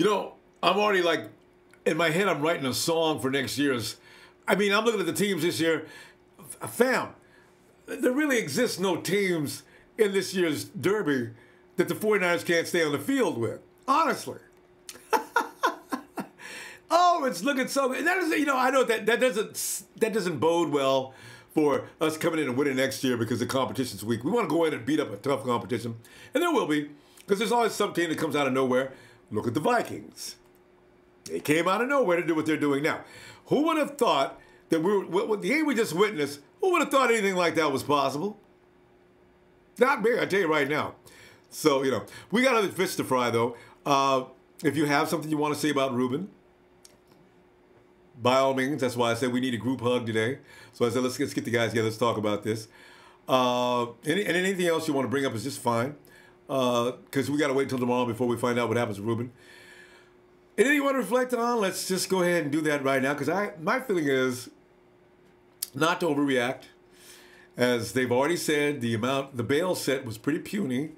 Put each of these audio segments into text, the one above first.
You know, I'm already like, in my head, I'm writing a song for next year's. I mean, I'm looking at the teams this year. Fam, there really exists no teams in this year's Derby that the 49ers can't stay on the field with. Honestly. Oh, it's looking so good. That is, you know, I know that doesn't bode well for us coming in and winning next year because the competition's weak. We want to go in and beat up a tough competition, and there will be, because there's always some team that comes out of nowhere. Look at the Vikings. They came out of nowhere to do what they're doing now. Who would have thought that what the game we just witnessed, who would have thought anything like that was possible? Not me, I tell you right now. So, you know, we got other fish to fry, though. If you have something you want to say about Reuben, by all means, that's why I said we need a group hug today. So I said, let's get the guys together, let's talk about this. Anything else you want to bring up is just fine. Because we got to wait until tomorrow before we find out what happens to Reuben. Anything you want to reflect on? Let's just go ahead and do that right now. Because my feeling is not to overreact. As they've already said, the bail set was pretty puny.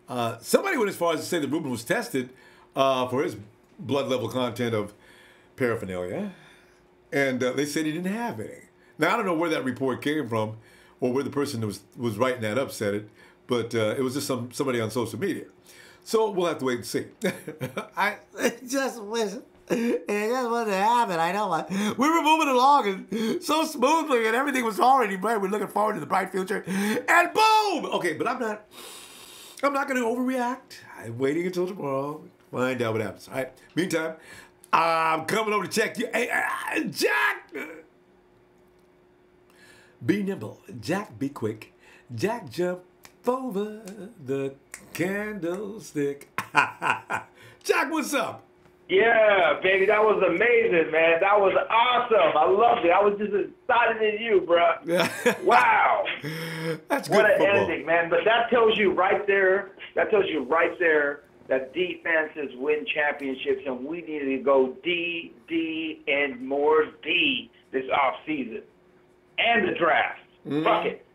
Somebody went as far as to say that Reuben was tested for his blood level content of paraphernalia. And they said he didn't have any. Now, I don't know where that report came from or where the person that was writing that up said it, but it was just somebody on social media. So we'll have to wait and see. I just wish it just wasn't happening. I know. We were moving along and so smoothly and everything was already bright. We're looking forward to the bright future. And boom! Okay, but I'm not going to overreact. I'm waiting until tomorrow. Find out what happens. All right. Meantime, I'm coming over to check you. Hey, Jack! Be nimble. Jack, be quick. Jack, jump over the candlestick. Jack, what's up? Yeah, baby, that was amazing, man. That was awesome. I loved it. I was just as excited as you, bro. Wow. That's good what an football. ending, man. But that tells you right there, that defenses win championships, and we need to go D, and more D this offseason. And the draft. Fuck it.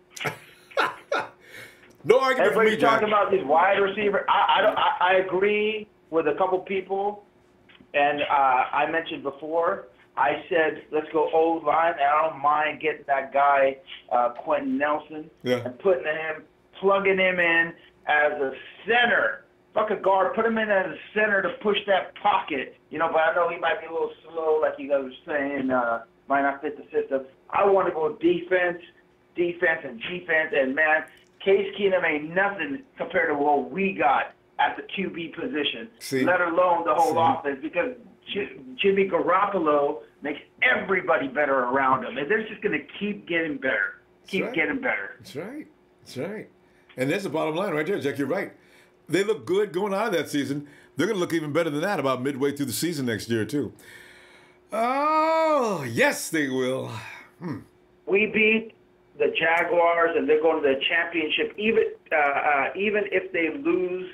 No argument for me, Everybody's Jack. talking about these wide receivers. I agree with a couple people, and I mentioned before, I said, let's go O-line, and I don't mind getting that guy, Quentin Nelson, and plugging him in as a center. Fuck a guard, put him in as a center to push that pocket, but I know he might be a little slow, like you guys were saying, might not fit the system. I want to go defense, and man, Case Keenum ain't nothing compared to what we got at the QB position, let alone the whole offense, because Jimmy Garoppolo makes everybody better around him, and they're just going to keep getting better. Getting better. That's right. And that's the bottom line right there, Jack. You're right. They look good going out of that season. They're going to look even better than that about midway through the season next year, too. Oh, yes, they will. We beat the Jaguars, and they're going to the championship, even if they lose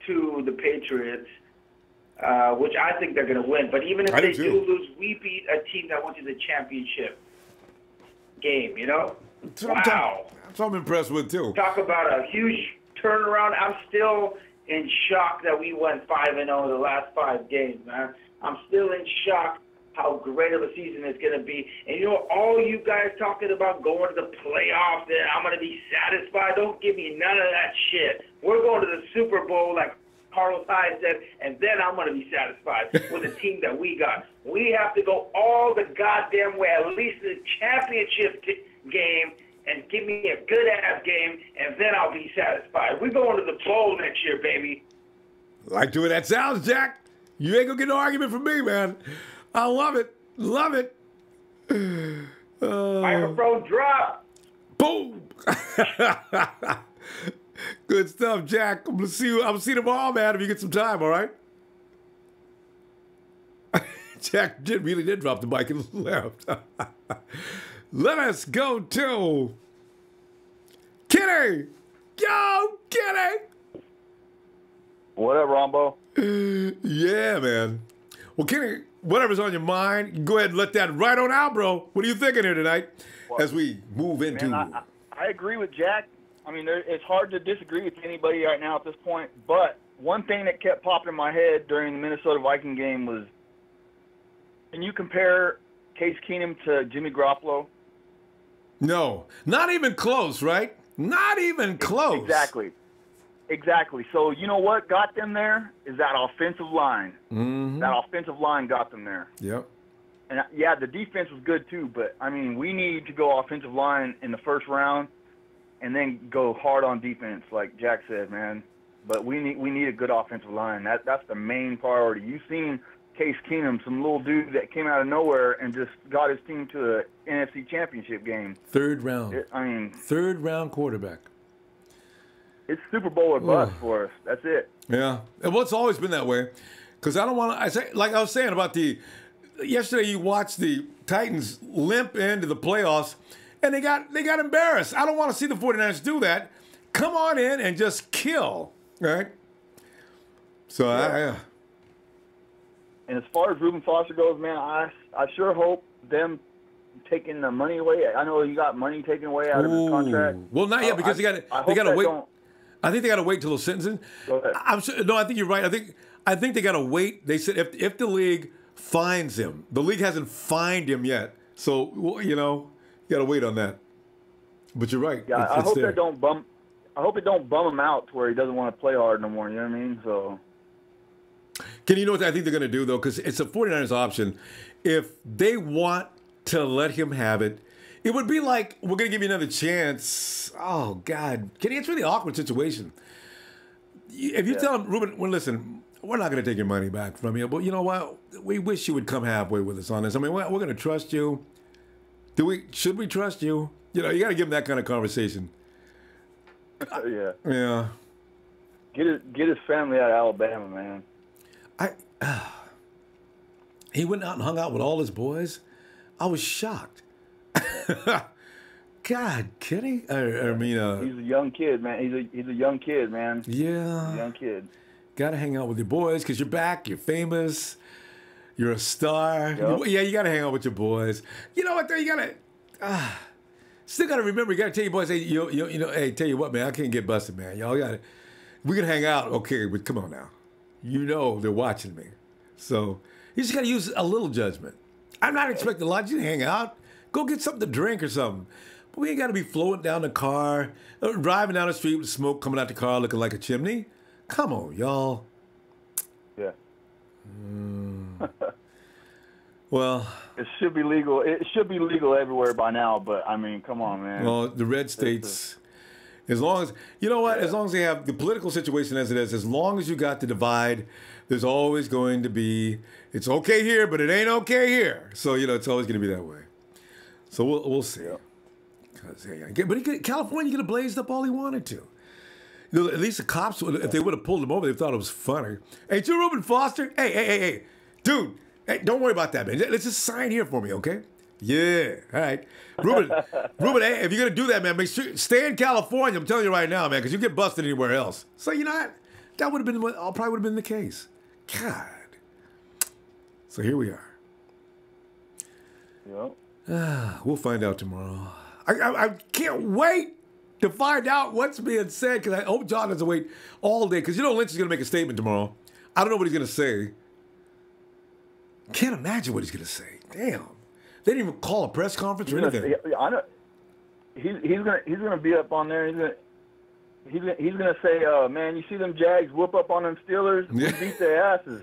to the Patriots, which I think they're going to win. But even if they do lose, we beat a team that went to the championship game, Wow. That's what I'm impressed with, too. Talk about a huge turnaround. I'm still in shock that we went 5-0 the last 5 games, man. I'm still in shock how great of a season it's going to be. And, all you guys talking about going to the playoffs and I'm going to be satisfied, don't give me none of that shit. We're going to the Super Bowl, like Carlos Hyde said, and then I'm going to be satisfied with the team that we got. We have to go all the goddamn way, at least the championship game, and give me a good-ass game, and then I'll be satisfied. We're going to the bowl next year, baby. Like the way that sounds, Jack. You ain't going to get no argument from me, man. I love it. Microphone drop. Boom. Good stuff, Jack. I'm gonna see you tomorrow, man, if you get some time, all right? Jack really did drop the mic and left. Let us go to Kenny. Go, Kenny. What up, Ronbo? Yeah, man. Well, Kenny, whatever's on your mind, go ahead and let that right on out, bro. What are you thinking here tonight as we move into... Man, I agree with Jack. I mean, it's hard to disagree with anybody right now at this point, but one thing that kept popping in my head during the Minnesota Viking game was, can you compare Case Keenum to Jimmy Garoppolo? No, not even close, right? Not even close. Exactly. So you know what got them there is that offensive line. Mm-hmm. That offensive line got them there. Yep. And yeah, the defense was good too, but I mean, we need to go offensive line in the first round, and then go hard on defense, like Jack said, man. But we need a good offensive line. That's the main priority. You've seen Case Keenum, some little dude that came out of nowhere and just got his team to an NFC Championship game. Third round. Third round quarterback. It's Super Bowl or bust for us. That's it. Yeah, and well, it's always been that way. Because I don't want to. I say, like I was saying about yesterday, you watched the Titans limp into the playoffs, and they got embarrassed. I don't want to see the 49ers do that. Come on in and just kill, right? So yeah. And as far as Reuben Foster goes, man, I sure hope them taking the money away. I know you got money taken away out of his contract. Well, not yet, because they got to wait. I think they got to wait till the sentencing. Go ahead. I'm sure. No, I think you're right. I think they got to wait. They said if the league fines him, the league hasn't fined him yet, so you got to wait on that. But you're right. Yeah, I hope it don't bum him out to where he doesn't want to play hard no more. You know what I mean? So. Can you know what I think they're going to do, though? Because it's a 49ers option. If they want to let him have it, it would be like, we're going to give you another chance. Oh, God. Kenny, it's a really awkward situation. If you tell him, Reuben, well, listen, we're not going to take your money back from you, but you know what? We wish you would come halfway with us on this. I mean, we're going to trust you. Should we trust you? You got to give him that kind of conversation. Yeah. Yeah. Get his family out of Alabama, man. He went out and hung out with all his boys. I was shocked. God, Kenny. I mean, he's a young kid, man. He's a young kid, man. Yeah, he's a young kid. Got to hang out with your boys because you're back. You're famous. You're a star. Yep. You got to hang out with your boys. You know what? Though you got to. Still got to remember. You got to tell your boys, hey, hey, tell you what, man, I can't get busted, man. Y'all got to. We can hang out, okay? But come on now. They're watching me. So you just got to use a little judgment. I'm not expecting a lot. You hang out. Go get something to drink or something. But we ain't got to be floating down the car, driving down the street with smoke coming out the car looking like a chimney. Come on, y'all. Yeah. Well. It should be legal. It should be legal everywhere by now, but, I mean, come on, man. Well, the red states... As long as, as long as they have the political situation as it is, as long as you got the divide, there's always going to be, it's okay here, but it ain't okay here. So, it's always going to be that way. So we'll see. Yeah. But California could have blazed up all he wanted to. At least the cops, if they would have pulled him over, they thought it was funny. Hey, you Reuben Foster? Hey. Dude, hey, don't worry about that, man. Let's just sign here for me, okay? Yeah, all right. Reuben, hey, if you're going to do that, man, make sure, stay in California, I'm telling you right now, man, because you get busted anywhere else. So, that would have been, probably would have been the case. God. So here we are. Yep. We'll find out tomorrow. I can't wait to find out what's being said, because I hope John doesn't wait all day, because Lynch is going to make a statement tomorrow. I don't know what he's going to say. Can't imagine what he's going to say. Damn. They didn't even call a press conference or anything. I know. He's gonna be up on there. He's gonna say, man, you see them Jags whoop up on them Steelers? We beat their asses.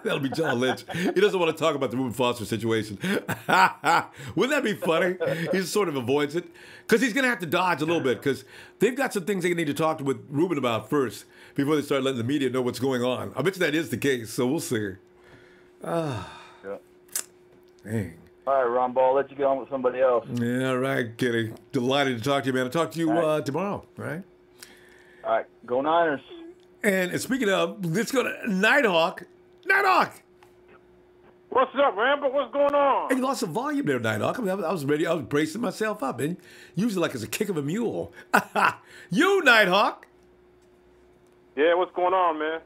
That'll be John Lynch. He doesn't want to talk about the Reuben Foster situation. Wouldn't that be funny? He just sort of avoids it because he's gonna have to dodge a little bit because they've got some things they need to talk with Reuben about first before they start letting the media know what's going on. I bet you that is the case. So we'll see. Yeah. Dang. All right, Ronbo, I'll let you get on with somebody else. Yeah, right, Kitty. Delighted to talk to you, man. I'll talk to you tomorrow, right? All right, go Niners. And speaking of, let's go to Nighthawk. Nighthawk! What's up, Rambo? What's going on? Hey, you lost some volume there, Nighthawk. I was ready. I was bracing myself up, man. Usually like it's a kick of a mule. You, Nighthawk! Yeah, what's going on, man?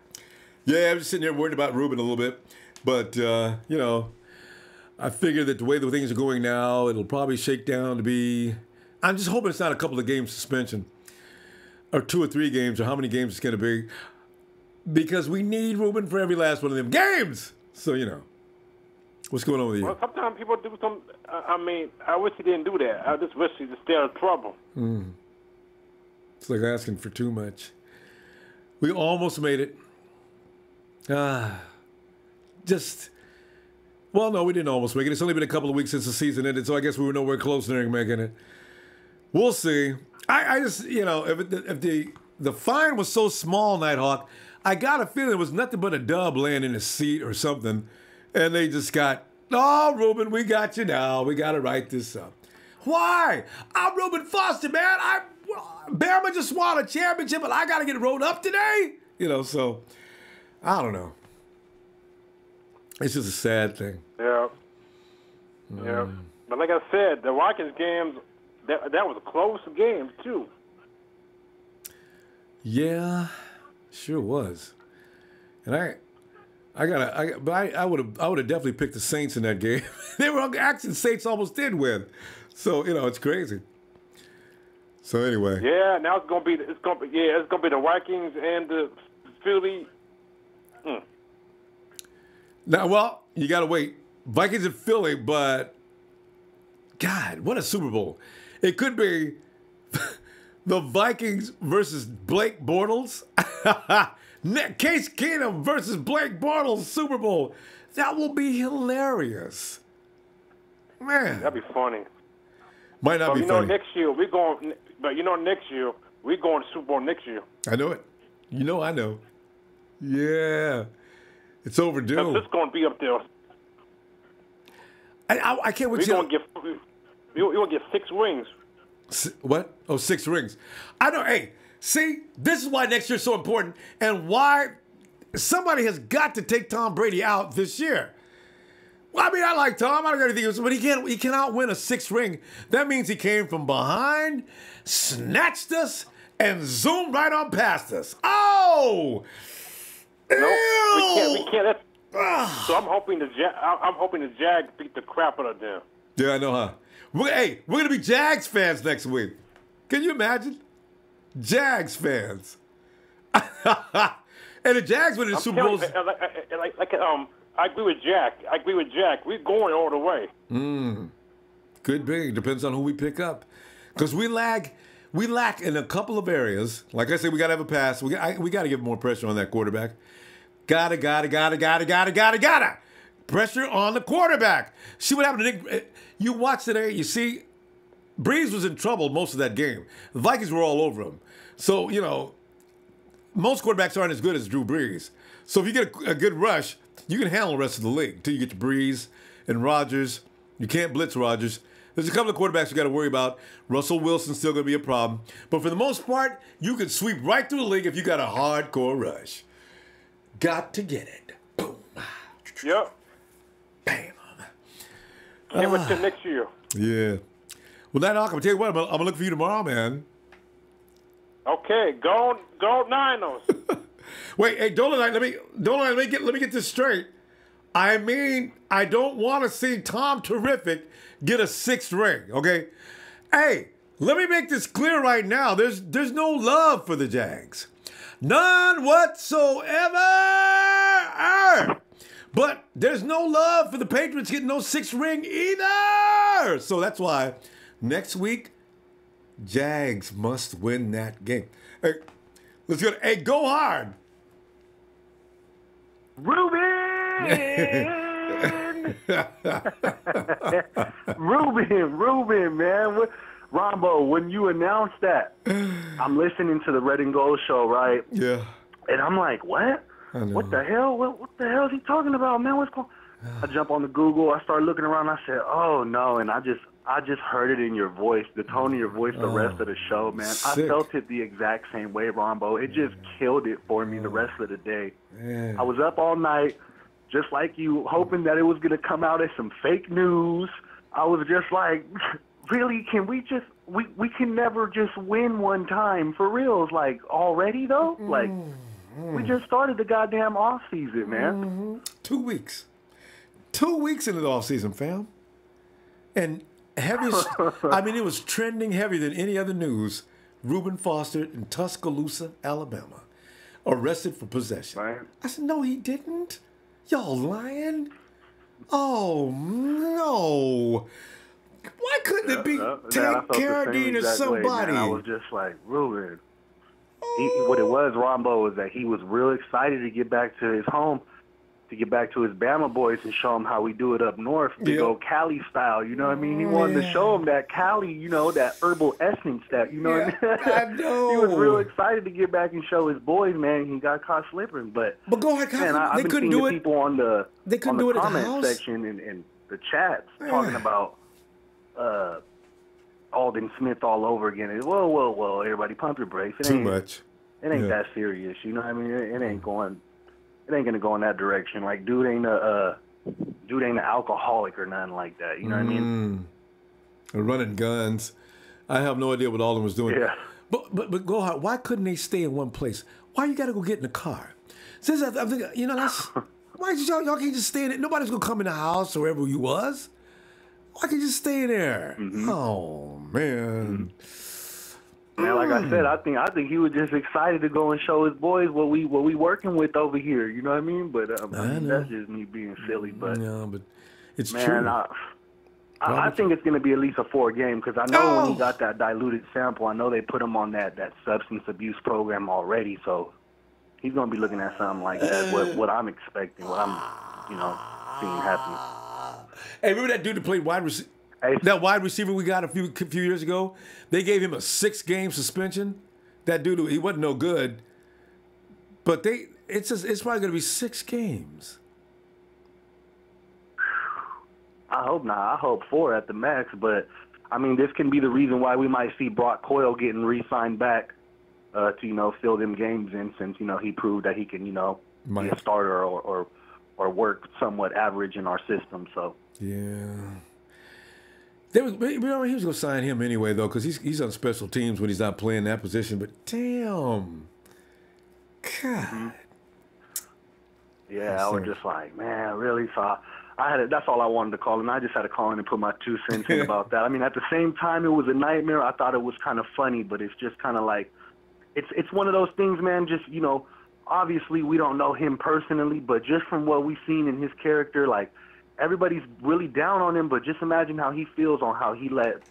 Yeah, I'm just sitting here worried about Reuben a little bit. But, I figure that the way the things are going now, it'll probably shake down to be... I'm just hoping it's not a couple of games suspension. Or 2 or 3 games, or how many games it's going to be. because we need Reuben for every last one of them games. So, you know, what's going on with you? Well, sometimes people do some. I mean, I wish he didn't do that. I just wish he just stay out of trouble. It's like asking for too much. We almost made it. Well, no, we didn't almost make it. It's only been a couple of weeks since the season ended, so I guess we were nowhere close to making it. We'll see. I just, you know, if the fine was so small, Nighthawk, I got a feeling it was nothing but a dub laying in a seat or something, and they just got, oh, Reuben, we got you now. We got to write this up. Why? I'm Reuben Foster, man. Bama just won a championship, and I got to get rolled up today? You know, so I don't know. It's just a sad thing. Yeah. Yeah. But like I said, the Vikings games, that was a close game, too. Yeah, sure was. And I would have definitely picked the Saints in that game. They were actually, the Saints almost did win. So, you know, it's crazy. So anyway. Yeah, now it's gonna be the Vikings and the Philly. Now, well, you got to wait. Vikings and Philly, but God, what a Super Bowl. It could be the Vikings versus Blake Bortles. Case Keenum versus Blake Bortles Super Bowl. That will be hilarious. Man. That'd be funny. Might not be funny. Next year we're going to Super Bowl next year. I know it. You know I know. Yeah. It's overdue. It's going to be up there. I can't wait. We're going to get 6 rings. What? Oh, 6 rings. I know. Hey, see, this is why next year's so important, and why somebody has got to take Tom Brady out this year. Well, I mean, I like Tom. I don't got anything else, but he cannot win a 6th ring. That means he came from behind, snatched us, and zoomed right on past us. Oh! No, we can't. So I'm hoping the Jags beat the crap out of them. Yeah, I know, huh? We're gonna be Jags fans next week. Can you imagine? Jags fans. And the Jags win the Super Bowls. I agree with Jack. We're going all the way. Could be. Depends on who we pick up. Because we lack in a couple of areas. Like I said, we got to have a pass. We got to give more pressure on that quarterback. Gotta. Pressure on the quarterback. See what happened to Nick. You watch today, you see, Breeze was in trouble most of that game. The Vikings were all over him. So, you know, most quarterbacks aren't as good as Drew Brees. So if you get a good rush, you can handle the rest of the league until you get to Breeze and Rodgers. You can't blitz Rodgers. There's a couple of quarterbacks you got to worry about. Russell Wilson's still going to be a problem. But for the most part, you can sweep right through the league if you got a hardcore rush. Got to get it. Boom. Yep. Bam. Can't wait till next year. Yeah. Well, Nighthawk, I'm going to tell you what, I'm going to look for you tomorrow, man. Okay, go Niners. Wait, hey, let me get this straight. I mean, I don't want to see Tom Terrific get a 6th ring, okay? Hey, let me make this clear right now. There's no love for the Jags. None whatsoever. But there's no love for the Patriots getting no 6th ring either. So that's why next week, Jags must win that game. Hey, let's go. Hey, go hard. Reuben, man. Ronbo, when you announced that, I'm listening to the Red and Gold show, right? Yeah. And I'm like, what? What the hell? What the hell is he talking about, man? What's going on? I jump on the Google. I start looking around. I said, oh, no. And I just heard it in your voice, the tone of your voice, the rest of the show, man. Sick. I felt it the exact same way, Ronbo. It just killed it for me the rest of the day. Man. I was up all night, just like you, hoping that it was going to come out as some fake news. I was just like, really, can we just, we can never just win one time for reals, like, already, though? Like, we just started the goddamn off season, man. 2 weeks. 2 weeks into the off season, fam. And heaviest, I mean, it was trending heavier than any other news. Reuben Foster in Tuscaloosa, Alabama. arrested for possession. Right. I said, no, he didn't. Y'all lying? Oh, no. Why couldn't it be Tank Carradine or somebody? I was just like, Reuben. What it was, Ronbo, is that he was real excited to get back to his home, to get back to his Bama boys and show them how we do it up north, to go Cali style, you know what I mean? He wanted to show them that Cali, you know, that herbal essence that, you know what I mean? I know. He was real excited to get back and show his boys, man. He got caught slipping. But go ahead, man, I've been seeing the people on the comment the section and the chats talking about Alden Smith all over again. Whoa, everybody pump your brakes. Too much. It ain't that serious, you know what I mean? It ain't gonna go in that direction. Like, dude ain't an alcoholic or nothing like that, you know what I mean? Running guns. I have no idea what Alden was doing. Yeah. But go ahead. Why couldn't they stay in one place? Why you got to go get in the car? Since I'm thinking, you know, that's why y'all can't just stay in it. Nobody's gonna come in the house or wherever you was. Why can't you just stay there? Oh man. Man, like I said, I think he was just excited to go and show his boys what we working with over here. You know what I mean? But I mean, that's just me being silly. But no, but it's true. Man, I think it's going to be at least a 4 game because I know when he got that diluted sample, I know they put him on that substance abuse program already. So he's going to be looking at something like that. What I'm expecting, what I'm seeing happen. Hey, remember that dude that played wide receiver? That wide receiver we got a few years ago, they gave him a 6-game suspension. That dude, he wasn't no good. But it's probably going to be 6 games. I hope not. I hope 4 at the max. But I mean, this can be the reason why we might see Brock Coyle getting re-signed back to fill them games in, since he proved that he can be a starter or work somewhat average in our system. So yeah. He was going to sign him anyway, though, because he's on special teams when he's not playing that position. But damn, God. Yeah, I was just like, man, really? So that's all I wanted to call, and I just had to call in and put my 2 cents in about that. I mean, at the same time, it was a nightmare. I thought it was kind of funny, but it's just kind of like, it's one of those things, man. Just obviously we don't know him personally, but just from what we've seen in his character, like, everybody's really down on him, but just imagine how he feels on how he let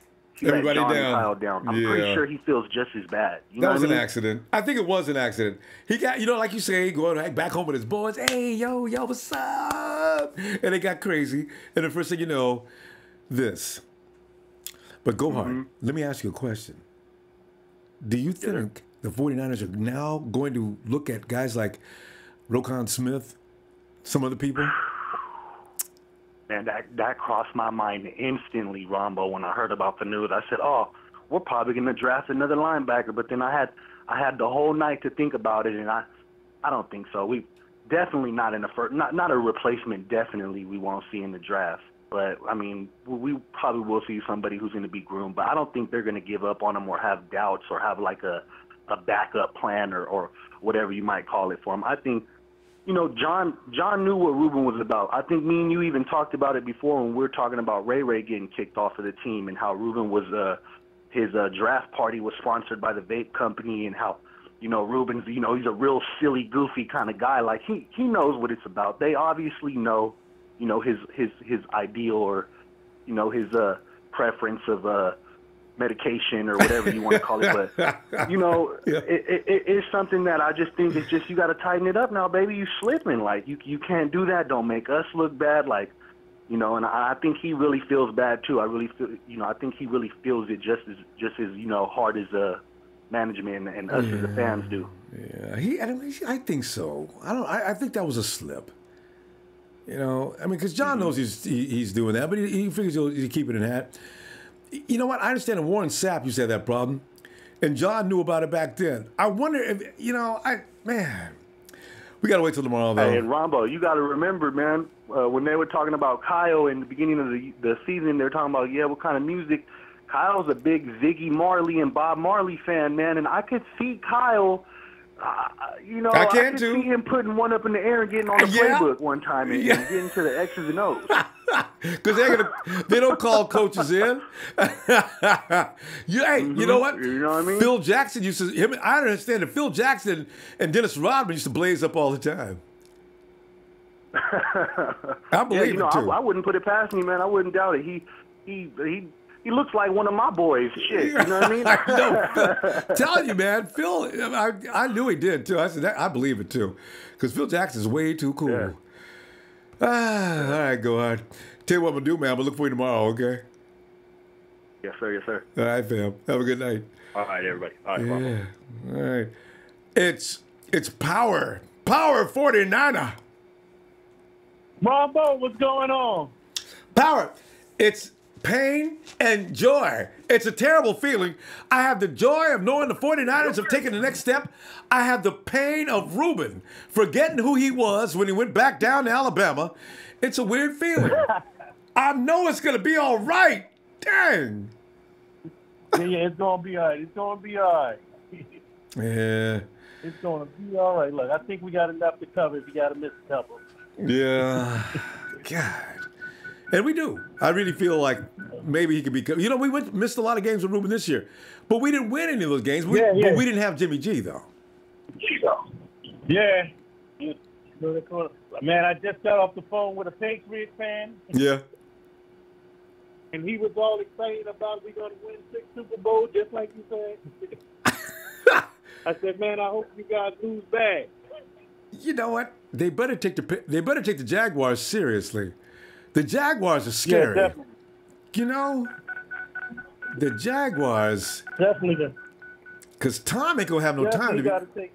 everybody John down. And Kyle down. I'm pretty sure he feels just as bad. That was an accident. I think it was an accident. He got, like you say, going back home with his boys. Hey, yo, what's up? And they got crazy. And the first thing you know, this. But go hard. Let me ask you a question. Do you think the 49ers are now going to look at guys like Roquan Smith, some other people? Man, that crossed my mind instantly, Ronbo, when I heard about the news. I said, oh, we're probably going to draft another linebacker. But then I had the whole night to think about it, and I don't think so. We definitely not in the first, not a replacement, definitely we won't see in the draft. But, I mean, we probably will see somebody who's going to be groomed. But I don't think they're going to give up on him or have doubts or have like a backup plan or whatever you might call it for him. I think, John knew what Reuben was about. I think me and you even talked about it before when we were talking about Ray getting kicked off of the team and how Reuben was his draft party was sponsored by the vape company and how, Reuben's, he's a real silly, goofy kind of guy. Like he knows what it's about. They obviously know, his ideal or, his preference of medication or whatever you want to call it, but it is something that I just think it's just you got to tighten it up now, baby. You slipping, like you can't do that. Don't make us look bad, like and I think he really feels bad too. I really feel, I think he really feels it just as hard as management and us as the fans do. Yeah, I think so. I think that was a slip. Because John knows he's doing that, but he figures he'll keep it in hat. You know what? I understand that Warren Sapp used to have that problem, and John knew about it back then. I wonder if, we got to wait till tomorrow, though. Hey, and Ronbo, you got to remember, man, when they were talking about Kyle in the beginning of the season, they were talking about, what kind of music. Kyle's a big Ziggy Marley and Bob Marley fan, man, and I could see Kyle, I could see him putting one up in the air and getting on the playbook one time and getting to the X's and O's. Because they don't call coaches in. You know what? You know what I mean? Phil Jackson used to. I understand that Phil Jackson and Dennis Rodman used to blaze up all the time. I believe it too. I wouldn't put it past me, man. I wouldn't doubt it. He looks like one of my boys. Shit, you know what I mean? I know. Telling you, man, Phil. I knew he did too. I said I believe it too, because Phil Jackson's way too cool. Yeah. All right, go on. Tell you what I'm gonna do, man. I'm gonna look for you tomorrow. Okay. Yes, sir. Yes, sir. All right, fam. Have a good night. All right, everybody. All right. Yeah. All right. It's Power 49er. Ronbo, what's going on? Power. It's pain and joy. It's a terrible feeling. I have the joy of knowing the 49ers have taken the next step. I have the pain of Reuben forgetting who he was when he went back down to Alabama. It's a weird feeling. I know it's going to be all right. Dang. Yeah, it's going to be all right. It's going to be all right. Yeah. It's going to be all right. Look, I think we got enough to cover if you got to miss a couple. Yeah. God. And we do. I really feel like maybe he could be. You know, we missed a lot of games with Reuben this year, but we didn't win any of those games. But we didn't have Jimmy G though. Yeah. Man, I just got off the phone with a Patriots fan. Yeah. And he was all excited about we're going to win 6 Super Bowls, just like you said. I said, man, I hope you guys lose bad. You know what? They better take the Jaguars seriously. The Jaguars are scary. Yeah, definitely. You know, the Jaguars. Definitely. Because Tom ain't gonna have no time to be.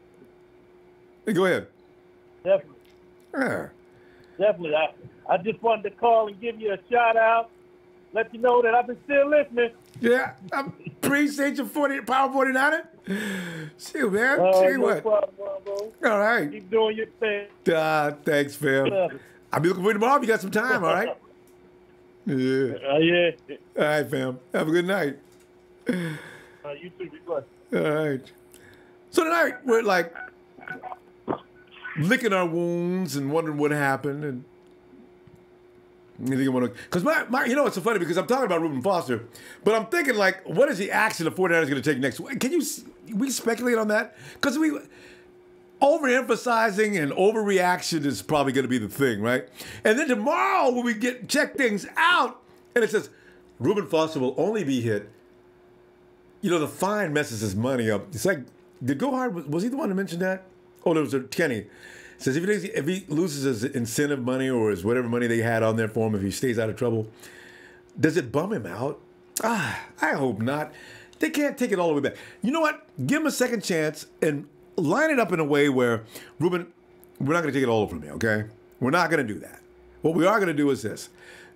Hey, go ahead. Definitely. Yeah. Definitely. I just wanted to call and give you a shout out. Let you know that I've been still listening. Yeah, I appreciate your Power 49er. See you, man. See you what. Problem, bro. All right. Keep doing your thing. Thanks, fam. I'll be looking for you tomorrow if you got some time, all right? Yeah. Yeah. All right, fam. Have a good night. You too. Be blessed. All right. So tonight, we're like licking our wounds and wondering what happened. And because you know, it's so funny because I'm talking about Reuben Foster, but I'm thinking like, what is the action the 49ers going to take next week? We speculate on that? Because overemphasizing and overreaction is probably going to be the thing, right? And then tomorrow when we check things out, and it says Reuben Foster will only be hit. You know, the fine messes his money up. It's like, did Go Hard, was he the one who mentioned that? Oh, there was Kenny. Says if he loses his incentive money or his whatever money they had on there for him, if he stays out of trouble, does it bum him out? I hope not. They can't take it all the way back. You know what? Give him a second chance and line it up in a way where, Reuben, we're not going to take it all from you, okay? We're not going to do that. What we are going to do is this.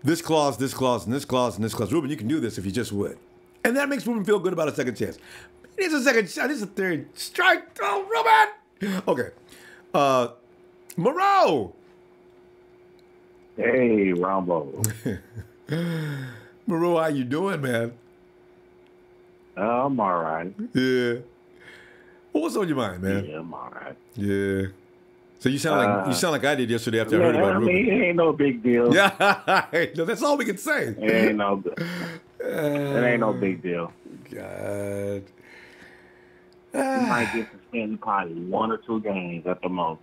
This clause, this clause, and this clause, and this clause. Reuben, you can do this if you just would. And that makes Reuben feel good about a second chance. He needs a second chance. This is a third strike. Oh, Reuben! Okay. Moreau! Hey, Ronbo. Moreau, how you doing, man? I'm all right. Yeah. What's on your mind, man? Yeah, I'm all right. Yeah. So you sound like I did yesterday after I heard about Reuben. It ain't no big deal. Yeah, no, that's all we can say. It ain't no big deal. God. You might get to spend probably 1 or 2 games at the most.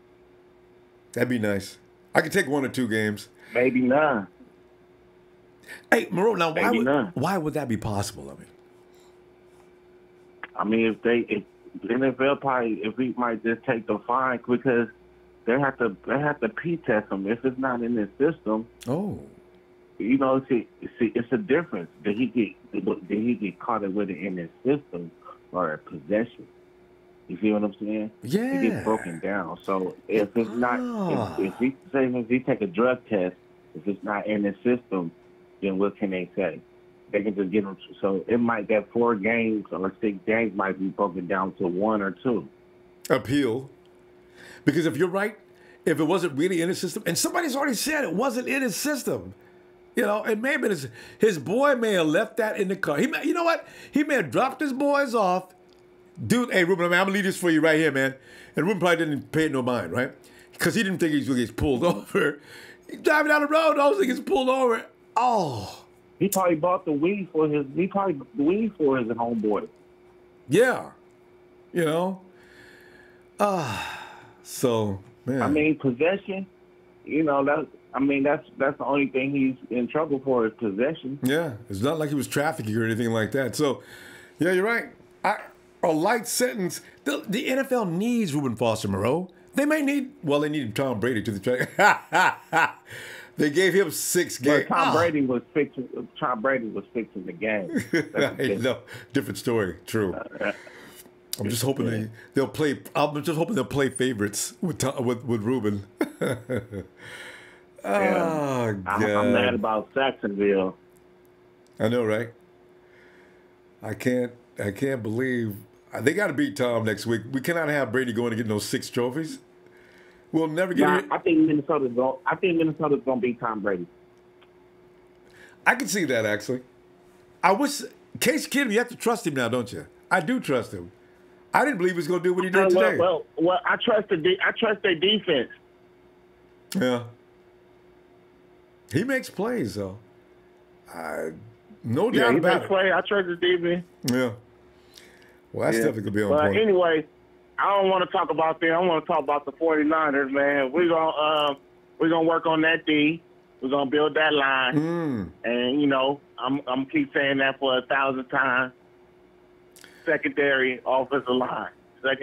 That'd be nice. I could take 1 or 2 games. Maybe none. Hey, Moreau, now why would that be possible? I mean, if the NFL probably, if we might just take the fine because they have to P-test him if it's not in the system. Oh. You know, see, it's a difference. Did he get caught with it in his system or a possession? You see what I'm saying? Yeah. It gets broken down. So if it's not, if he take a drug test, if it's not in the system, then what can they say? They can just get him. So it might, that 4 games or 6 games might be broken down to 1 or 2. Appeal. Because if you're right, if it wasn't really in his system, and somebody's already said it wasn't in his system, you know, it may have been his boy may have left that in the car. You know what? He may have dropped his boys off. Dude, hey, Reuben, I'm going to leave this for you right here, man. And Reuben probably didn't pay it no mind, right? Because he didn't think he was going to get pulled over. He's driving down the road. All of a sudden, he gets pulled over. Oh. He probably bought the weed for his. He probably bought the weed for his homeboy. Yeah. You know. So man. I mean, possession. You know that's the only thing he's in trouble for is possession. Yeah, it's not like he was trafficking or anything like that. So, yeah, you're right. A light sentence. The NFL needs Reuben Foster, Moreau. They may need. Well, they need Tom Brady to the track. They gave him 6 games. But Tom Brady was fixing the game. No, different story. True. I'm just hoping they'll play. I'm just hoping they'll play favorites with Reuben. Oh, God. I'm mad about Saxonville. I know, right? I can't believe they got to beat Tom next week. We cannot have Brady going to get those 6 trophies. We'll never get it. I think Minnesota's gonna beat Tom Brady. I can see that actually. I wish Case Keenum. You have to trust him now, don't you? I do trust him. I didn't believe he was going to do what he did today. Well, I trust their defense. Yeah. He makes plays, though. No doubt about it. Play. I trust his defense. Yeah. Well, that's definitely going to be on point. But anyway, I don't want to talk about them. I want to talk about the 49ers, man. We're gonna work on that D. We're gonna build that line. And, you know, I'm keep saying that for 1,000 times. Secondary offensive line. I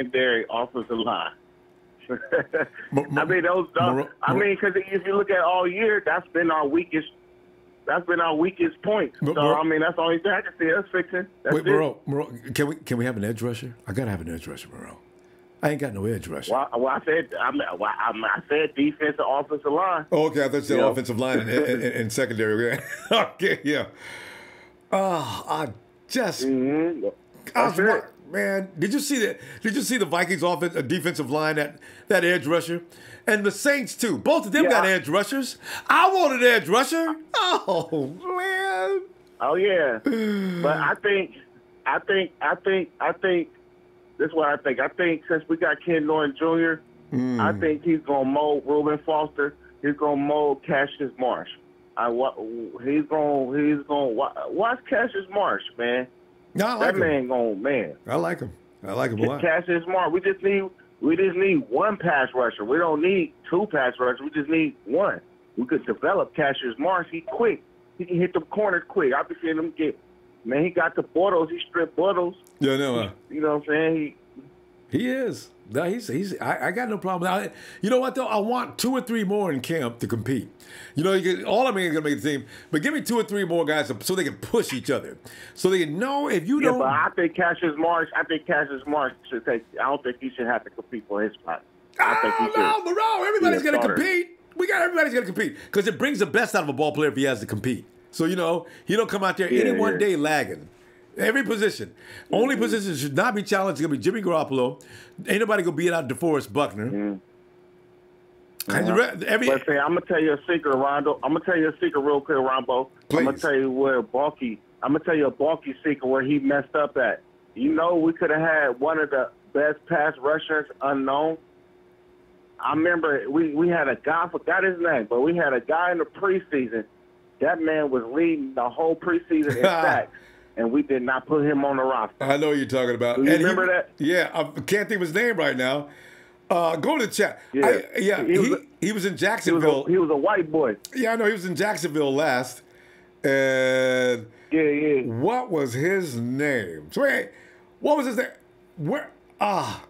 mean, because if you look at all year, that's been our weakest point. So I mean, that's the only thing I can see us fixing. Wait, Moreau, can we have an edge rusher? I gotta have an edge rusher, Moreau. I ain't got no edge rusher. Well, I said defensive offensive line. Oh, okay, I thought you said offensive line and secondary. Okay, yeah. I just. Man, did you see that? Did you see the Vikings defensive line, that edge rusher, and the Saints too? Both of them got edge rushers. I want an edge rusher. Oh man. Oh yeah. But I think this is what I think. I think since we got Ken Norton Jr., I think he's gonna mold Reuben Foster. He's gonna mold Cassius Marsh. He's gonna watch Cassius Marsh, man. No, I like him. I like him. I like him a lot. Cassius Marsh. We just need one pass rusher. We don't need 2 pass rushers. We just need 1. We could develop Cassius Marsh. He's quick. He can hit the corners quick. I've been seeing him get. Man, he got the Bortles. He stripped Bortles. Yeah, no. You know what I'm saying? He is. No, I got no problem. You know what though? I want 2 or 3 more in camp to compete. You know, all I mean is gonna make the team, but give me 2 or 3 more guys so they can push each other, so they can know if you don't. But I think Cassius Marsh should take. I don't think he should have to compete for his spot. No, Moreau. Everybody's gonna compete. Everybody's gonna compete because it brings the best out of a ball player if he has to compete. So you know, he don't come out there any one day lagging. Every position. Only position should not be challenged. It's going to be Jimmy Garoppolo. Ain't nobody going to beat out DeForest Buckner. But say, I'm going to tell you a secret, Rondo. I'm going to tell you a secret real quick, Rombo. Please. I'm going to tell you a bulky secret where he messed up at. You know, we could have had one of the best pass rushers unknown. I remember we had a guy, I forgot his name, but we had a guy in the preseason. That man was leading the whole preseason in sacks. And we did not put him on the roster. I know what you're talking about. Do you remember that? Yeah, I can't think of his name right now. Go to the chat. He was in Jacksonville. He was a white boy. Yeah, I know. He was in Jacksonville last. And what was his name? So wait, what was his name? God,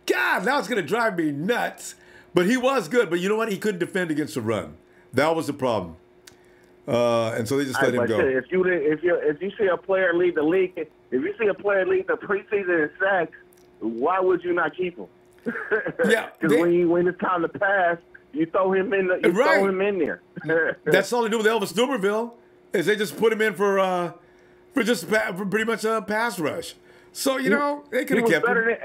now it's going to drive me nuts. But he was good. But you know what? He couldn't defend against the run. That was the problem. And so they just let him go. If you see a player lead the league, if you see a player lead the preseason in sacks, why would you not keep him? Yeah, because when it's time to pass, you throw him in. Throw him in there. That's all they do with Elvis Dumerville is they just put him in for pretty much a pass rush. So you know they could have kept him.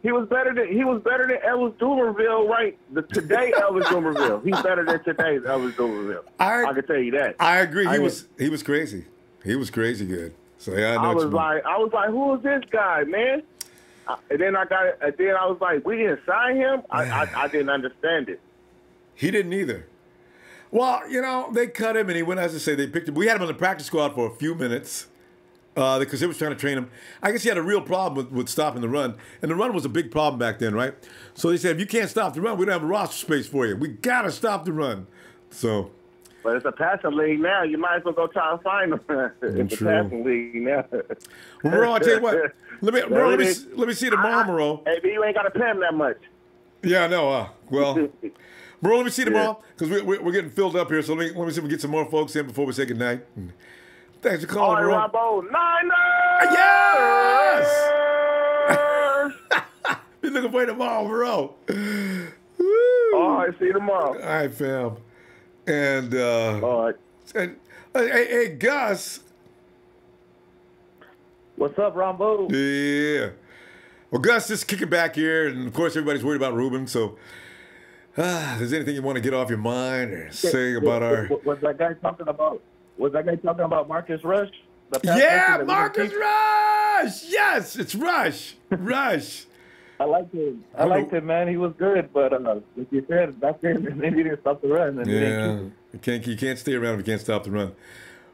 He was better than Elvis Dumerville, right? Today Elvis Dumerville. He's better than today's Elvis Dumerville. I can tell you that. I agree. He was crazy. He was crazy good. So yeah, I was like, who is this guy, man? And then I was like, we didn't sign him. I didn't understand it. He didn't either. Well, you know, they cut him, and he went, as I say, they picked him. We had him on the practice squad for a few minutes because they was trying to train him. I guess he had a real problem with stopping the run, and the run was a big problem back then, right? So they said, if you can't stop the run, we don't have a roster space for you. We got to stop the run. So... But it's a passing league now. You might as well go try and find them. It's a passing league now. Well, Moreau, I tell you what. Let me see tomorrow, Moreau. Hey, but you ain't got to pay him that much. Yeah, I know. Well, Moreau, let me see tomorrow because we're getting filled up here. So let me see if we get some more folks in before we say goodnight. Thanks for calling, Moreau. All right, Ronbo. Yes! Be looking for you tomorrow, Moreau. All right, see you tomorrow. All right, fam. And all right. And, hey, Gus. What's up, Ronbo? Yeah. Well, Gus, just kicking back here, and of course everybody's worried about Reuben. So, if there's anything you want to get off your mind or say about our was that guy talking about? Was that guy talking about Marcus Rush? Yeah, Marcus Rush. Yes, it's Rush. Rush. I liked him. I liked him, man. He was good, but like you said, back then they didn't stop the run. And you can't stay around if you can't stop the run.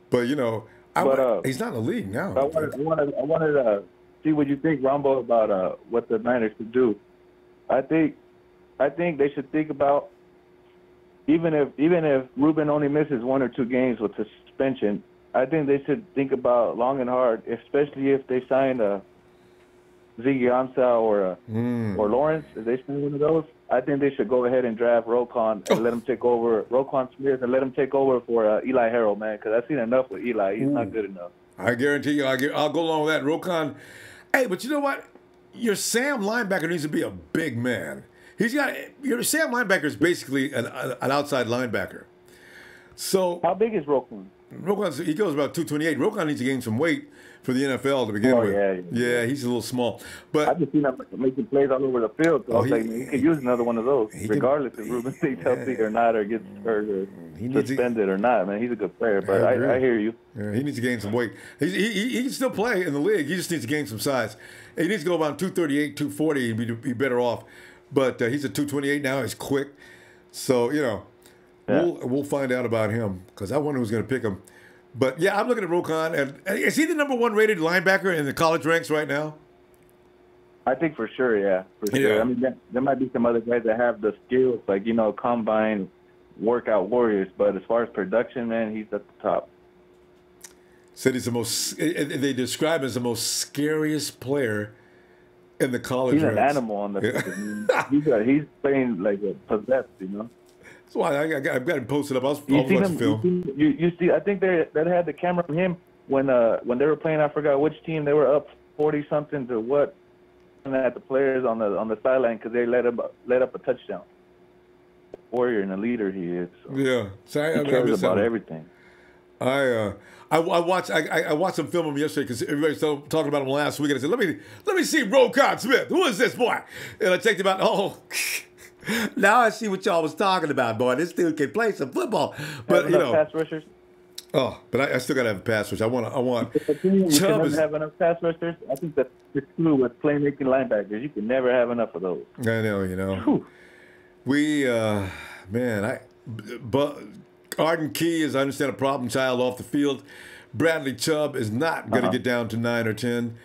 But you know, he's not in the league now. I wanted to see what you think, Ronbo, about what the Niners should do. I think they should think about even if Reuben only misses 1 or 2 games with suspension. I think they should think about long and hard, especially if they sign a Ziggy Ansah or Lawrence. If they sign one of those, I think they should go ahead and draft Roquan and let him take over, Roquan Smith, and let him take over for Eli Harold, man, because I've seen enough with Eli. He's not good enough. I guarantee you, I'll go along with that. Roquan, hey, but you know what? Your Sam linebacker needs to be a big man. Your Sam linebacker is basically an outside linebacker. So how big is Roquan? He goes about 228. Roquan needs to gain some weight for the NFL to begin with. Yeah, he's a little small. But I've just seen him making plays all over the field. So I was like, he could use another one of those, regardless if Reuben stays healthy or not, or gets hurt or suspended or not. Man, he's a good player. But I hear you. Yeah, he needs to gain some weight. He can still play in the league. He just needs to gain some size. He needs to go about 238, 240. He'd be better off. But he's at 228 now. He's quick. So, you know, we'll find out about him because I wonder who's going to pick him. But, yeah, I'm looking at Roquan. And is he the number 1 rated linebacker in the college ranks right now? I think for sure, yeah. For sure. I mean, there might be some other guys that have the skills, like, you know, combine workout warriors. But as far as production, man, he's at the top. Said he's the most – they describe him as the most scariest player in the college ranks. He's an animal on the field. He's playing like a possessed, you know. That's why I've got him posted up. I was watching film. You see, I think they had the camera on him when they were playing. I forgot which team. They were up 40-something to what, and at the players on the sideline because they let up a touchdown. Warrior and a leader he is. So yeah, he cares about everything. I watched some film of him yesterday because everybody's talking about him last week, and I said, let me see Roquan Smith. Who is this boy? And I checked him out. Oh. Now I see what y'all was talking about, boy. This dude can play some football, but you know. Pass rushers. Oh, but I still gotta have a pass rush. I want. You can have enough pass rushers. I think that's the clue with playmaking linebackers. You can never have enough of those. I know, you know. Whew. But Arden Key is, I understand, a problem child off the field. Bradley Chubb is not going to get down to 9 or 10,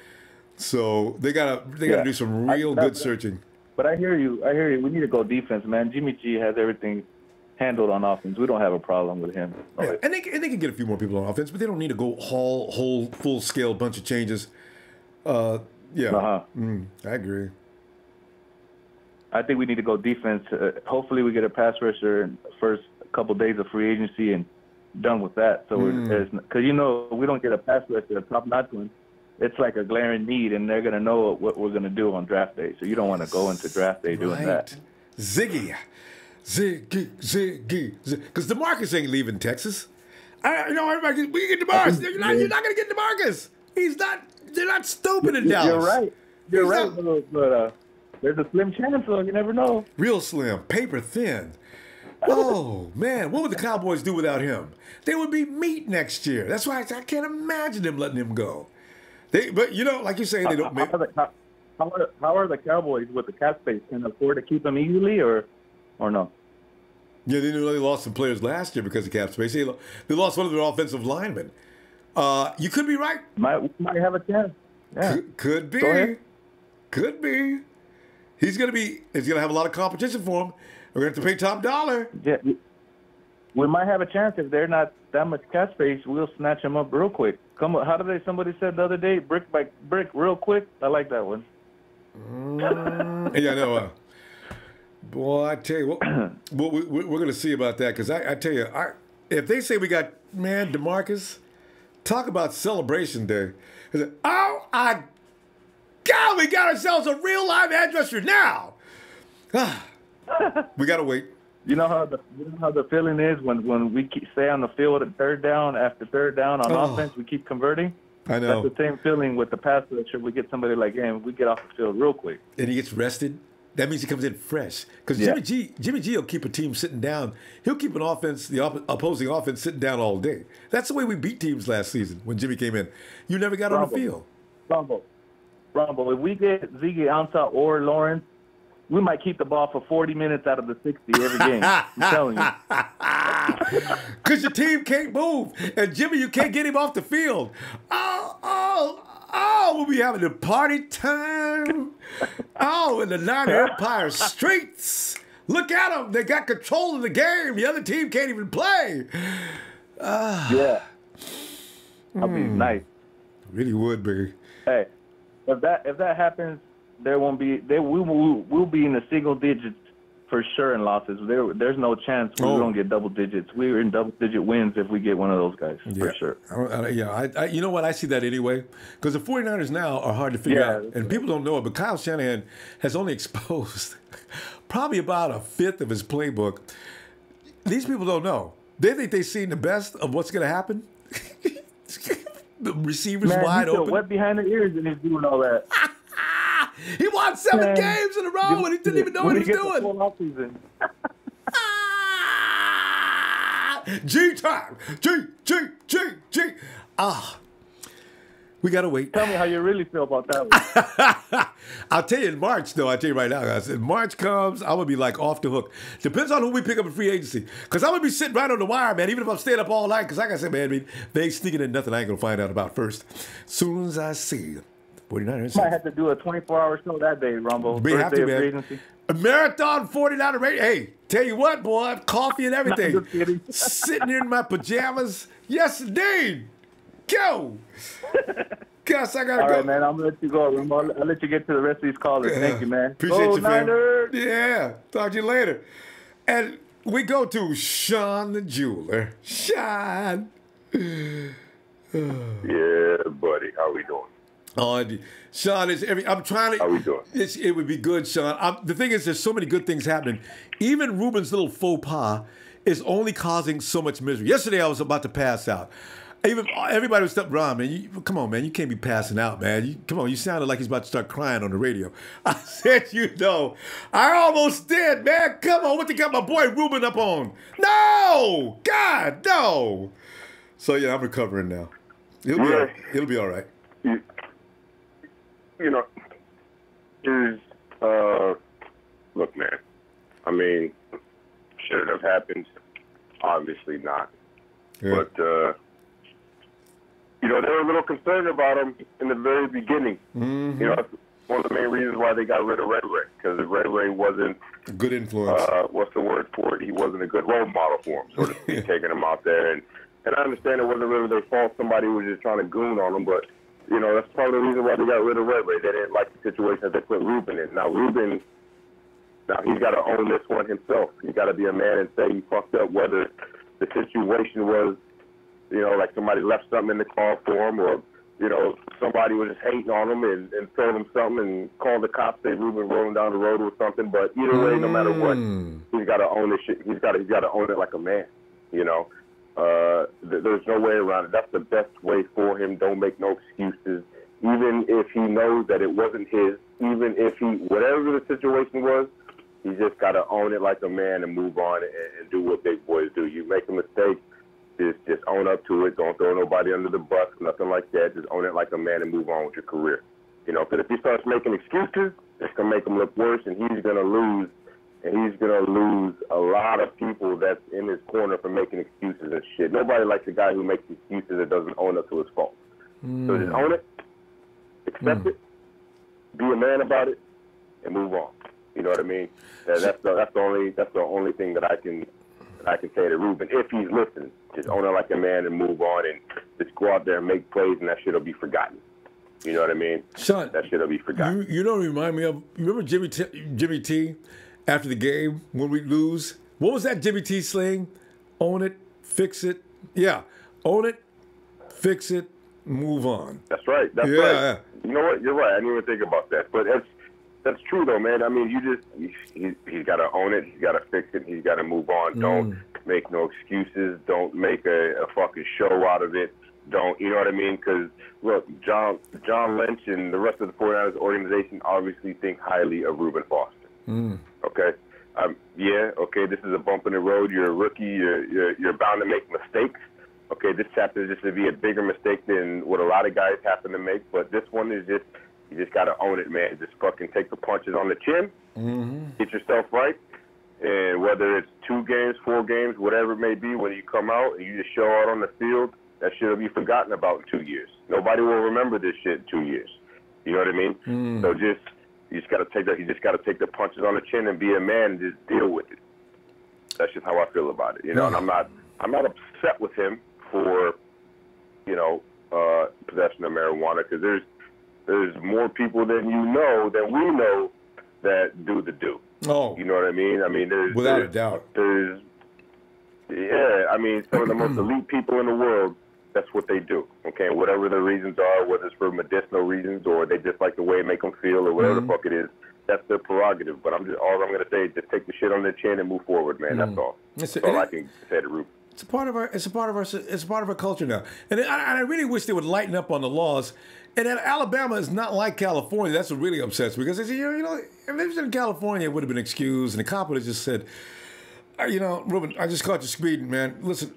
so they gotta do some real good searching. But I hear you. We need to go defense, man. Jimmy G has everything handled on offense. We don't have a problem with him. Yeah, and they can get a few more people on offense, but they don't need to go whole full scale bunch of changes. I agree. I think we need to go defense. Hopefully, we get a pass rusher in the first couple days of free agency and done with that. So because you know we don't get a pass rusher, a top-notch one. It's like a glaring need, and they're going to know what we're going to do on draft day. So you don't want to go into draft day doing that. Ziggy. Because DeMarcus ain't leaving Texas. Everybody, we can get DeMarcus. You're not going to get DeMarcus. He's not. They're not stupid in Dallas. You're right. You're right. But there's a slim chance, so you never know. Real slim. Paper thin. Oh, man. What would the Cowboys do without him? They would be meat next year. That's why I can't imagine them letting him go. But, you know, like you say, they don't make... How are the Cowboys with the cap space? Can they afford to keep him easily or no? Yeah, they lost some players last year because of cap space. They lost one of their offensive linemen. You could be right. We might have a chance. Yeah. Could be. Go ahead. Could be. He's gonna have a lot of competition for him. We're gonna have to pay top dollar. Yeah. We might have a chance if they're not that much cap space. We'll snatch them up real quick. Come on, somebody said the other day, brick by brick, real quick. I like that one. Yeah, I know. Boy, I tell you what, we're going to see about that because I tell you, if they say we got, man, DeMarcus, talk about celebration day. Oh, God, we got ourselves a real live edge rusher now. We got to wait. You know how the feeling is when we stay on the field at third down after third down on offense, we keep converting. I know. That's the same feeling with the pass rusher. We get somebody like him, we get off the field real quick. And he gets rested. That means he comes in fresh. Because Jimmy G will keep a team sitting down. He'll keep an offense, the opposing offense, sitting down all day. That's the way we beat teams last season when Jimmy came in. You never got on the field. Ronbo, if we get Ziggy Ansah or Lawrence, we might keep the ball for 40 minutes out of the 60 every game. I'm telling you. Because your team can't move. And Jimmy, you can't get him off the field. We'll be having a party time. In the Niner Empire streets. Look at them. They got control of the game. The other team can't even play. Yeah. That'd be nice. Really would be. Hey, if that happens, we'll be in the single digits for sure in losses. There's no chance we don't get double digits. We're in double digit wins if we get one of those guys for sure. You know what? I see that anyway because the 49ers now are hard to figure out, and people don't know it. But Kyle Shanahan has only exposed probably about a fifth of his playbook. These people don't know. They think they've seen the best of what's going to happen. The receivers wide open. Wet behind the ears, and he's doing all that. He won 7 games in a row and he didn't even know what he was doing. G time. G. We got to wait. Tell me how you really feel about that one. I'll tell you in March, though. I'll tell you right now, guys. If March comes, I'm going to be like off the hook. Depends on who we pick up in free agency. Because I'm going to be sitting right on the wire, man, even if I'm staying up all night. Because like I said, man, they ain't sneaking in nothing I ain't going to find out about first. Soon as I see 49ers. Might have to do a 24-hour show that day, Rumble. We have to, man. A marathon 49er radio. Hey, tell you what, boy, coffee and everything. Sitting here in my pajamas. Yes, indeed. Go. Guess I gotta go. All right, man. I'm gonna let you go, Rumble. I'll let you get to the rest of these callers. Thank you, man. Appreciate you, man. Niners. Yeah. Talk to you later. And we go to Sean the jeweler. Sean. Yeah, buddy. How we doing? Sean, I'm trying to. How we doing? It would be good, Sean. The thing is, there's so many good things happening. Even Reuben's little faux pas is only causing so much misery. Yesterday, I was about to pass out. Even everybody was stuck. Ron, man, come on, man, you can't be passing out, man. Come on, you sounded like he's about to start crying on the radio. I said, I almost did, man. Come on, what they got my boy Reuben up on? No, God, no. So yeah, I'm recovering now. It'll be all right. Look, man, I mean, should it have happened? Obviously not. Yeah. But, they were a little concerned about him in the very beginning. Mm-hmm. That's one of the main reasons why they got rid of Red Ray, because Red Ray wasn't a good influence. What's the word for it? He wasn't a good role model for him, so to speak, taking him out there. And I understand it wasn't really their fault. Somebody was just trying to goon on him, but that's part of the reason why they got rid of Red Ray. They didn't like the situation that they put Reuben in. Now, he's got to own this one himself. He's got to be a man and say he fucked up, whether the situation was, like somebody left something in the car for him or, somebody was just hating on him and told him something and called the cops, say Reuben rolling down the road or something. But either way, no matter what, he's got to own this shit. He's got to own it like a man, There's no way around it. That's the best way for him. Don't make no excuses. Even if he knows that it wasn't his, even if whatever the situation was, he just got to own it like a man and move on and do what big boys do. You make a mistake, just own up to it. Don't throw nobody under the bus, nothing like that. Just own it like a man and move on with your career. Because if he starts making excuses, it's going to make him look worse, and he's going to lose and he's going to lose a lot of people that's in his corner for making excuses and shit. Nobody likes a guy who makes excuses and doesn't own up to his fault. So just own it, accept it, be a man about it, and move on. You know what I mean? That's the only thing that I can say to Reuben, if he's listening. Just own it like a man and move on, and just go out there and make plays, and that shit'll be forgotten. You know what I mean? Sean, that shit'll be forgotten. You don't remind me of. You remember Jimmy T after the game when we lose? What was that Jimmy T slang? Own it, fix it. Yeah, own it, fix it, move on. That's right. That's right. You know what? You're right. I didn't even think about that, but that's true though, man. I mean, he's got to own it. He's got to fix it. He's got to move on. Don't make no excuses. Don't make a fucking show out of it. Don't, you know what I mean? Because look, John Lynch and the rest of the 49ers organization obviously think highly of Reuben Foster. Okay, okay. This is a bump in the road. You're a rookie. You're bound to make mistakes. Okay, this happens just to be a bigger mistake than what a lot of guys happen to make. But this one is just, you just got to own it, man. Just fucking take the punches on the chin. Get yourself right. And whether it's 2 games, 4 games, whatever it may be, when you come out and you just show out on the field, that shit will be forgotten about in 2 years. Nobody will remember this shit in 2 years. You know what I mean? So you just got to take the punches on the chin and be a man and just deal with it. That's just how I feel about it. You know, and I'm not upset with him for, possession of marijuana, because there's more people than we know that do the do. Oh, you know what I mean? I mean, without a doubt. I mean, some of the most elite people in the world, that's what they do. Okay, whatever the reasons are, whether it's for medicinal reasons or they just like the way it make them feel or whatever the fuck it is, that's their prerogative. But all I'm going to say is just take the shit on their chin and move forward, man. That's all. That's all I can say to Reuben. It's a part of our culture now, and I really wish they would lighten up on the laws. And that Alabama is not like California. That's what really upsets me, because if it was in California, it would have been excused, and the cop would have just said, Reuben, I just caught you speeding, man. Listen,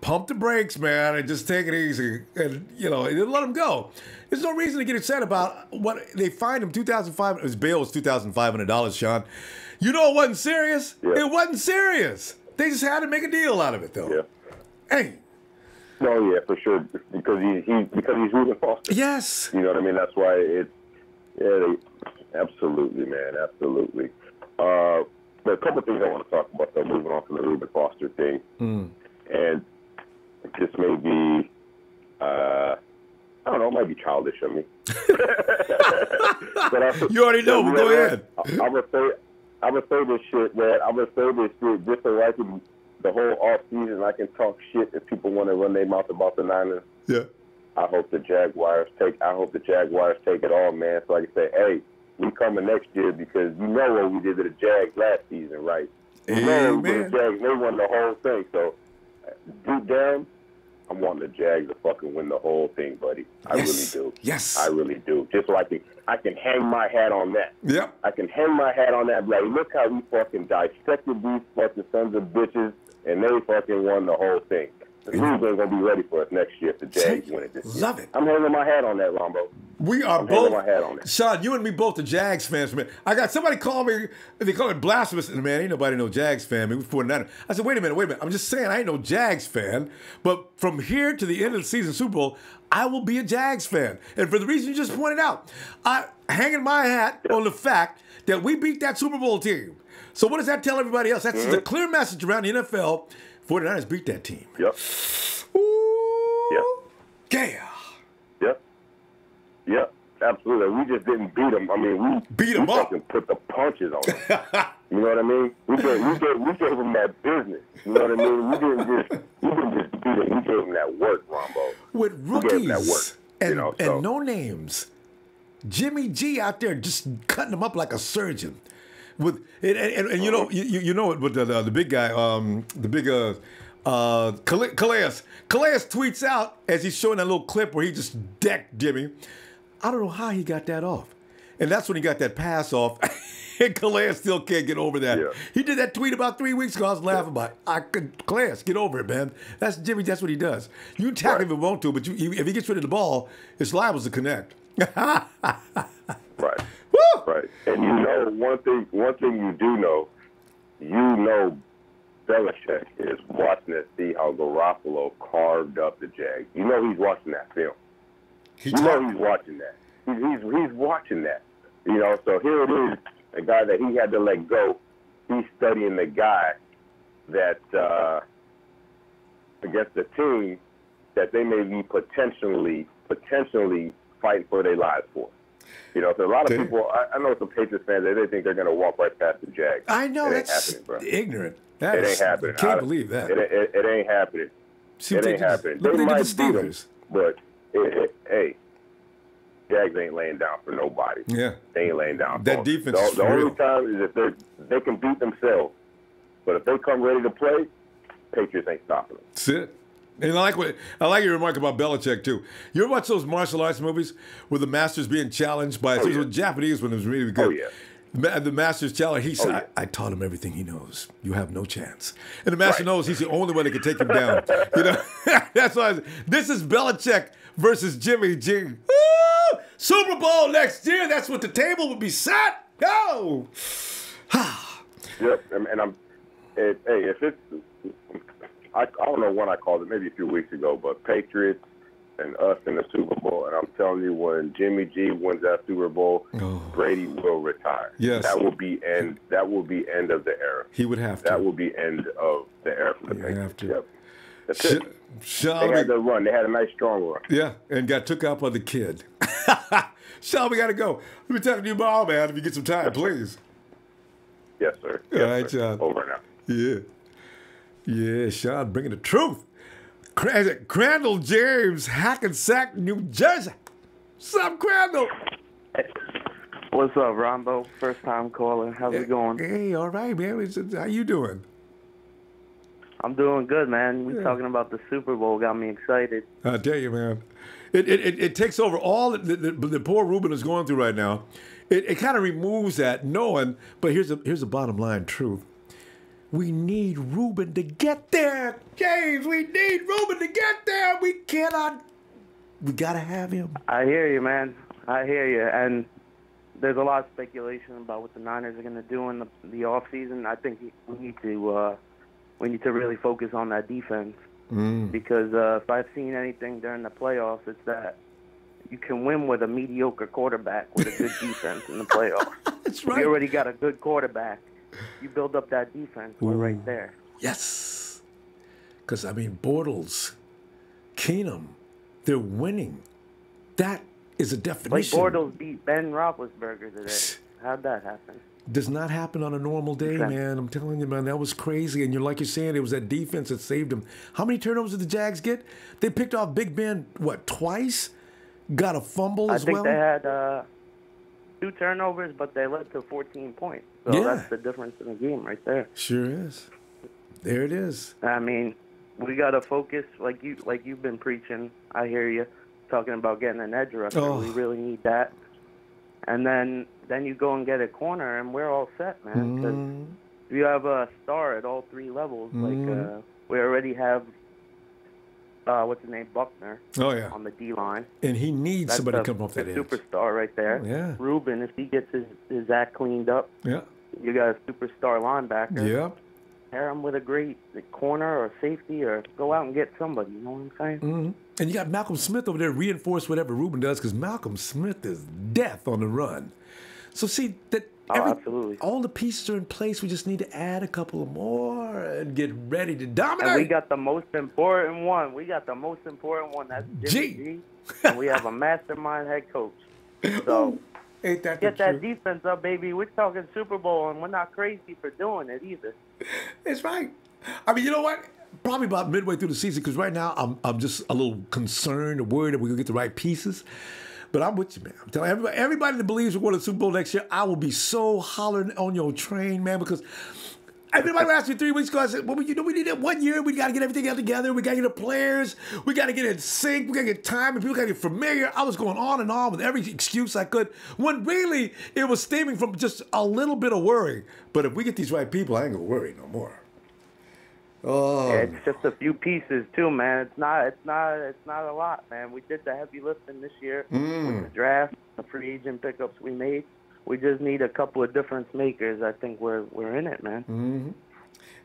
pump the brakes, man, and just take it easy, and let him go. There's no reason to get upset about what they fined him. His bail was $2,500, Sean. You know it wasn't serious. Yeah. It wasn't serious. They just had to make a deal out of it, though. Yeah. Hey. No, yeah, for sure, because he's Reuben Foster. Yes. You know what I mean? That's why absolutely, man, absolutely. There are a couple of things I want to talk about, though, moving on from the Reuben Foster thing. And this may be, I don't know, it might be childish of me. But you already know, but go ahead. I'm going to say this shit, man. I'm going to say this shit just so I can, the whole off season, I can talk shit if people want to run their mouth about the Niners. Yeah. I hope the Jaguars take it all, man. So I can say, hey, we coming next year, because you know what we did to the Jags last season, right? You know what we did to the Jags. They won the whole thing. So deep down, I'm wanting the Jags to fucking win the whole thing, buddy. I really do. Yes. I really do. Just so I can hang my hat on that. Yep. I can hang my hat on that. Like, look how we fucking dissected these fucking sons of bitches, and they fucking won the whole thing. The Blues ain't gonna be ready for us next year if the Jags win it this year. Love it. I'm hanging my hat on that, Ronbo. We are both. My hat on that. Sean, you and me both are Jags fans, man. I got somebody call me. They call it blasphemous, and man, ain't nobody no Jags fan. Man, we 49. I said, wait a minute. I'm just saying, I ain't no Jags fan. But from here to the end of the season, Super Bowl, I will be a Jags fan, and for the reason you just pointed out, I hanging my hat on the fact that we beat that Super Bowl team. So what does that tell everybody else? That's a clear message around the NFL. 49ers beat that team. Yep. Ooh. Yep. Yeah. Yep. Absolutely. We just didn't beat them. I mean, we beat them up. Fucking put the punches on them. You know what I mean? We gave them that business. You know what I mean? We didn't just beat them. We gave them that work, Ronbo. With rookies and no names. Jimmy G out there just cutting them up like a surgeon. With and you know with the big guy, Calais tweets out as he's showing that little clip where he just decked Jimmy. I don't know how he got that off, and that's when he got that pass off. And Calais still can't get over that. Yeah. He did that tweet about 3 weeks ago. I was laughing about it. Calais, get over it, man. That's Jimmy. That's what he does. You tackle him if you want to, but if he gets rid of the ball, it's liable to connect. Right. Woo! Right. And one thing you do know, Belichick is watching to see how Garoppolo carved up the Jags. You know he's watching that film. He's watching that. He's watching that. So here it is, a guy that he had to let go. He's studying the guy that against the team that they may be potentially fighting for their lives for. So a lot of people, I know some Patriots fans, they think they're going to walk right past the Jags. I know, it ain't that's happening, bro. ignorant. It ain't happening. I can't believe that. It ain't happening. It ain't happening. Look They at the might beat them, Steelers. but hey, Jags ain't laying down for nobody. Yeah. They ain't laying down. That defense is the only real. time is if they can beat themselves. But if they come ready to play, Patriots ain't stopping them. That's it. And I like your remark about Belichick too. You ever watch those martial arts movies where the master's being challenged by the Japanese one that was really good? Oh yeah. The master's challenge. He said, I taught him everything he knows. You have no chance. And the master knows he's the only one that can take him down. That's why this is Belichick versus Jimmy G. Woo! Super Bowl next year. That's what the table would be set. Go. Yep. And if it's, I don't know when I called it, maybe a few weeks ago, but Patriots and us in the Super Bowl, and I'm telling you, when Jimmy G wins that Super Bowl, Brady will retire. Yes. That will be end of the era. He would have to. That will be end of the era for the Patriots. Have to. Yep. That's it. They had their run. They had a nice, strong run. Yeah, and got took out by the kid. Sean, we got to go. Let me talk to you tomorrow, man, if you get some time, please. Yes, sir. All right, Sean. Over now. Yeah. Yeah, Sean bringing the truth. Crandall James, Hackensack, New Jersey. What's up, Crandall? What's up, Ronbo? First time caller. How's it going? Hey, all right, man. How you doing? I'm doing good, man. We talking about the Super Bowl got me excited. I tell you, man. It takes over all the poor Reuben is going through right now. It kind of removes that knowing, but here's the bottom line truth. We need Reuben to get there, James. We need Reuben to get there. We got to have him. I hear you, man. I hear you. And there's a lot of speculation about what the Niners are going to do in the offseason. I think we need to really focus on that defense. Because if I've seen anything during the playoffs, it's that you can win with a mediocre quarterback with a good defense in the playoffs. That's right. You already got a good quarterback. You build up that defense. We're right there. Yes. Because, Bortles, Keenum, they're winning. That is a definition. Like Bortles beat Ben Roethlisberger today. How'd that happen? Does not happen on a normal day, man. I'm telling you, man, that was crazy. And like you're saying, it was that defense that saved them. How many turnovers did the Jags get? They picked off Big Ben, twice? Got a fumble as well? I think they had 2 turnovers, but they led to 14 points. So that's the difference in the game right there. Sure is. There it is. We got to focus, like you've been preaching. I hear you talking about getting an edge rusher. Oh. We really need that. And then you go and get a corner, and we're all set, man. Because you have a star at all 3 levels. Like we already have, what's his name, Buckner. Oh yeah. On the D line. And he needs somebody to come off that edge. Superstar right there. Yeah. Reuben, if he gets his act cleaned up. Yeah. You got a superstar linebacker. Yep. Pair him with a great corner or safety, or go out and get somebody. You know what I'm saying? And you got Malcolm Smith over there to reinforce whatever Reuben does, because Malcolm Smith is death on the run. So see that absolutely. All the pieces are in place. We just need to add a couple of more and get ready to dominate. And we got the most important one. That's Jimmy G. And we have a mastermind head coach. So ain't that get that defense up, baby. We're talking Super Bowl, and we're not crazy for doing it either. It's right. You know what? Probably about midway through the season, because right now I'm just a little concerned or worried that we're going to get the right pieces. But I'm with you, man. I'm telling everybody that believes we're going to the Super Bowl next year, I will be so hollering on your train, man, because everybody asked me 3 weeks ago, I said, well, we need it 1 year. We got to get everything out together. We got to get the players. We got to get in sync. We got to get time, and people got to get familiar. I was going on and on with every excuse I could, when really it was stemming from just a little bit of worry. But if we get these right people, I ain't going to worry no more. Oh, yeah, it's just a few pieces too, man. It's not a lot, man. We did the heavy lifting this year with the draft, the free agent pickups we made. we just need a couple of difference makers. I think we're in it, man. Mm-hmm.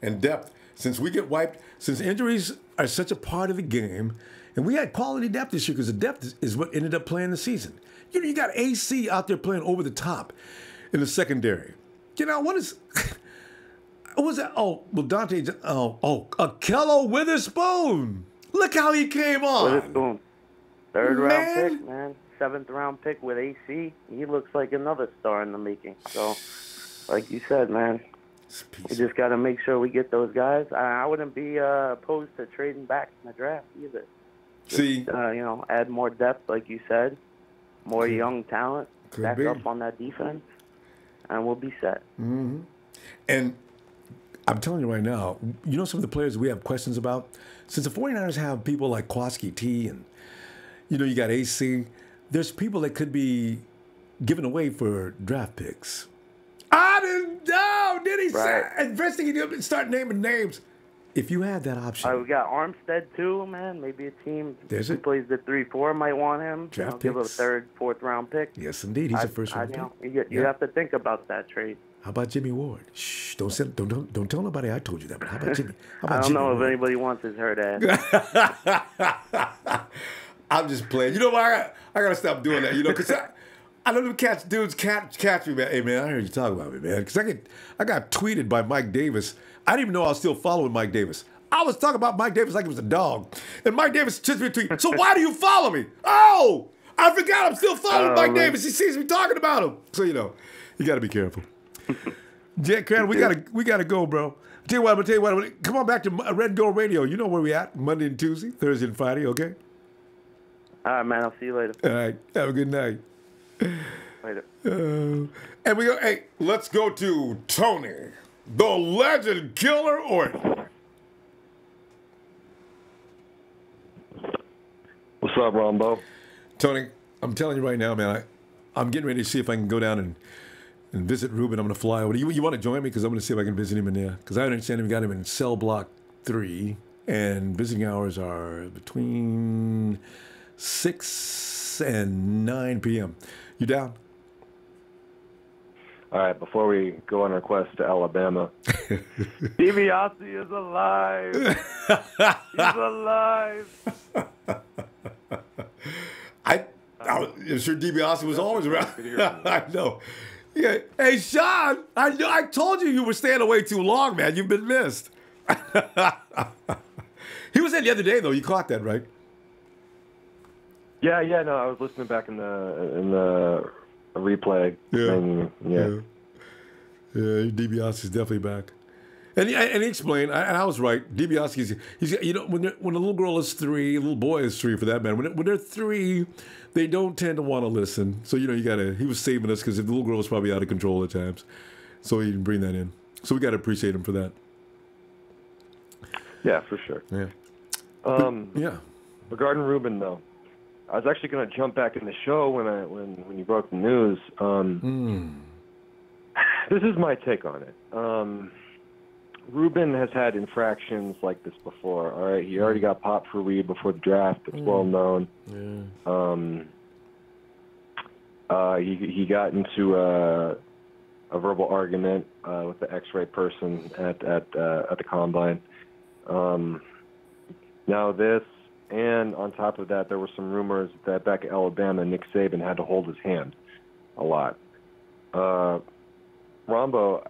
And depth. Since we get wiped, since injuries are such a part of the game, and we had quality depth this year because the depth is what ended up playing the season. You know, you got AC out there playing over the top in the secondary. You know, what was that? Oh, well, Dante, Akello Witherspoon. Look how he came on. Witherspoon. Third round pick, man. 7th round pick with AC. He looks like another star in the making. So, like you said, man, we just got to make sure we get those guys. I wouldn't be opposed to trading back in the draft either. Just, add more depth, like you said, more young talent, back up on that defense, and we'll be set. Mm-hmm. And I'm telling you right now, you know some of the players we have questions about? Since the 49ers have people like Kwaski T and, you know, you got AC, there's people that could be given away for draft picks. I didn't know. Did he say? Investigate, start naming names. If you had that option. We got Armstead, too, man. Maybe a team who it. plays the 3-4 might want him. Draft give a picks. 3rd, 4th round pick. Yes, indeed. He's a first-round pick. You have to think about that trade. How about Jimmy Ward? Shh, don't tell nobody I told you that. But how about Jimmy? I don't know if anybody wants his hurt ass. I'm just playing. You know why I gotta stop doing that? You know, because I know them dudes catch me, man. Hey, man, I heard you talk about me, man. Because I got tweeted by Mike Davis. I didn't even know I was still following Mike Davis. I was talking about Mike Davis like he was a dog. And Mike Davis sends me a tweet. So why do you follow me? Oh, I forgot I'm still following Mike Davis. He sees me talking about him. So, you know, you got to be careful. Jack Crandall, we gotta go, bro. I'm gonna tell you what. Come on back to Red Gold Radio. You know where we at? Monday and Tuesday, Thursday and Friday. Okay. All right, man. I'll see you later. All right. Have a good night. Later. And we go. Hey, let's go to Tony, the legend killer Orton. What's up, Ronbo? Tony, I'm telling you right now, man. I'm getting ready to see if I can go down and visit Reuben. I'm going to fly over. You want to join me? Because I'm going to see if I can visit him in there. Because I understand we got him in cell block 3. And visiting hours are between 6 and 9 p.m. You down? All right, before we go on our quest to Alabama, DiBiase is alive. He's alive. I'm sure DiBiase was always around. I know. Yeah. Hey, Sean, I told you were staying away too long, man. You've been missed. He was in the other day, though. You caught that, right? Yeah. No, I was listening back in the replay. Yeah. Yeah. DiBiase is definitely back. And he explained, and I was right. DiBiase, he's you know, when a little girl is 3, a little boy is 3 for that matter. When they're 3, they don't tend to want to listen. So you know, he was saving us because the little girl was probably out of control at times. So he didn't bring that in. So we got to appreciate him for that. Yeah, for sure. Yeah. Yeah. Regarding Reuben, though, I was actually going to jump back in the show when you broke the news. This is my take on it. Reuben has had infractions like this before. All right, he already got popped for weed before the draft. It's well known. He got into a verbal argument with the X-ray person at the combine. Now this, and on top of that, there were some rumors that back at Alabama, Nick Saban had to hold his hand a lot. Ronbo,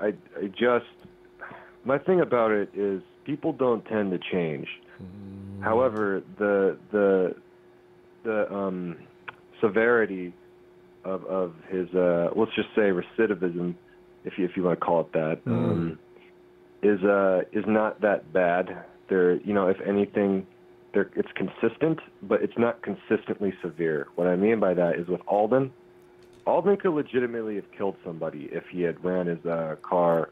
my thing about it is people don't tend to change. However, the severity of his let's just say recidivism, if you want to call it that, is not that bad. If anything, it's consistent, but it's not consistently severe. What I mean by that is with Alden could legitimately have killed somebody if he had ran his car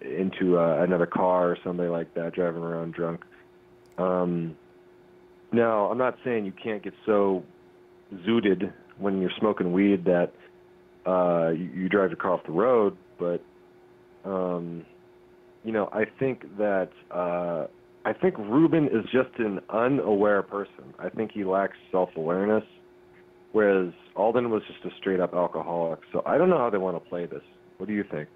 into another car or somebody like that, driving around drunk. Now, I'm not saying you can't get so zooted when you're smoking weed that you drive your car off the road, but I think Reuben is just an unaware person. I think he lacks self-awareness, whereas Alden was just a straight-up alcoholic. So I don't know how they want to play this. What do you think?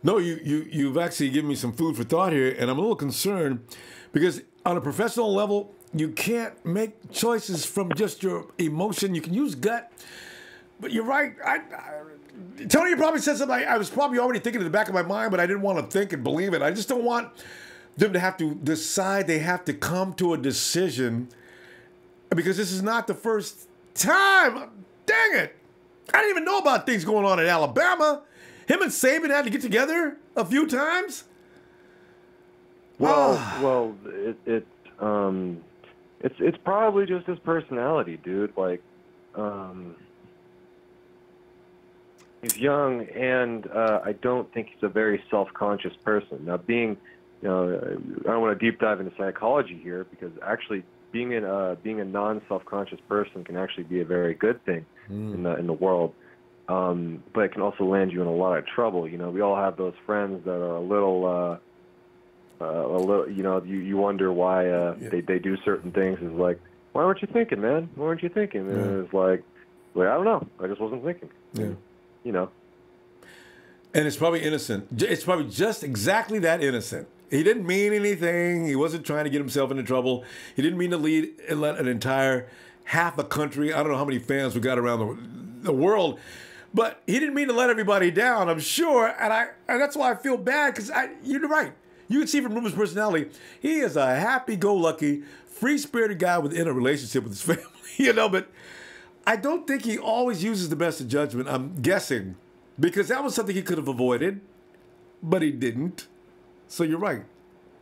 No, you've actually given me some food for thought here, and I'm a little concerned because on a professional level, you can't make choices from just your emotion. You can use gut, but you're right. Tony probably said something I was probably already thinking in the back of my mind, but I didn't want to think and believe it. I just don't want them to have to decide. They have to come to a decision because this is not the first time. Dang it. I didn't even know about things going on in Alabama. Him and Saban had to get together a few times. Well, it's probably just his personality, dude. Like, he's young, and I don't think he's a very self-conscious person. Now, I don't want to deep dive into psychology here because actually being a non-self-conscious person can actually be a very good thing in the world. But it can also land you in a lot of trouble. We all have those friends that are a little, you wonder why they do certain things. It's like, why weren't you thinking, man? Why weren't you thinking? And it's like, I don't know. I just wasn't thinking. Yeah. And it's probably innocent. It's probably just exactly that innocent. He didn't mean anything. He wasn't trying to get himself into trouble. He didn't mean to let an entire half a country, I don't know how many fans we got around the world, but he didn't mean to let everybody down, I'm sure. And that's why I feel bad, because you're right. You can see from Reuben's personality, he is a happy-go-lucky, free-spirited guy within a relationship with his family, but I don't think he always uses the best of judgment, I'm guessing, because that was something he could have avoided, but he didn't. So you're right.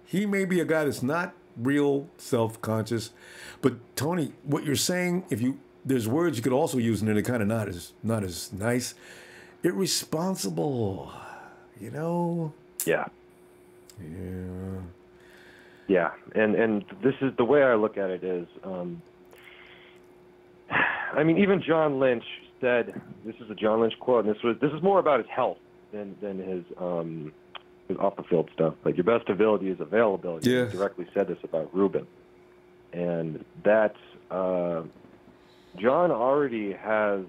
He may be a guy that's not real self-conscious. But Tony, what you're saying, there's words you could also use and they're kind of not as nice. Irresponsible, Yeah. Yeah. Yeah, and this is the way I look at it is, even John Lynch said, this is a John Lynch quote, and this is more about his health than his off the field stuff. Like, your best ability is availability. Yeah. He directly said this about Reuben, and that's John already has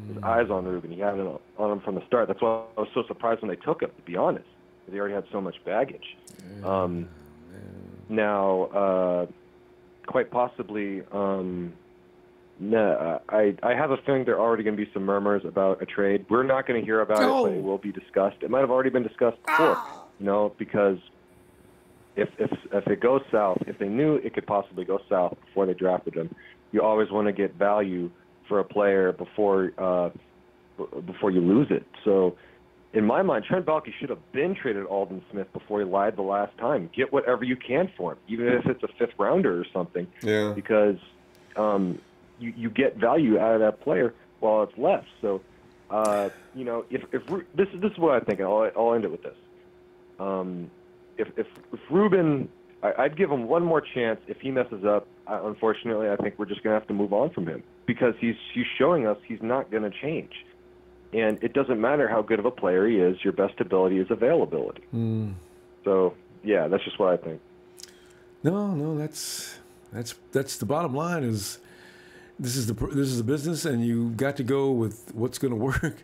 his eyes on Reuben. He had it on him from the start. That's why I was so surprised when they took him, to be honest. They already had so much baggage. Now, quite possibly, I have a feeling there are already going to be some murmurs about a trade. We're not going to hear about it, but it will be discussed. It might have already been discussed before, because if it goes south, if they knew it could possibly go south before they drafted him, you always want to get value for a player before you lose it. So, in my mind, Trent Baalke should have been traded Alden Smith before he lied the last time. Get whatever you can for him, even if it's a fifth rounder or something. Yeah. Because you get value out of that player while it's left. So, if this is what I think, and I'll end it with this. If Reuben, I'd give him one more chance. If he messes up, unfortunately, I think we're just going to have to move on from him because he's showing us he's not going to change. And it doesn't matter how good of a player he is. Your best ability is availability. So, yeah, that's just what I think. No, that's the bottom line. Is this is the business, and you got to go with what's going to work.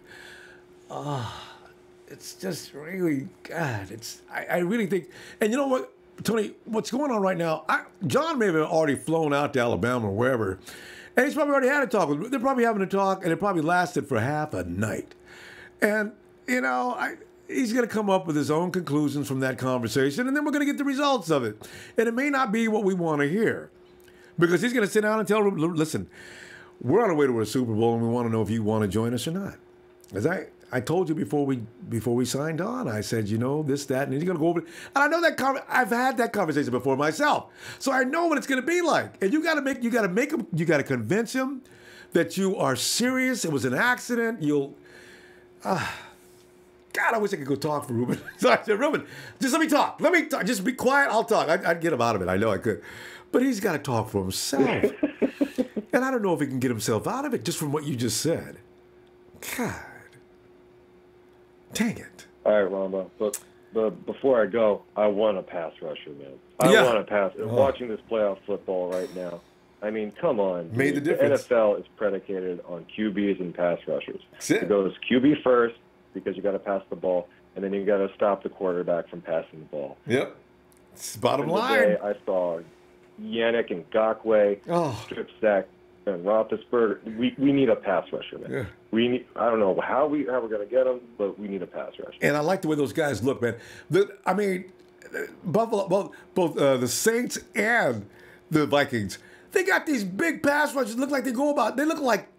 It's just really God. I really think, and you know what, Tony, what's going on right now? John may have already flown out to Alabama or wherever. And he's probably already had a talk with them. They're probably having a talk, and it probably lasted for half a night. And, he's going to come up with his own conclusions from that conversation, and then we're going to get the results of it. And it may not be what we want to hear. Because he's going to sit down and tell them, listen, we're on our way to a Super Bowl, and we want to know if you want to join us or not. As I told you before we signed on, I said, this, that, and he's going to go over it. And I know I've had that conversation before myself, so I know what it's going to be like. And you got to convince him that you are serious. It was an accident. God, I wish I could go talk for Reuben. So I said, Reuben, just let me talk. Just be quiet. I'll talk. I'd get him out of it. I know I could, but he's got to talk for himself. And I don't know if he can get himself out of it just from what you just said. God. Dang it. All right, Ronbo. But before I go, I want a pass rusher, man. I want a pass. Watching this playoff football right now, I mean, come on. Dude. Made the difference. The NFL is predicated on QBs and pass rushers. That's it. It goes QB first because you got to pass the ball, and then you got to stop the quarterback from passing the ball. Yep. It's bottom line. Today, I saw Yannick and Ngakwe strip sack and Roethlisberger. We need a pass rusher, man. Yeah. We need. I don't know how we're going to get them, but we need a pass rusher. And I like the way those guys look, man. Buffalo, both the Saints and the Vikings, they got these big pass rushers. Look like they look like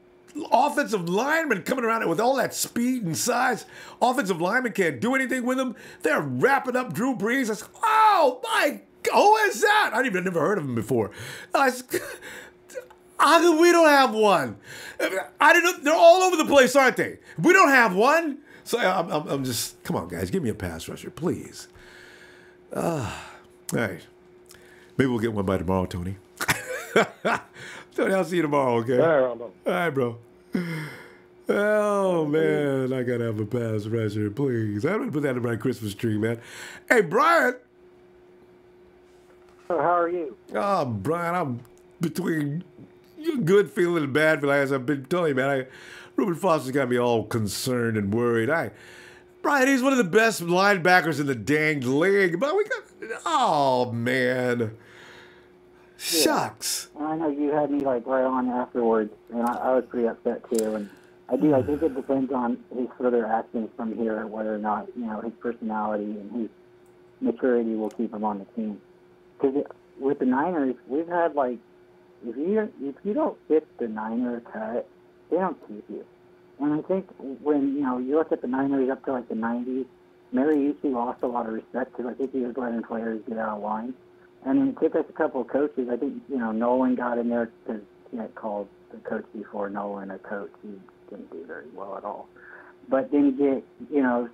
offensive linemen coming around with all that speed and size. Offensive linemen can't do anything with them. They're wrapping up Drew Brees. I said, oh my, who is that? I've never heard of him before. I said, how come we don't have one? I didn't know. They're all over the place, aren't they? We don't have one. So I'm just, come on, guys, give me a pass rusher, please. All right. Maybe we'll get one by tomorrow, Tony. Tony, I'll see you tomorrow, okay? All right, Ronbo. All right, bro. Oh, man, I got to have a pass rusher, please. I'm going to put that in my Christmas tree, man. Hey, Brian. So how are you? Oh, Brian, I'm between good feeling and bad feeling. As I've been telling you, man, Reuben Foster's got me all concerned and worried. Brian, he's one of the best linebackers in the dang league. But oh, man. Shucks. I know you had me right on afterwards, and I was pretty upset too. And I think it depends on his further actions from here, whether or not his personality and his maturity will keep him on the team. Because with the Niners, we've had if you don't fit the Niner cut, they don't keep you. And I think when you look at the Niners up to the 90s, Mariucci lost a lot of respect because I think he was letting players get out of line. And then it took us a couple of coaches. I think, Nolan got in there because he had called the coach before Nolan a coach. He didn't do very well at all. But then you get,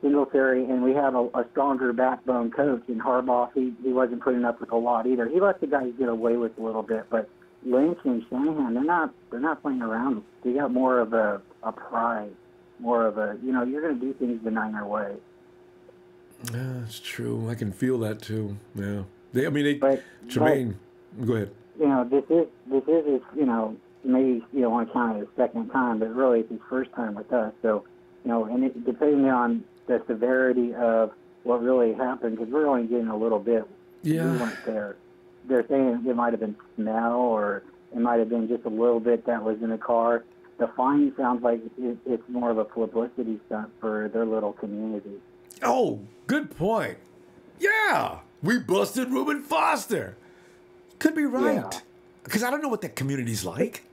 Singletary, and we have a stronger backbone coach in Harbaugh. He wasn't putting up with a lot either. He let the guys get away with a little bit. But Lynch and Shanahan, they're not playing around. They got more of a pride, more of a, you're going to do things the Niner way. Yeah, that's true. I can feel that too. Yeah. Tremaine, go ahead. This is maybe you don't want to count it a second time, but really it's his first time with us. So, and it depending on the severity of what really happened, because we're only getting a little bit. Yeah. We weren't there. They're saying it might have been smell, or it might have been just a little bit that was in the car. The fine sounds like it's more of a publicity stunt for their little community. Oh, good point. Yeah. We busted Reuben Foster. Could be right. Because I don't know what that community's like.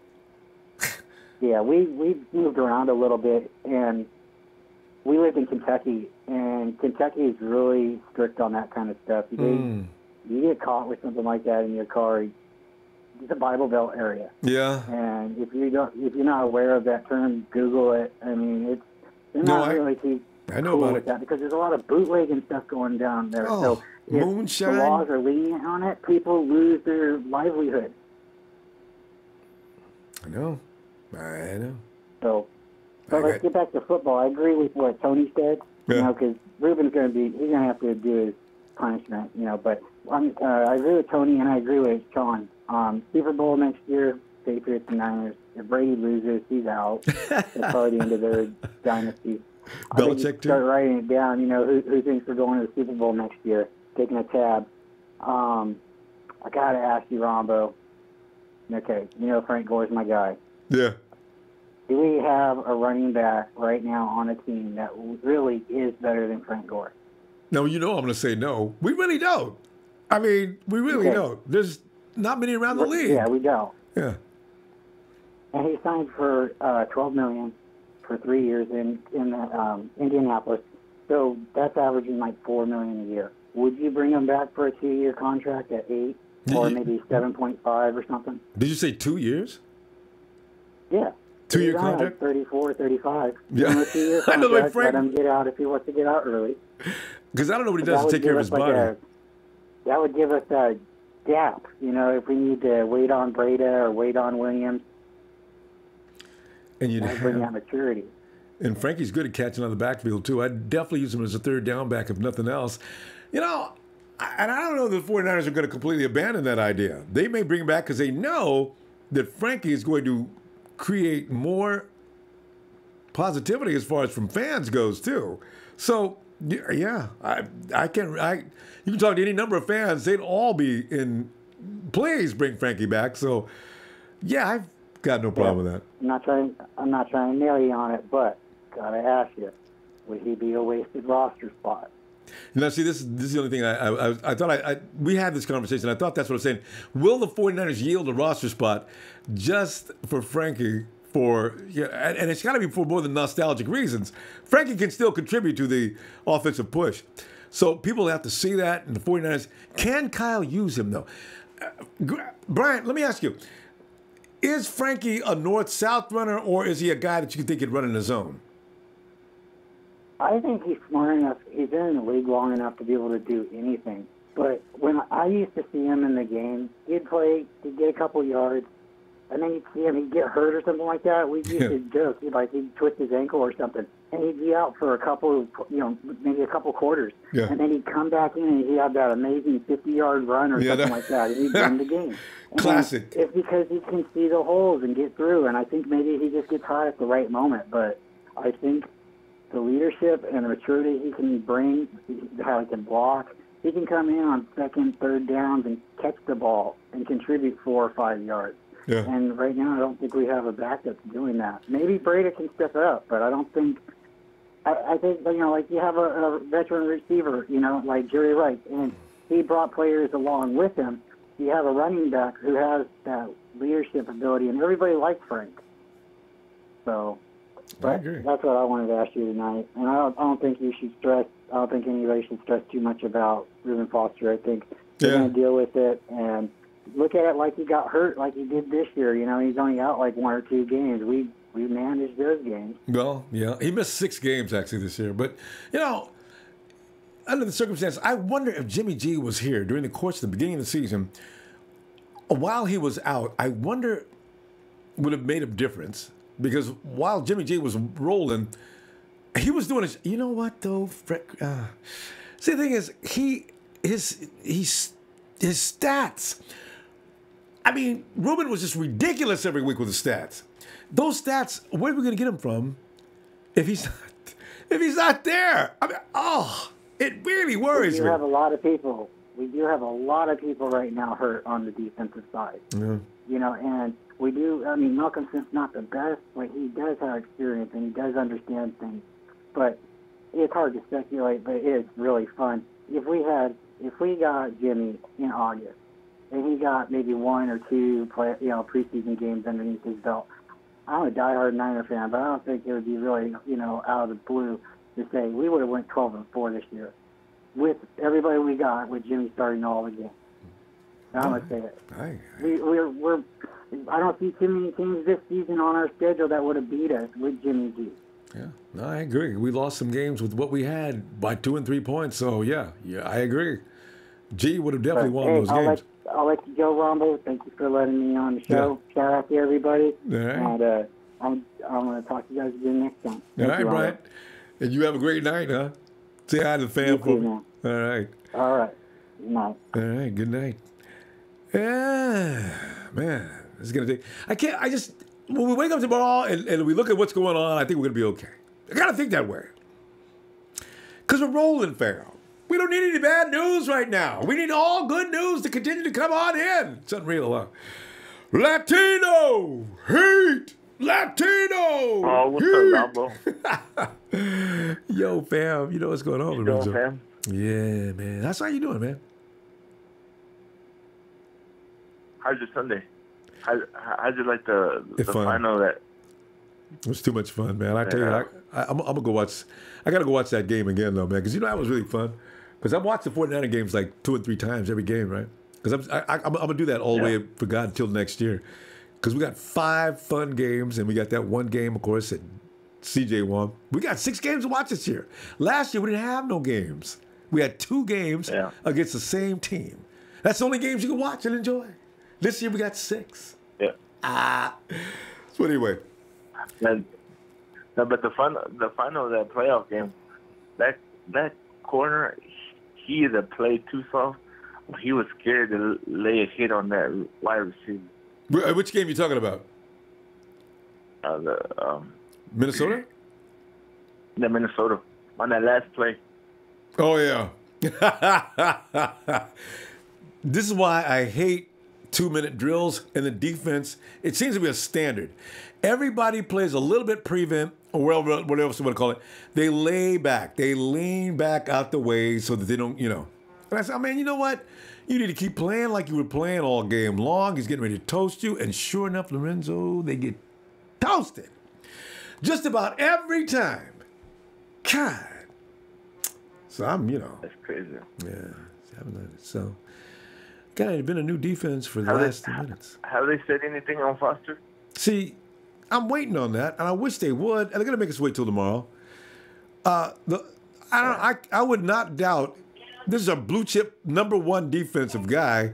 Yeah, we moved around a little bit, and we lived in Kentucky, and Kentucky is really strict on that kind of stuff. You get caught with something like that in your car, it's a Bible Belt area. Yeah. And if you're not aware of that term, Google it. I mean, they're not really too cool with that because there's a lot of bootlegging stuff going down there. Oh. So if Moonshine. the laws are lenient on it, people lose their livelihood. I know. So, but let's get back to football. I agree with what Tony said, because Reuben's he's going to have to do his punishment, But I agree with Tony and I agree with Sean. Super Bowl next year, Patriots and Niners. If Brady loses, he's out. That's probably the end of their dynasty. Belichick start writing it down. Who thinks we're going to the Super Bowl next year? Taking a tab. I got to ask you, Ronbo. Okay, Frank Gore's my guy. Yeah. Do we have a running back right now on a team that really is better than Frank Gore? No, I'm going to say no. We really don't. I mean, we really don't. There's not many around the league. Yeah, we don't. Yeah. And he signed for $12 million for 3 years in Indianapolis. So that's averaging like $4 million a year. Would you bring him back for a 2-year contract at 8 or maybe 7.5 or something? Did you say 2 years? Yeah. 2-year contract? Like 34, 35. Yeah. 2-year I know, like contract, Frank. let him get out if he wants to get out early. Because I don't know what he does to take care of his body. That would give us a gap, if we need to wait on Breda or wait on Williams. And you'd bring that maturity. And Frankie's good at catching on the backfield, too. I'd definitely use him as a third down back, if nothing else. And I don't know if the 49ers are going to completely abandon that idea. They may bring him back because they know that Frankie is going to create more positivity as far as from fans goes too. So yeah, you can talk to any number of fans, they'd all be in. Please bring Frankie back. So yeah, I've got no problem with that. I'm not trying to nail you on it, but gotta ask you, would he be a wasted roster spot? Now, see, this is the only thing I thought we had this conversation. I thought that's what I was saying. Will the 49ers yield a roster spot just for Frankie? And it's got to be for more than nostalgic reasons. Frankie can still contribute to the offensive push. So people have to see that. And the 49ers, can Kyle use him, though? Brian, let me ask you. Is Frankie a north-south runner, or is he a guy that you think could run in the zone? I think he's smart enough. He's been in the league long enough to be able to do anything. But when I used to see him in the game, he'd play, he'd get a couple yards, and then you'd see him, he'd get hurt or something like that. We used to joke, he'd twist his ankle or something, and he'd be out for a couple, maybe a couple quarters. Yeah. And then he'd come back in and he'd have that amazing 50-yard run or something like that, and he'd win the game. And classic. It's because he can see the holes and get through, and I think maybe he just gets hot at the right moment. But I think the leadership and the maturity he can bring, how he can block, he can come in on second, third downs and catch the ball and contribute 4 or 5 yards. Yeah. And right now, I don't think we have a back that's doing that. Maybe Breda can step up, but I don't think. I think like you have a veteran receiver, like Jerry Rice, and he brought players along with him. You have a running back who has that leadership ability, and everybody likes Frank. So, that's what I wanted to ask you tonight. And I don't think you should stress. I don't think anybody should stress too much about Reuben Foster. I think they're going to deal with it and look at it like he got hurt, like he did this year. He's only out like 1 or 2 games. We managed those games. Well, yeah, he missed 6 games actually this year. But under the circumstances, I wonder if Jimmy G was here during the course of the beginning of the season. While he was out, I wonder would have made a difference, because while Jimmy G was rolling, he was doing it. You know what though? See, the thing is, his stats. I mean, Reuben was just ridiculous every week with his stats. Those stats, where are we going to get them from if he's not there? I mean, it really worries me. We do have a lot of people. We do have a lot of people right now hurt on the defensive side. Yeah. And we do. I mean, Malcolm Smith's not the best, but he does have experience and he does understand things. But it's hard to speculate, but it's really fun. If we got Jimmy in August, and he got maybe 1 or 2 preseason games underneath his belt, I'm a diehard Niner fan, but I don't think it would be really, out of the blue to say we would have went 12-4 this year with everybody we got, with Jimmy starting all the games. I'm gonna say it. I don't see too many teams this season on our schedule that would have beat us with Jimmy G. Yeah, no, I agree. We lost some games with what we had by 2 and 3 points. So yeah, I agree. G would have definitely won those games. I'll let you go, Ronbo. Thank you for letting me on the show. Yeah. Shout out to everybody. All right. And I'm going to talk to you guys again next time. All right, Brian. And you have a great night, huh? Say hi to the fam for me. All right. All right. Good night. All right. Good night. Yeah, man. This is going to take... When we wake up tomorrow and we look at what's going on, I think we're going to be okay. I got to think that way. Because we're rolling, Pharaoh. We don't need any bad news right now. We need all good news to continue to come on in. It's unreal, huh? Latino heat! Latino! Oh, what's up, Ronbo? Yo, fam. You know what's going on, Ronbo? Fam? Yeah, man. How you doing, man? How's your Sunday? How'd you like the final that... It was too much fun, man. I tell you, I'm going to go watch... I got to go watch that game again, though, man, because that was really fun. Because I've watched the 49er games like 2 or 3 times every game, right? Because I'm going to do that all the way for God until next year. Because we got 5 fun games, and we got that one game, of course, that CJ won. We got 6 games to watch this year. Last year, we didn't have no games. We had 2 games against the same team. That's the only games you can watch and enjoy. This year, we got 6. Yeah. So anyway. But the final of that playoff game, that corner, he either played too soft or he was scared to lay a hit on that wide receiver. Which game are you talking about? Minnesota? The Minnesota on that last play. Oh, yeah. This is why I hate 2-minute drills in the defense. It seems to be a standard. Everybody plays a little bit prevent, or whatever else you want to call it. They lay back. They lean back out the way so that they don't, And I said, man, you know what? You need to keep playing like you were playing all game long. He's getting ready to toast you. And sure enough, Lorenzo, they get toasted. Just about every time. God. So I'm, That's crazy. Yeah. 7-9. So, God, it's been a new defense for the last 2 minutes. Have they said anything on Foster? See, I'm waiting on that, and I wish they would. And they're going to make us wait till tomorrow. I would not doubt this is a blue chip #1 defensive guy.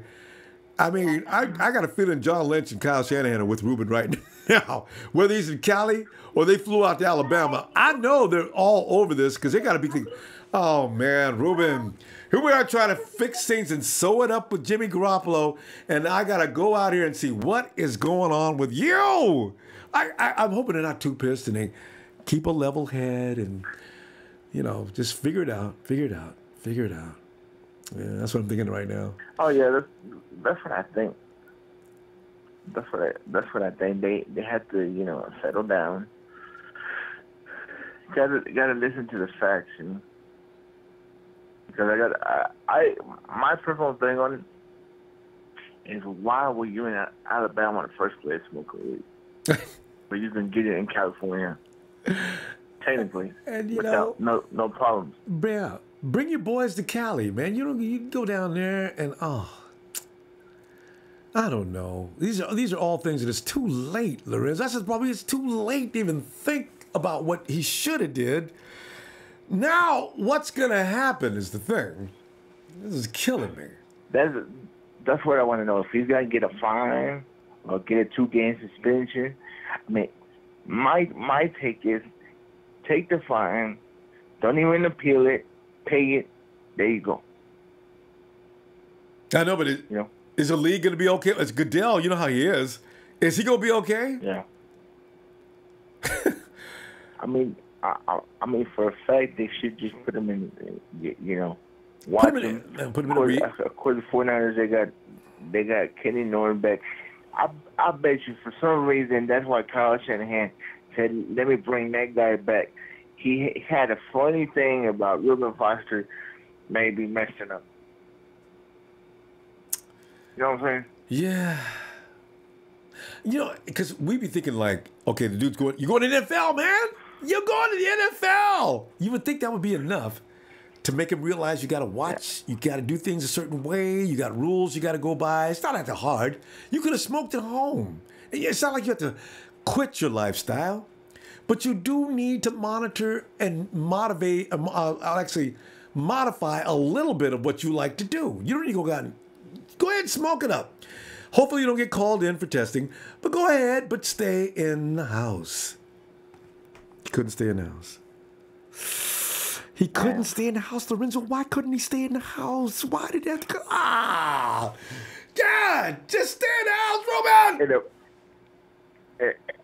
I mean, I got a feeling John Lynch and Kyle Shanahan are with Reuben right now. Whether he's in Cali or they flew out to Alabama, I know they're all over this because they got to be thinking, oh, man, Reuben, here we are trying to fix things and sew it up with Jimmy Garoppolo, and I got to go out here and see what is going on with you. I'm hoping they're not too pissed and they keep a level head and, just figure it out. Yeah, that's what I'm thinking right now. Oh yeah, that's what I think. That's what I think. They have to settle down. Got to listen to the facts, because my personal thing on it is, why were you in Alabama in the first place smoking weed? But you can get it in California, technically, and without no problems. Yeah. Bring your boys to Cali, man. You can go down there and I don't know. These are all things that it's too late, Lorenz. That's probably it's too late to even think about what he should have did. Now, what's gonna happen is the thing. This is killing me. That's what I want to know. If he's gonna get a fine or get a 2-game suspension. I mean, my take is take the fine, don't even appeal it. Pay it. There you go. I know, but is the league going to be okay? It's Goodell. You know how he is. Is he going to be okay? Yeah. I mean, for a fact, they should just put him in. Watch him. Put him in. Of course, the 49ers they got Kenny Norton back. I bet you for some reason that's why Kyle Shanahan said, "Let me bring that guy back." He had a funny thing about Reuben Foster maybe messing up. You know what I'm saying? Yeah. Because we be thinking like, okay, the dude's you're going to the NFL, man. You're going to the NFL. You would think that would be enough to make him realize you got to watch, you got to do things a certain way, you got rules you got to go by. It's not that hard. You could have smoked at home. It's not like you have to quit your lifestyle. But you do need to monitor and motivate, actually modify a little bit of what you like to do. You don't need to go ahead and smoke it up. Hopefully you don't get called in for testing, but go ahead, but stay in the house. He couldn't stay in the house. He couldn't stay in the house, Lorenzo. Why couldn't he stay in the house? Why did that go? God, just stay in the house, Reuben!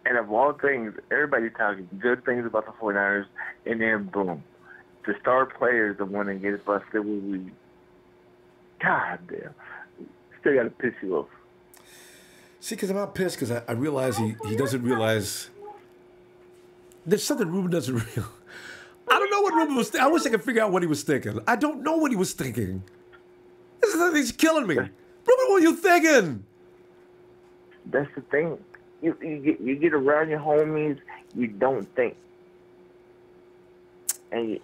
And of all things, everybody's talking good things about the 49ers, and then boom, the star player is the one that gets busted with weed. God damn. Still got to piss you off. See, because I'm not pissed because I realize he doesn't realize there's something Reuben doesn't realize. I don't know what Reuben was thinking. I wish I could figure out what he was thinking. I don't know what he was thinking. This is he's killing me. Reuben, what were you thinking? That's the thing. You get around your homies, you don't think, and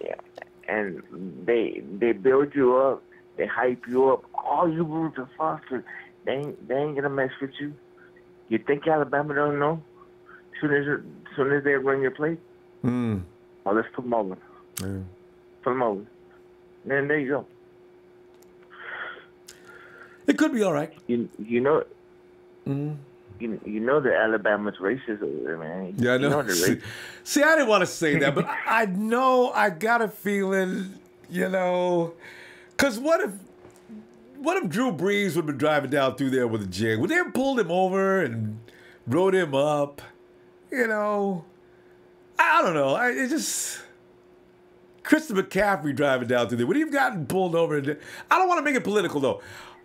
they build you up, they hype you up. Oh, you root for Foster, they ain't gonna mess with you. You think Alabama don't know? Soon as they run your plate, oh, let's put them over. Put them over. And there you go. It could be all right. You know. You know that Alabama's racist over there, man. Yeah, I know. See, I didn't want to say that, but I know I got a feeling, because what if Drew Brees would have been driving down through there with a jig? Would they have pulled him over and rode him up? You know, I don't know. It just Christian McCaffrey driving down through there. Would he have gotten pulled over? I don't want to make it political though.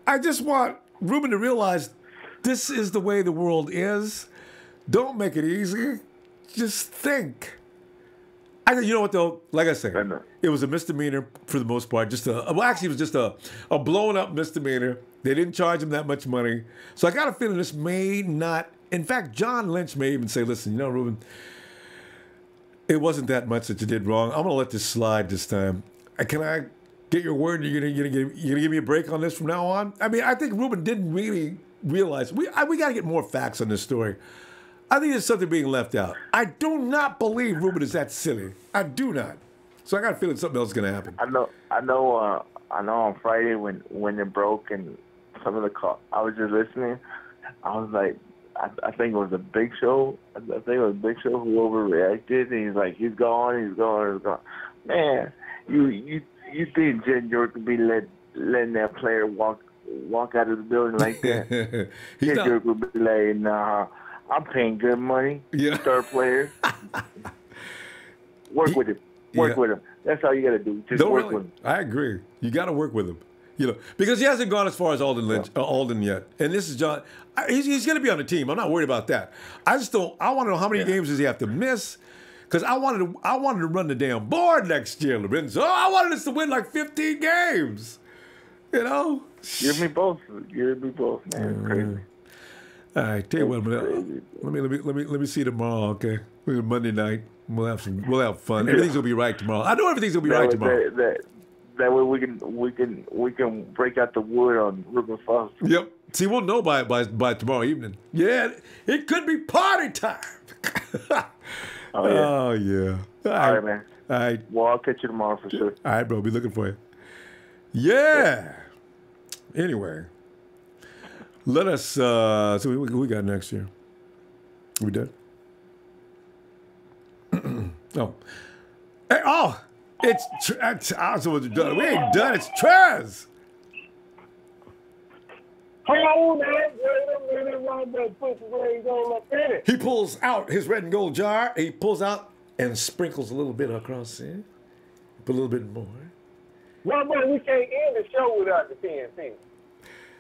I just want Reuben to realize this is the way the world is. Don't make it easy. Just think. You know what though? Like I said, it was a misdemeanor for the most part. Actually, it was just a blown up misdemeanor. They didn't charge him that much money. So I got a feeling this may not. In fact, John Lynch may even say, "Listen, you know, Reuben, it wasn't that much that you did wrong. I'm going to let this slide this time. Can I get your word? You're gonna give me a break on this from now on?" I mean, I think Reuben didn't really realize. We got to get more facts on this story. I think there's something being left out. I do not believe Reuben is that silly. I do not. So I got a feeling something else is going to happen. I know. On Friday when it broke and some of the call, I was just listening. I was like, I think it was a Big Show. I think it was Big Show who overreacted, and he's like, he's gone. Man, you think Jen York would be letting that player walk out of the building like that? Jen York would be like, nah. I'm paying good money. Yeah. Star player. Work with him. Work with him. That's all you got to do. Just work with him. I agree. You got to work with him. You know, because he hasn't gone as far as Alden Lynch, Alden yet. And this is John. He's going to be on the team. I'm not worried about that. I just don't. I want to know how many games does he have to miss. Because I wanted to run the damn board next year, Lorenzo. I wanted us to win like 15 games. You know. Give me both, man. Crazy. All right, tell you what, let me see you tomorrow, okay? Monday night, we'll have fun. Everything's gonna be right tomorrow. I know everything's gonna be right tomorrow. That way we can break out the wood on Reuben Foster. Yep. See, we'll know by tomorrow evening. Yeah, it could be party time. Oh yeah. All right, man. All right. Well, I'll catch you tomorrow for sure. All right, bro. Be looking for you. Yeah. Anyway. Let us, so what we got next year? We done? Oh. Hey, it's, I was supposed to done. We ain't done, it's Trez. He pulls out his red and gold jar. He pulls out and sprinkles a little bit across there. Put a little bit more. Well, we can't end the show without the TNT.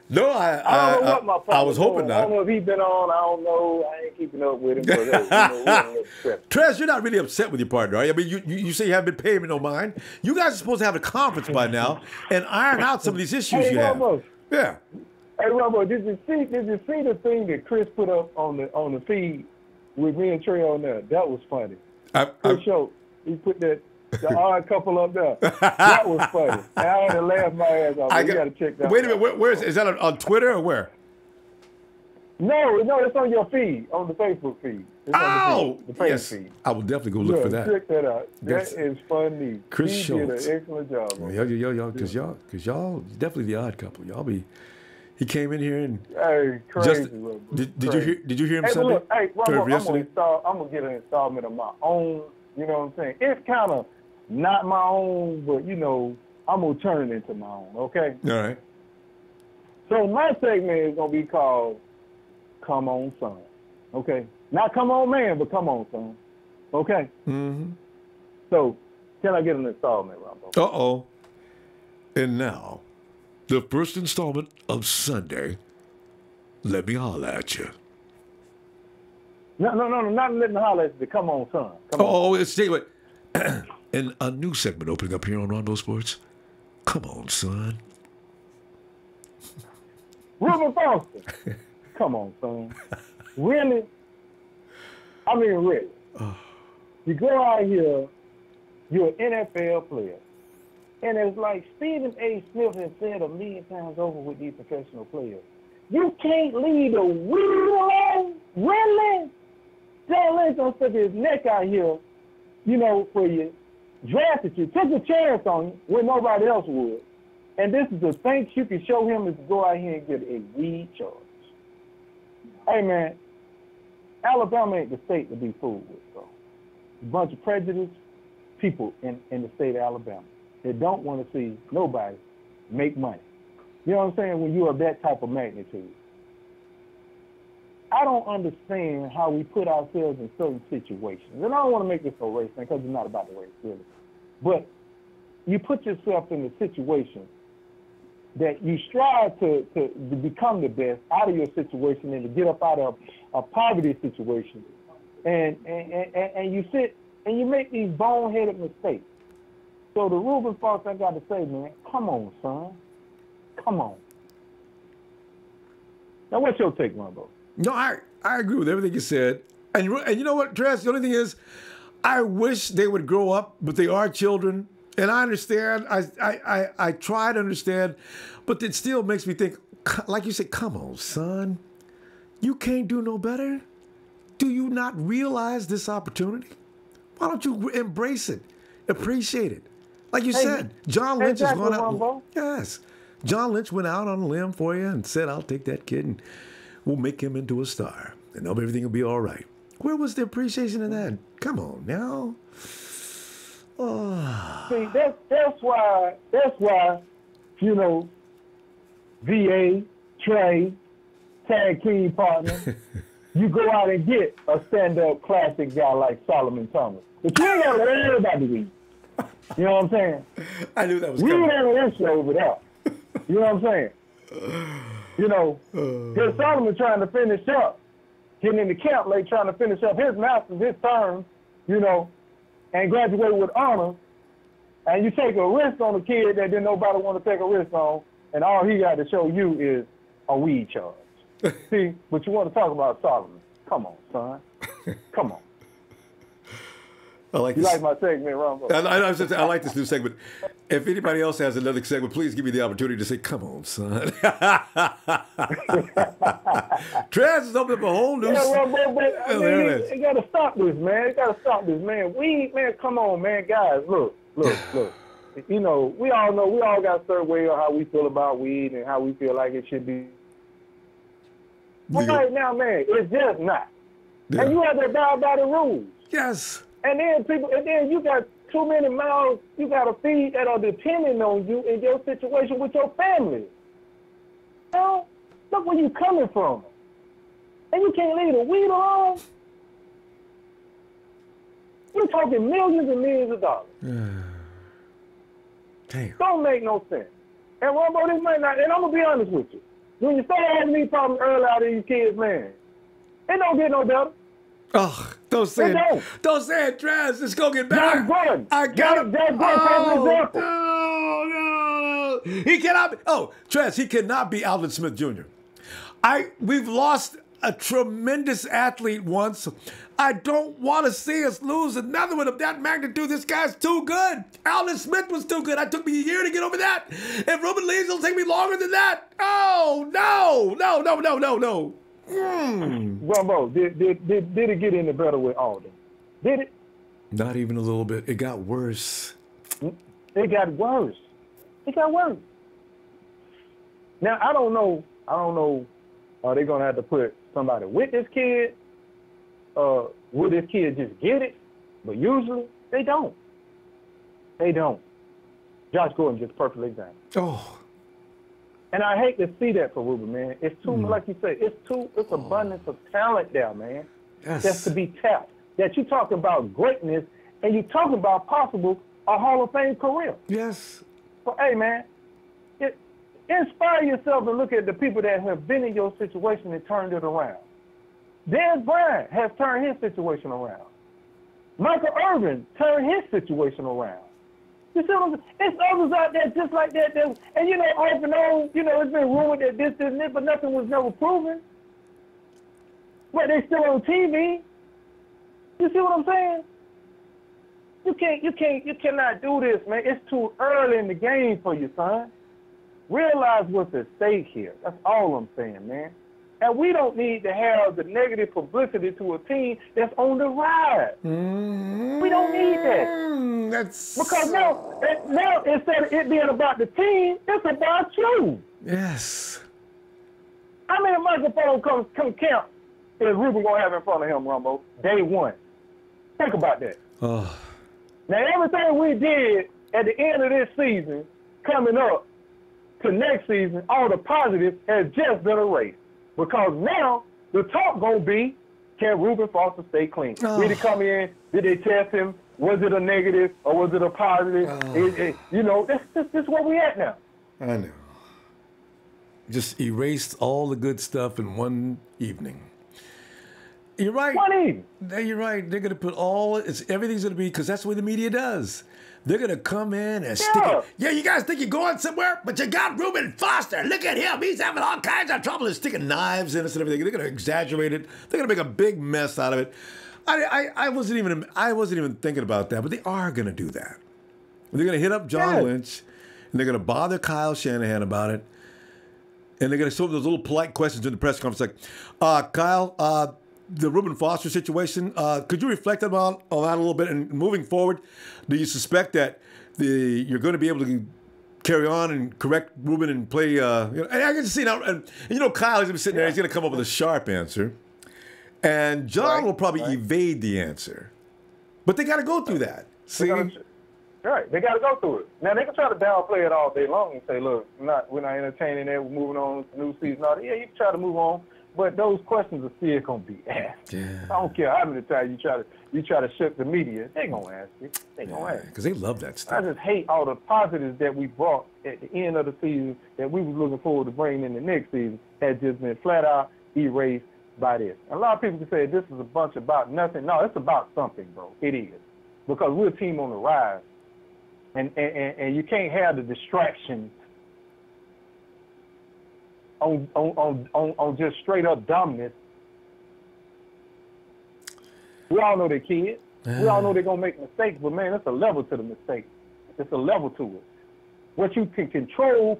No, I was hoping not. I don't know if he's been on. I don't know. I ain't keeping up with him. But, Trez, you're not really upset with your partner, are you? I mean, you say you haven't been paying me no mind. You guys are supposed to have a conference by now and iron out some of these issues you have. Yeah. Hey, Ronbo, did you see the thing that Chris put up on the feed with me and Trey on there? That was funny. Chris Show, he put the odd couple up there. That was funny. I had to laugh my ass off. You got to check that out. Wait a minute. Where is that on Twitter or where? No, it's on your feed, on the Facebook feed. It's on the page feed. I will definitely go look for that. Check that out. That is funny. Chris He Schultz. did an excellent job. Yo, because y'all definitely the odd couple. He came in here and crazy. Did you hear him Sunday? Look, Ronbo, I'm gonna get an installment of my own. You know what I'm saying? It's kind of not my own, but I'm gonna turn it into my own. Okay. All right. So my segment is gonna be called "Come On, Son." Okay. Not "Come On, Man," but "Come On, Son." Okay. Mm-hmm. So, can I get an installment, Ronbo? Uh-oh. And now, the first installment of Sunday. Let me holler at you. No, not let me holler at you. Come on, son. It's wait. And a new segment opening up here on Ronbo Sports. Come on, son. Reuben Foster. Come on, son. Really? I mean, really. You go out here, you're an NFL player. And it's like Stephen A. Smith has said a million times over with these professional players. You can't leave the wheel alone. Really? John Lynch don't stick his neck out here, for you. Drafted you, took a chance on you when nobody else would. And this is the thanks you can show him is to go out here and get a weed charge. Hey, man, Alabama ain't the state to be fooled with, bro. A bunch of prejudiced people in the state of Alabama. They don't want to see nobody make money. You know what I'm saying? When you are that type of magnitude. I don't understand how we put ourselves in certain situations. And I don't want to make this a race thing because it's not about the race, really. But you put yourself in a situation that you strive to become the best out of your situation and to get up out of a poverty situation. And you sit and you make these boneheaded mistakes. So the Reuben Foster, I got to say, man, come on, son. Come on. Now, what's your take, Ronbo? No, I agree with everything you said. And you know what, Tress? The only thing is, I wish they would grow up, but they are children. And I understand. I try to understand, but it still makes me think, like you said, come on, son. You can't do no better. Do you not realize this opportunity? Why don't you embrace it, appreciate it? Like you said, John Lynch is going out. Yes. John Lynch went out on a limb for you and said, I'll take that kid and we'll make him into a star. And everything will be all right. Where was the appreciation of that? Come on now. Oh. See, that's why, you know, VA, Trey, tag team partner, you go out and get a stand-up classic guy like Solomon Thomas. But you ain't got to worry about the weed. You know what I'm saying? I knew that was coming. We ain't an issue over there. You know what I'm saying? You know, here's Solomon trying to finish up, getting into camp late, trying to finish up his master's, his term, you know, and graduate with honor. And you take a risk on a kid that didn't nobody want to take a risk on, and all he got to show you is a weed charge. See, but you want to talk about Solomon. Come on, son. Come on. I like you this. like my segment, Ronbo? I like this new segment. If anybody else has another segment, please give me the opportunity to say, come on, son. Trans is opening up a whole new... You got to stop this, man. You got to stop this, man. Weed, man, come on, man. Guys, look. You know, we all got a certain way of how we feel about weed and how we feel like it should be. But right now, man, it's just not. Yeah. And you have to abide by the rules. Yes. And then you got too many mouths you got to feed that are depending on you in your situation with your family. You know, look where you coming from. And you can't leave the weed alone. You're talking millions and millions of dollars. Damn. Don't make no sense. And Ronbo, this might not, and I'm going to be honest with you. When you start having these problems early out of these kids, man, it don't get no better. Oh, don't say it. Don't say it, Travis. It's going to get better. Josh Gordon. I got it. Josh Gordon, example. No. He cannot be. Oh, Travis, he cannot be Alvin Smith Jr. We've lost a tremendous athlete once. I don't want to see us lose another one of that magnitude. This guy's too good. Alvin Smith was too good. It took me a year to get over that. If Reuben leaves, it'll take me longer than that. Oh, no. Ronbo, did it get any better with Alden? Did it? Not even a little bit. It got worse. It got worse. Now, I don't know. Are they going to have to put somebody with this kid? Will this kid just get it? But usually, they don't. Josh Gordon just a perfect example. Oh. And I hate to see that for Reuben, man. It's too, like you say, it's abundance of talent there, man. Yes. That's to be tapped. That you talking about greatness and you talking about possible a Hall of Fame career. Yes. So, hey, man, inspire yourself and look at the people that have been in your situation and turned it around. Dan Bryant has turned his situation around. Michael Irvin turned his situation around. You see what I'm saying? It's others out there just like that. And, you know, off and on, you know, it's been rumored that this and that, but nothing was never proven. But they still on TV. You see what I'm saying? You cannot do this, man. It's too early in the game for you, son. Realize what's at stake here. That's all I'm saying, man. And we don't need to have the negative publicity to a team that's on the rise. We don't need that. Because now instead of it being about the team, it's about you. Yes. How many microphones come camp is Reuben going to have in front of him, Ronbo? Day one. Think about that. Oh. Now, everything we did at the end of this season coming up to next season, all the positives has just been erased. Because now the talk gonna be, can Reuben Foster stay clean? Did he come in? Did they test him? Was it a negative or was it a positive? This is where we at now. I know. Just erased all the good stuff in one evening. You're right. One evening. You're right. They're gonna put everything's gonna be, because that's what the media does. They're gonna come in and stick it. Yeah, you guys think you're going somewhere, but you got Reuben Foster. Look at him. He's having all kinds of trouble. They're sticking knives in us and everything. They're gonna exaggerate it. They're gonna make a big mess out of it. I wasn't even thinking about that, but they are gonna do that. They're gonna hit up John Lynch, and they're gonna bother Kyle Shanahan about it, and they're gonna show those little polite questions in the press conference, like, Kyle, the Reuben Foster situation, could you reflect on that a little bit? And moving forward, do you suspect that you're going to be able to carry on and correct Reuben and play? And I can see now, and Kyle is going to be sitting there. He's going to come up with a sharp answer, and John will probably evade the answer. But they got to go through that. See, right? They got to go through it. Now they can try to downplay it all day long and say, "Look, we're not entertaining it. We're moving on to the new season." Yeah, you can try to move on. But those questions are still gonna be asked. Yeah. I don't care how many times you try to shut the media. They gonna ask you. They gonna ask. Because they love that stuff. I just hate all the positives that we brought at the end of the season that we was looking forward to bringing in the next season had just been flat out erased by this. A lot of people can say this is a bunch about nothing. No, it's about something, bro. It is, because we're a team on the rise, and you can't have the distractions on just straight up dominance. We all know they're kids. We all know they're gonna make mistakes, but man, it's a level to the mistake. It's a level to it. What you can control.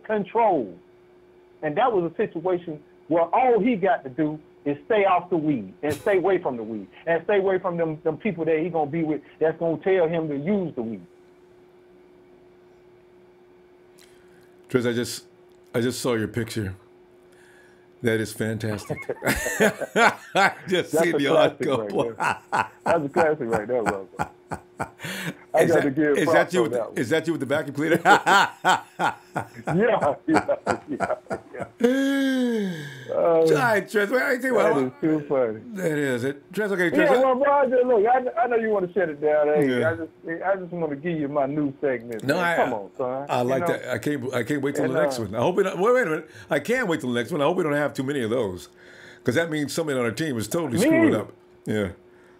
And that was a situation where all he got to do is stay off the weed and stay away from the weed and stay away from them people that he gonna be with that's gonna tell him to use the weed. Triz, I just saw your picture. That is fantastic. Just see the article. That's a classic right there, bro. Is that you with the vacuum cleaner? Yeah. All right, Trez. That is too funny. That is it. Trez, okay, Trez. Yeah, well, Roger, look, I know you want to shut it down. Hey, I just want to give you my new segment. No, come on, son. I like that. I can't wait till the next one. I hope we don't. Wait a minute. I can't wait till the next one. I hope we don't have too many of those, because that means somebody on our team is totally screwing up. Yeah.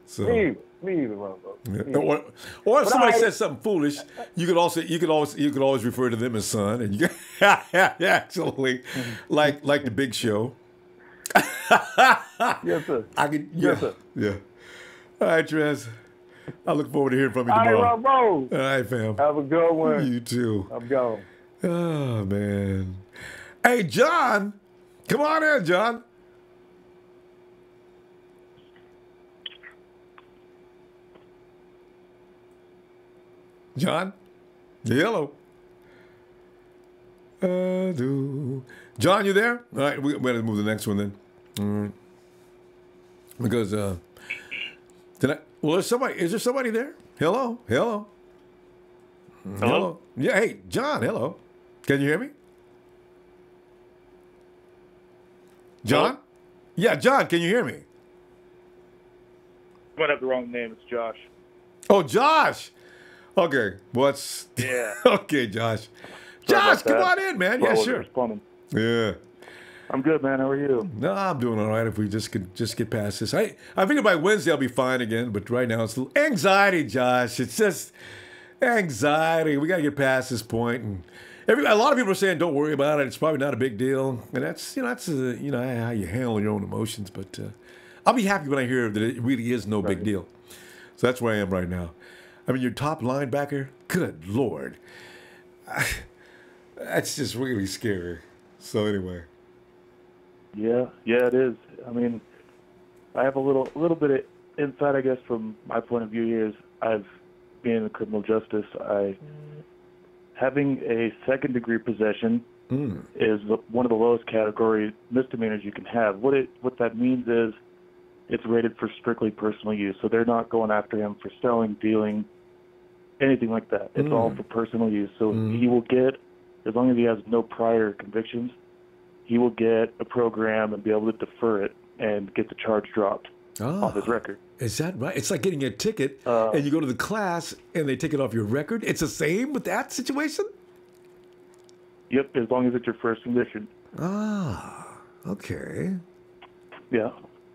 So. Me either, bro. Yeah. Or if somebody says something foolish, you could always refer to them as son, and you actually like the Big Show. Yes, sir. Yes, sir. Yeah. All right, Trez. I look forward to hearing from you tomorrow. All right, Ronbo. All right, fam. Have a good one. You too. I'm going. Oh man. Hey, John, come on in, John. John? Hello. John, you there? All right, we're going to move to the next one then. Because, is there somebody there? Hello? Hello? Yeah, hey, John, hello. Can you hear me? John? Hello? Yeah, John, can you hear me? You might have the wrong name. It's Josh. Oh, Josh. Okay, Yeah. Okay, Josh. Josh, come on in, man. Yeah, sure. Yeah. I'm good, man. How are you? No, I'm doing all right. If we just get past this, I figure by Wednesday I'll be fine again. But right now it's anxiety, Josh. It's just anxiety. We got to get past this point. And a lot of people are saying don't worry about it. It's probably not a big deal. And that's how you handle your own emotions. But I'll be happy when I hear that it really is no big deal. So that's where I am right now. I mean, your top linebacker, good Lord. That's just really scary. So anyway. Yeah, it is. I mean, I have a little bit of insight, I guess, from my point of view here is I've been in criminal justice. Having a second-degree possession is one of the lowest category misdemeanors you can have. What that means is it's rated for strictly personal use. So they're not going after him for selling, dealing, anything like that. It's all for personal use. So he will get as long as he has no prior convictions, he will get a program and be able to defer it and get the charge dropped off his record. Is that right? It's like getting a ticket and you go to the class and they take it off your record. It's the same with that situation? Yep, as long as it's your first conviction. Okay. Yeah.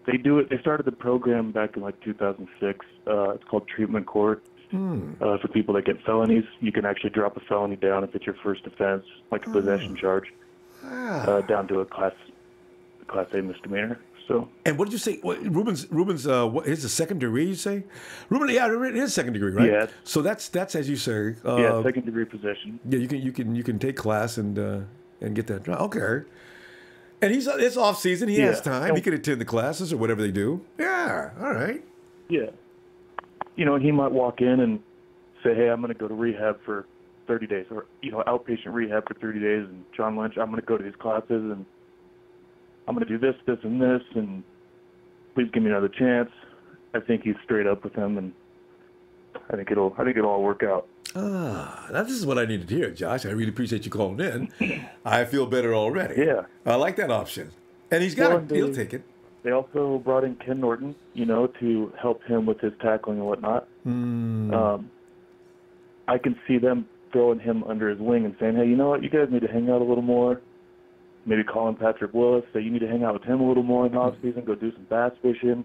They do it. They started the program back in like 2006. It's called treatment court. For people that get felonies, you can actually drop a felony down if it's your first offense, like a possession charge, down to a class A misdemeanor. So. And what did you say? Reuben's what is a second degree? You say, Reuben? Yeah, it is second degree, right? Yeah. So that's as you say. Second degree possession. Yeah, you can take class and get that. Okay. And it's off season. He has time. He can attend the classes or whatever they do. Yeah. All right. Yeah. You know, he might walk in and say, "Hey, I'm going to go to rehab for 30 days," or outpatient rehab for 30 days. And John Lynch, I'm going to go to these classes and I'm going to do this, this, and this, and please give me another chance. I think he's straight up with him, and I think it'll all work out. Now this is what I needed to hear, Josh. I really appreciate you calling in. I feel better already. Yeah. I like that option. And he'll take it. They also brought in Ken Norton, to help him with his tackling and whatnot. I can see them throwing him under his wing and saying, "Hey, you know what? You guys need to hang out a little more." Maybe calling Patrick Willis, say you need to hang out with him a little more in the off season, go do some bass fishing.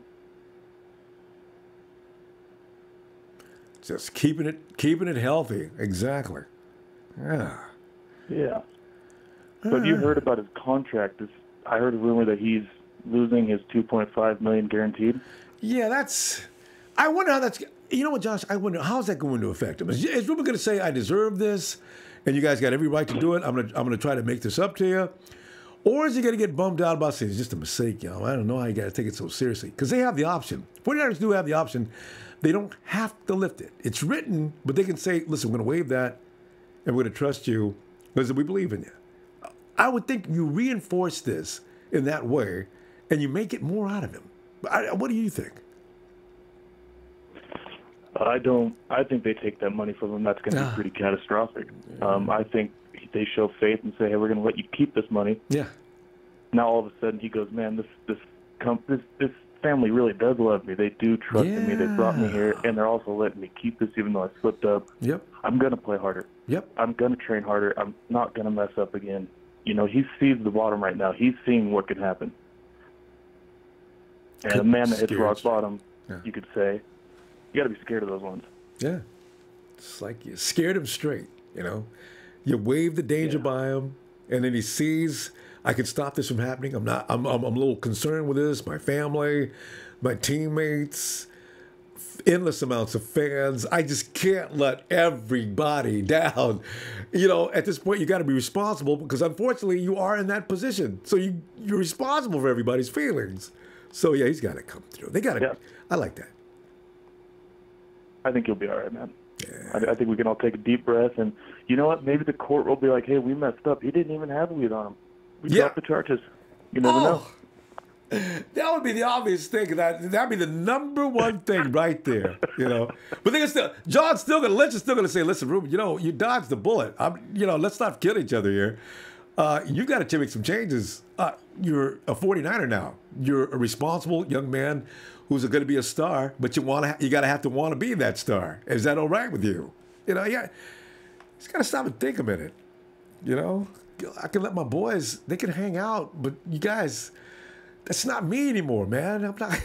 Just keeping it healthy. Exactly. Yeah. Yeah. So have you heard about his contract? I heard a rumor that he's losing his $2.5 million guaranteed. Yeah, I wonder how that's. You know what, Josh? I wonder how's that going to affect him. Is Reuben going to say, "I deserve this," and you guys got every right to do it? I'm gonna try to make this up to you. Or is he going to get bummed out about saying it's just a mistake, I don't know how you got to take it so seriously. Because they have the option. 49ers do have the option. They don't have to lift it. It's written, but they can say, "Listen, we're going to waive that, and we're going to trust you because we believe in you." I would think you reinforce this in that way, and you make it more out of him. What do you think? I think they take that money from him. That's going to be pretty catastrophic. I think they show faith and say, "Hey, we're going to let you keep this money." Yeah. Now all of a sudden he goes, "Man, this family really does love me. They do trust in me. They brought me here, and they're also letting me keep this even though I slipped up. Yep. I'm going to play harder. Yep. I'm going to train harder. I'm not going to mess up again." He sees the bottom right now. He's seeing what can happen. And a man that hits rock bottom, you could say, you got to be scared of those ones. Yeah. It's like you scared him straight, You wave the danger by him, and then he sees, I can stop this from happening. I'm a little concerned with this, my family, my teammates, endless amounts of fans. I just can't let everybody down. At this point, you got to be responsible because unfortunately you are in that position. So you're responsible for everybody's feelings. So yeah, he's got to come through. They got to. Yeah. I like that. I think you'll be all right, man. Yeah. I think we can all take a deep breath, and you know what? Maybe the court will be like, "Hey, we messed up. He didn't even have weed on him. We dropped the charges." You never know. That would be the obvious thing. That'd be the number one thing right there. But Lynch is still gonna say, "Listen, Reuben, you dodged the bullet. Let's not kill each other here. You got to make some changes. You're a 49er now. You're a responsible young man who's going to be a star, but you got to have to want to be that star. Is that all right with you? Yeah. He's got to stop and think a minute. I can let my boys, they can hang out, but you guys, that's not me anymore, man. I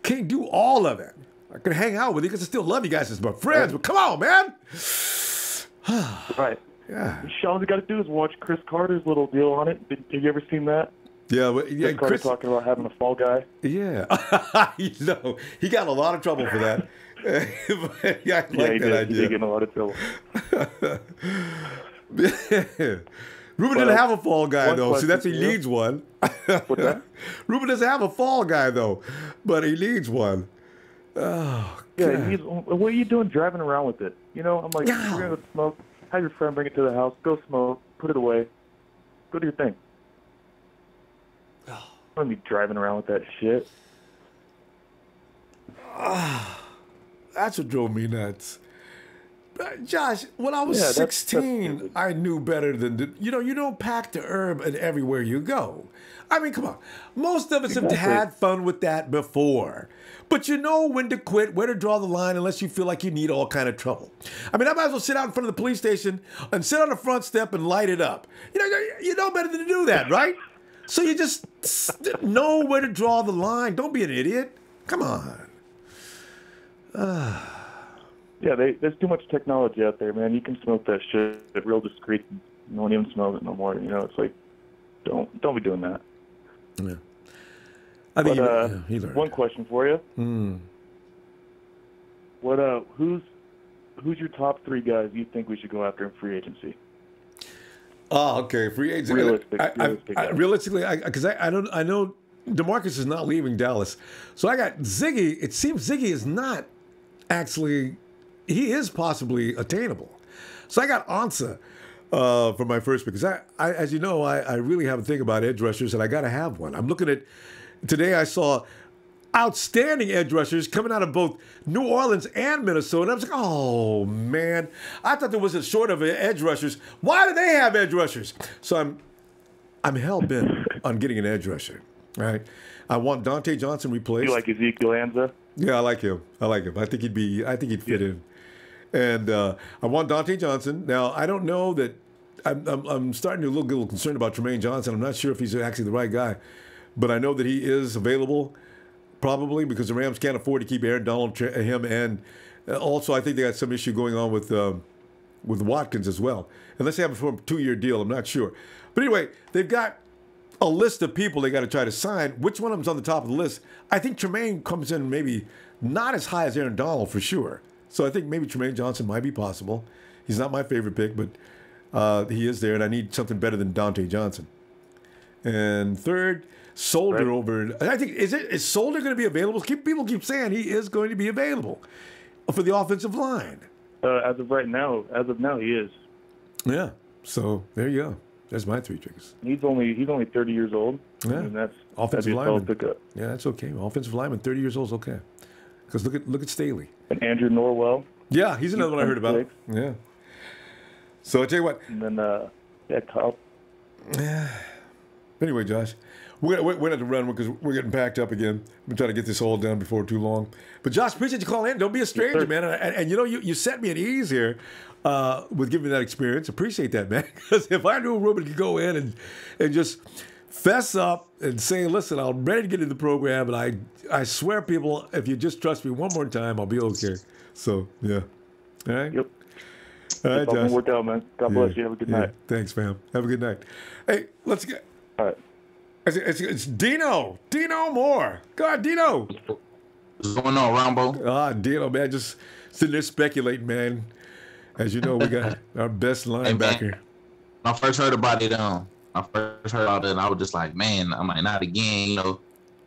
can't do all of it. I can hang out with you because I still love you guys as my friends, but come on, man." Right. Yeah. All you got to do is watch Chris Carter's little deal on it. Have you ever seen that? Yeah, Chris Carter talking about having a fall guy. Yeah, he got a lot of trouble for that. Yeah, I like that idea. He did get in a lot of trouble. Reuben doesn't have a fall guy though. See, he needs one. What's that? Reuben doesn't have a fall guy though, but he needs one. Oh, God. Yeah. What are you doing driving around with it? I'm like, you're gonna go smoke. Have your friend bring it to the house. Go smoke. Put it away. Go do your thing. I'm gonna be driving around with that shit. That's what drove me nuts. Josh, when I was 16, I knew better than you don't pack the herb and everywhere you go. I mean, come on. Most of us have had fun with that before. But you know when to quit, where to draw the line, unless you feel like you need all kind of trouble. I mean, I might as well sit out in front of the police station and sit on the front step and light it up. You know better than to do that, right? So you just know where to draw the line. Don't be an idiot. Come on. Yeah, there's too much technology out there, man. You can smoke that shit real discreet. No one even smells it no more. It's like, don't be doing that. Yeah. I think one question for you. What who's your top 3 guys you think we should go after in free agency? Oh, okay, free agency. Realistically, because I know DeMarcus is not leaving Dallas, so I got Ziggy. It seems Ziggy is not actually. He is possibly attainable. So I got Ansah for my first pick because I as you know, I really have a thing about edge rushers, and I got to have one. I'm looking at. Today I saw outstanding edge rushers coming out of both New Orleans and Minnesota. I was like, oh, man. I thought there was a short of edge rushers. Why do they have edge rushers? So I'm hell-bent on getting an edge rusher, right? I want Dante Johnson replaced. You like Ezekiel Anza? Yeah, I like him. I think he'd fit in. And I want Dante Johnson. Now, I don't know that I'm starting to look a little concerned about Tremaine Johnson. I'm not sure if he's actually the right guy. But I know that he is available, probably, because the Rams can't afford to keep Aaron Donald, him, and also I think they got some issue going on with Watkins as well. Unless they have a 2-year deal, I'm not sure. But anyway, they've got a list of people they got to try to sign. Which one of them's on the top of the list? I think Tremaine comes in maybe not as high as Aaron Donald for sure. So I think maybe Tremaine Johnson might be possible. He's not my favorite pick, but he is there, and I need something better than Dante Johnson. And third, Solder over. I think is Solder going to be available? People keep saying he is going to be available for the offensive line. As of now, he is. Yeah. So there you go. There's my 3 triggers. He's only 30 years old. Yeah. And that's offensive lineman. Pickup. Yeah, that's okay. Offensive lineman, 30 years old is okay. Because look at Staley. And Andrew Norwell. Yeah, he's another one I heard about. Yeah. So I tell you what. And then Kyle. Yeah. Anyway, Josh. We're going to have to run because we're getting packed up again. I'm trying to get this all done before too long. But Josh, appreciate you calling in. Don't be a stranger, man. And you set me at ease here with giving me that experience. Appreciate that, man. Because if I knew Reuben could go in and just fess up and say, listen, I'm ready to get into the program, and I swear, people, if you just trust me one more time, I'll be okay. So, yeah. All right? Yep. All right, Josh. Worked out, man. God bless you. Have a good night. Thanks, fam. Have a good night. Hey, let's get... All right. It's Dino. Dino Moore. Go ahead, Dino. What's going on, Ronbo? Dino, man, just sitting there speculating, man. As you know, we got our best linebacker. Hey, when I first heard about it, and I was just like, man, I'm like, not again.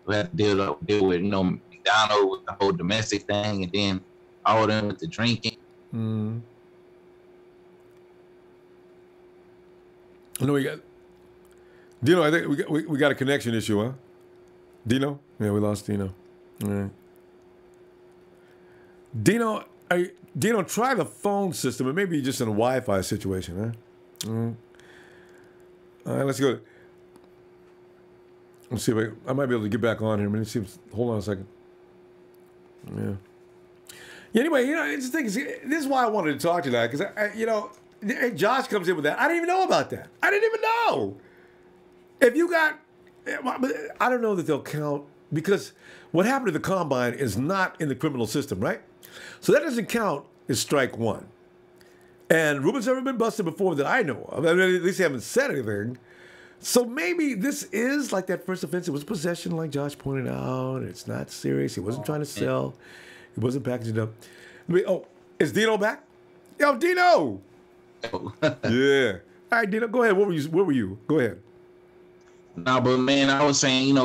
We had to deal with McDonald with the whole domestic thing, and then all of them with the drinking. I know we got. Dino, I think we got a connection issue, huh? Dino? Yeah, we lost Dino. All right. Dino, try the phone system. It may be just in a Wi-Fi situation, huh? All right, let's go. Let's see if I might be able to get back on here. Hold on a second. Yeah. Anyway, this is why I wanted to talk to you, because Josh comes in with that. I didn't even know about that. I didn't even know. If you got, I don't know that they'll count, because what happened to the combine is not in the criminal system, right? So that doesn't count as strike one. And Reuben's never been busted before that I know of. I mean, at least they haven't said anything. So maybe this is like that first offense. It was possession, like Josh pointed out. It's not serious. He wasn't trying to sell. He wasn't packaging up. Is Dino back? Yo, Dino! Yeah. All right, Dino, go ahead. Where were you? Go ahead. Nah, but man, I was saying,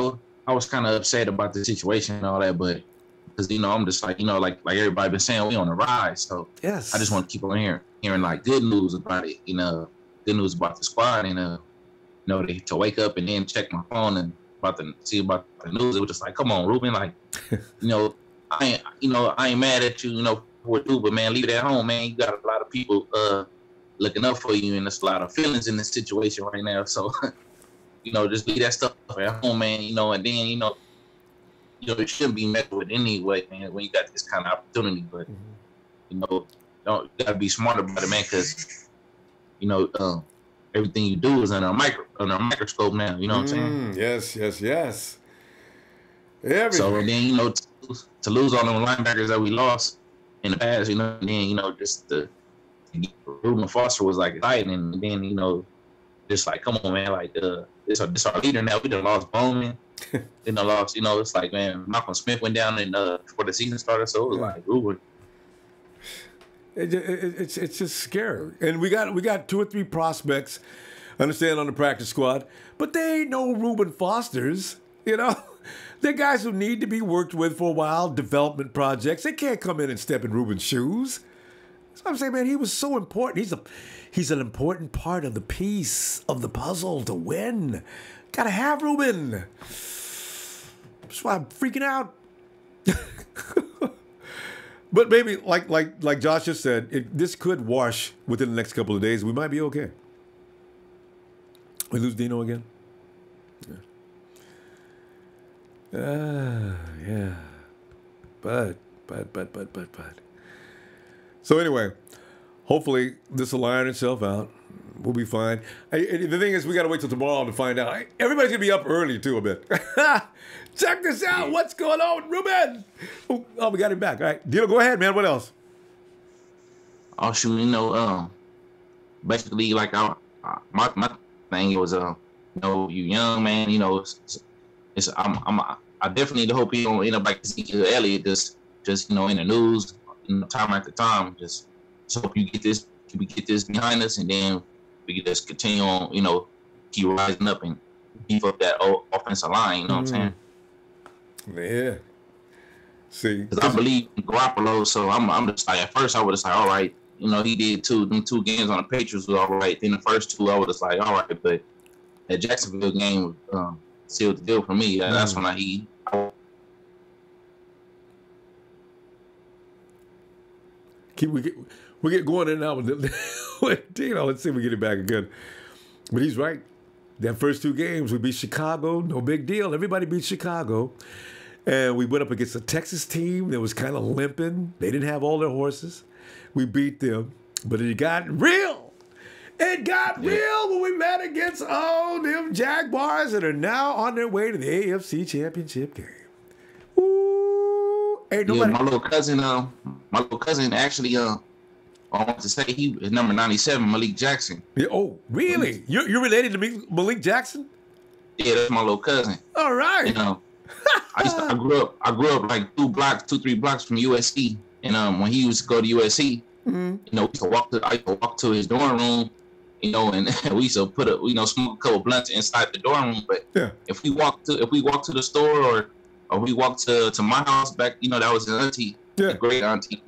I was kind of upset about the situation and all that, but because I'm just like, like everybody been saying, we on the rise. So yes, I just want to keep on hearing like good news about it, good news about the squad, and to wake up and then check my phone and see about the news. It was just like, come on, Reuben, like, I ain't mad at you, would do, but man, leave it at home, man. You got a lot of people looking up for you, and there's a lot of feelings in this situation right now. So, just leave that stuff at home, man. And then it shouldn't be met with anyway, man. When you got this kind of opportunity, but you gotta be smart about it, man, because everything you do is under a microscope now. You know what I'm saying? Yes. So and then to lose all them linebackers that we lost in the past, and then just the Reuben Foster was like exciting, and then just like, come on, man, like this our leader now. We done lost Bowman, then lost, it's like, man, Malcolm Smith went down before the season started, so it was like, ooh. It's just scary, and we got 2 or 3 prospects, understand, on the practice squad, but they ain't no Reuben Fosters, They're guys who need to be worked with for a while, development projects. They can't come in and step in Reuben's shoes. So I'm saying, man, he was so important. He's an important part of the piece of the puzzle to win. Gotta have Reuben. That's why I'm freaking out. But maybe, like Josh just said, this could wash within the next couple of days. We might be okay. We lose Dino again? Yeah. But. So anyway, hopefully this will iron itself out. We'll be fine. The thing is, we got to wait till tomorrow to find out. Everybody's going to be up early, too, a bit. Check this out. What's going on with Reuben? Oh, we got him back. All right. Dino, go ahead, man. What else? Oh, shoot, basically, like, my thing was, you young, man, I definitely hope he don't end up like Ezekiel Elliott, just in the news, time after time. Just hope we get this behind us, and then we can just continue on, keep rising up and beef up that offensive line. You know what I'm saying? Yeah. See, because I believe in Garoppolo, so I'm just like, at first I was just like, all right, he did them 2 games on the Patriots was all right. Then the first 2 I was just like, all right, but that Jacksonville game sealed the deal for me. That's when we get going in and out with Dino. Let's see if we get it back again. But he's right. That first 2 games, we beat Chicago. No big deal. Everybody beat Chicago. And we went up against a Texas team that was kind of limping. They didn't have all their horses. We beat them. But it got real. It got real when we met against all them Jaguars that are now on their way to the AFC Championship game. Ooh. Ain't nobody. My little cousin actually, I want to say he is number 97, Malik Jackson. Yeah, oh, really? You're related to Malik Jackson? Yeah, that's my little cousin. All right. I grew up like 2, 3 blocks from USC, and when he used to go to USC, I used to walk to his dorm room, and we used to smoke a couple blunts inside the dorm room. But if we walked to the store or we walked to my house back, that was his auntie, a great auntie.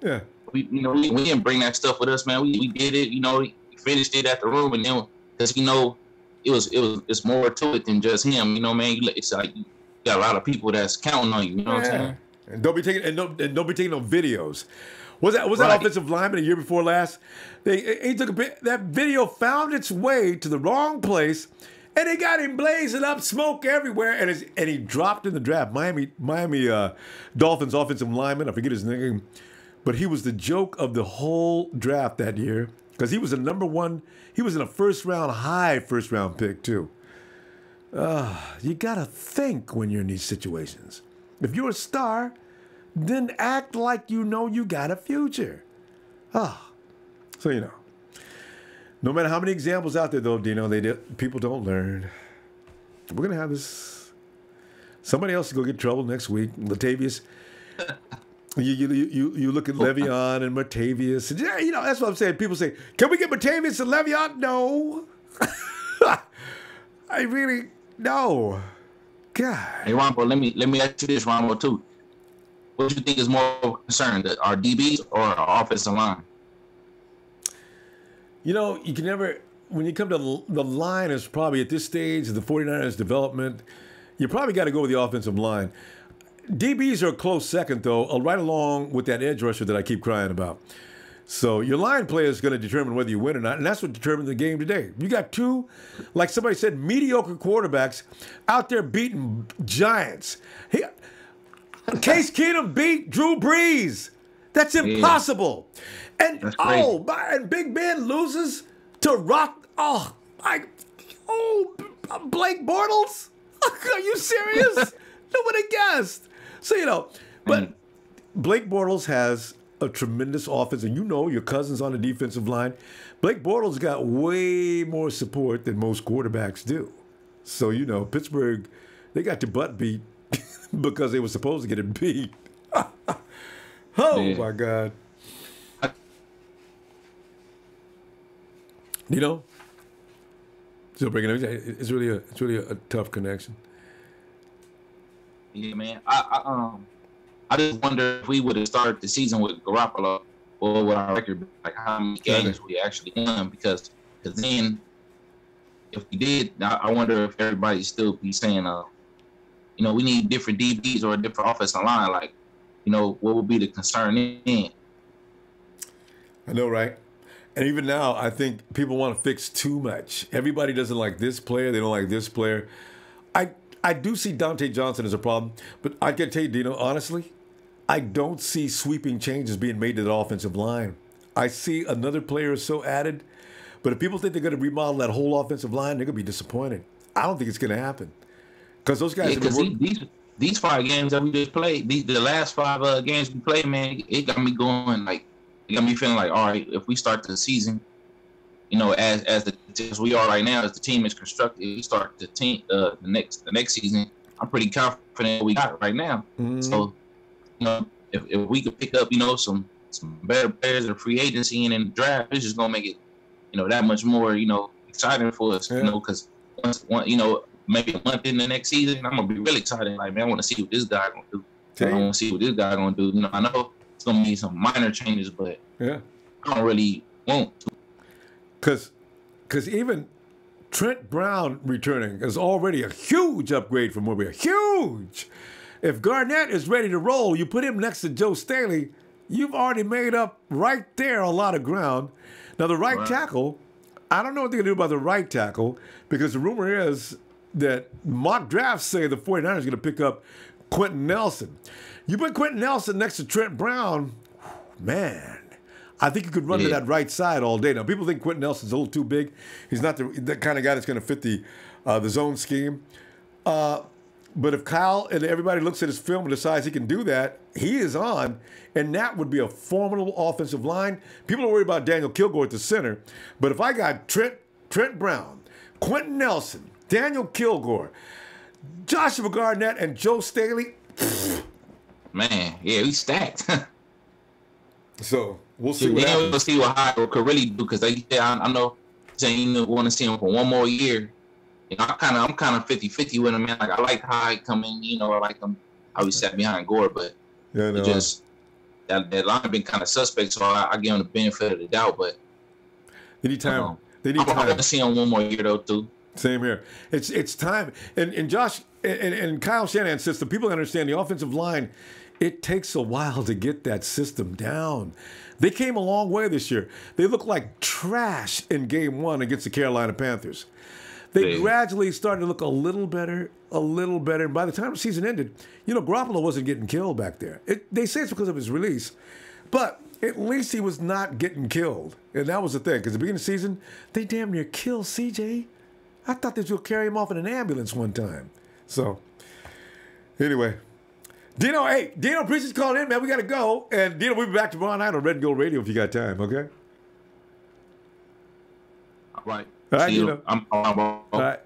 Yeah. We didn't bring that stuff with us, man. We did it, we finished it at the room, and then because it's more to it than just him, man. It's like you got a lot of people that's counting on you. You know what I'm saying? And don't be taking no videos. Was that offensive lineman the year before last? He took that video found its way to the wrong place, and they got him blazing up, smoke everywhere, and he dropped in the draft. Miami Dolphins offensive lineman, I forget his name, but he was the joke of the whole draft that year because he was a number 1. He was in a high first round pick too. You gotta think when you're in these situations. If you're a star, then act like you got a future. So no matter how many examples out there, though, Dino, people don't learn. We're gonna have this. Somebody else is gonna get in trouble next week. Latavius. You look at Le'Veon and Martavius. And, that's what I'm saying. People say, "Can we get Martavius and Le'Veon?" No. I really no. God. Hey, Ronbo, let me ask you this, Ronbo, too. What do you think is more concerned, our DBs or our offensive line? You can never, when you come to the line, is probably at this stage of the 49ers development, you probably got to go with the offensive line. DBs are a close second, though, right along with that edge rusher that I keep crying about. So your line play is going to determine whether you win or not, and that's what determined the game today. You got two, like somebody said, mediocre quarterbacks out there beating giants. Case Keenum beat Drew Brees. That's impossible. And and Big Ben loses to Blake Bortles. Are you serious? Nobody guessed. So but Blake Bortles has a tremendous offense, and your cousin's on the defensive line. Blake Bortles got way more support than most quarterbacks do. So, Pittsburgh, they got their butt beat because they were supposed to get it beat. My God. Still bringing it. It's really a tough connection. Yeah, man. I just wonder if we would have started the season with Garoppolo, or with our record, like how many games we actually won. Because then, if we did, I wonder if everybody still be saying, we need different DBs or a different offensive line. Like, what would be the concern then? I know, right? And even now, I think people want to fix too much. Everybody doesn't like this player. They don't like this player. I do see Dante Johnson as a problem, but I can tell you, Dino, honestly, I don't see sweeping changes being made to the offensive line. I see another player so added, but if people think they're going to remodel that whole offensive line, they're going to be disappointed. I don't think it's going to happen. Because those guys... these 5 games that we just played, the last 5 games we played, man, it got me going, like, it got me feeling like, all right, if we start the season, as we are right now, as the team is constructed, we start the team the next season. I'm pretty confident we got it right now. Mm-hmm. So, if we could pick up, some better players in free agency and in the draft, it's just gonna make it, that much more, exciting for us. Because maybe a month in the next season, I'm gonna be really excited. Like, man, I want to see what this guy gonna do. I want to see what this guy gonna do. I know it's gonna be some minor changes, but I don't really want to. Because even Trent Brown returning is already a huge upgrade from where we are. Huge! If Garnett is ready to roll, you put him next to Joe Staley, you've already made up right there a lot of ground. Now, the right tackle, I don't know what they're going to do about the right tackle, because the rumor is that mock drafts say the 49ers are going to pick up Quentin Nelson. You put Quentin Nelson next to Trent Brown, man, I think you could run to that right side all day. Now, people think Quentin Nelson's a little too big. He's not the kind of guy that's going to fit the zone scheme. But if Kyle and everybody looks at his film and decides he can do that, he is on, and that would be a formidable offensive line. People are worried about Daniel Kilgore at the center, but if I got Trent Brown, Quentin Nelson, Daniel Kilgore, Joshua Garnett, and Joe Staley, man, we stacked. So we'll see what happens. We'll see what Howard could really do, because I know saying you want to see him for one more year. I'm kind of 50-50 with him, man. Like, I like how he come in, I like him how he sat behind Gore, but that line been kind of suspect, so I give him the benefit of the doubt. But they need time. I want to see him one more year though too. Same here. It's time. And Josh and Kyle Shanahan's system, people understand the offensive line. It takes a while to get that system down. They came a long way this year. They looked like trash in Game 1 against the Carolina Panthers. They gradually started to look a little better. And by the time the season ended, Garoppolo wasn't getting killed back there. They say it's because of his release. But at least he was not getting killed. And that was the thing. Because at the beginning of the season, they damn near killed CJ. I thought they were going to carry him off in an ambulance one time. So, anyway. Dino, appreciate you calling in, man. We got to go. And, Dino, we'll be back tomorrow night on Red and Gold Radio if you got time, okay? All right. All right, Dino. All right,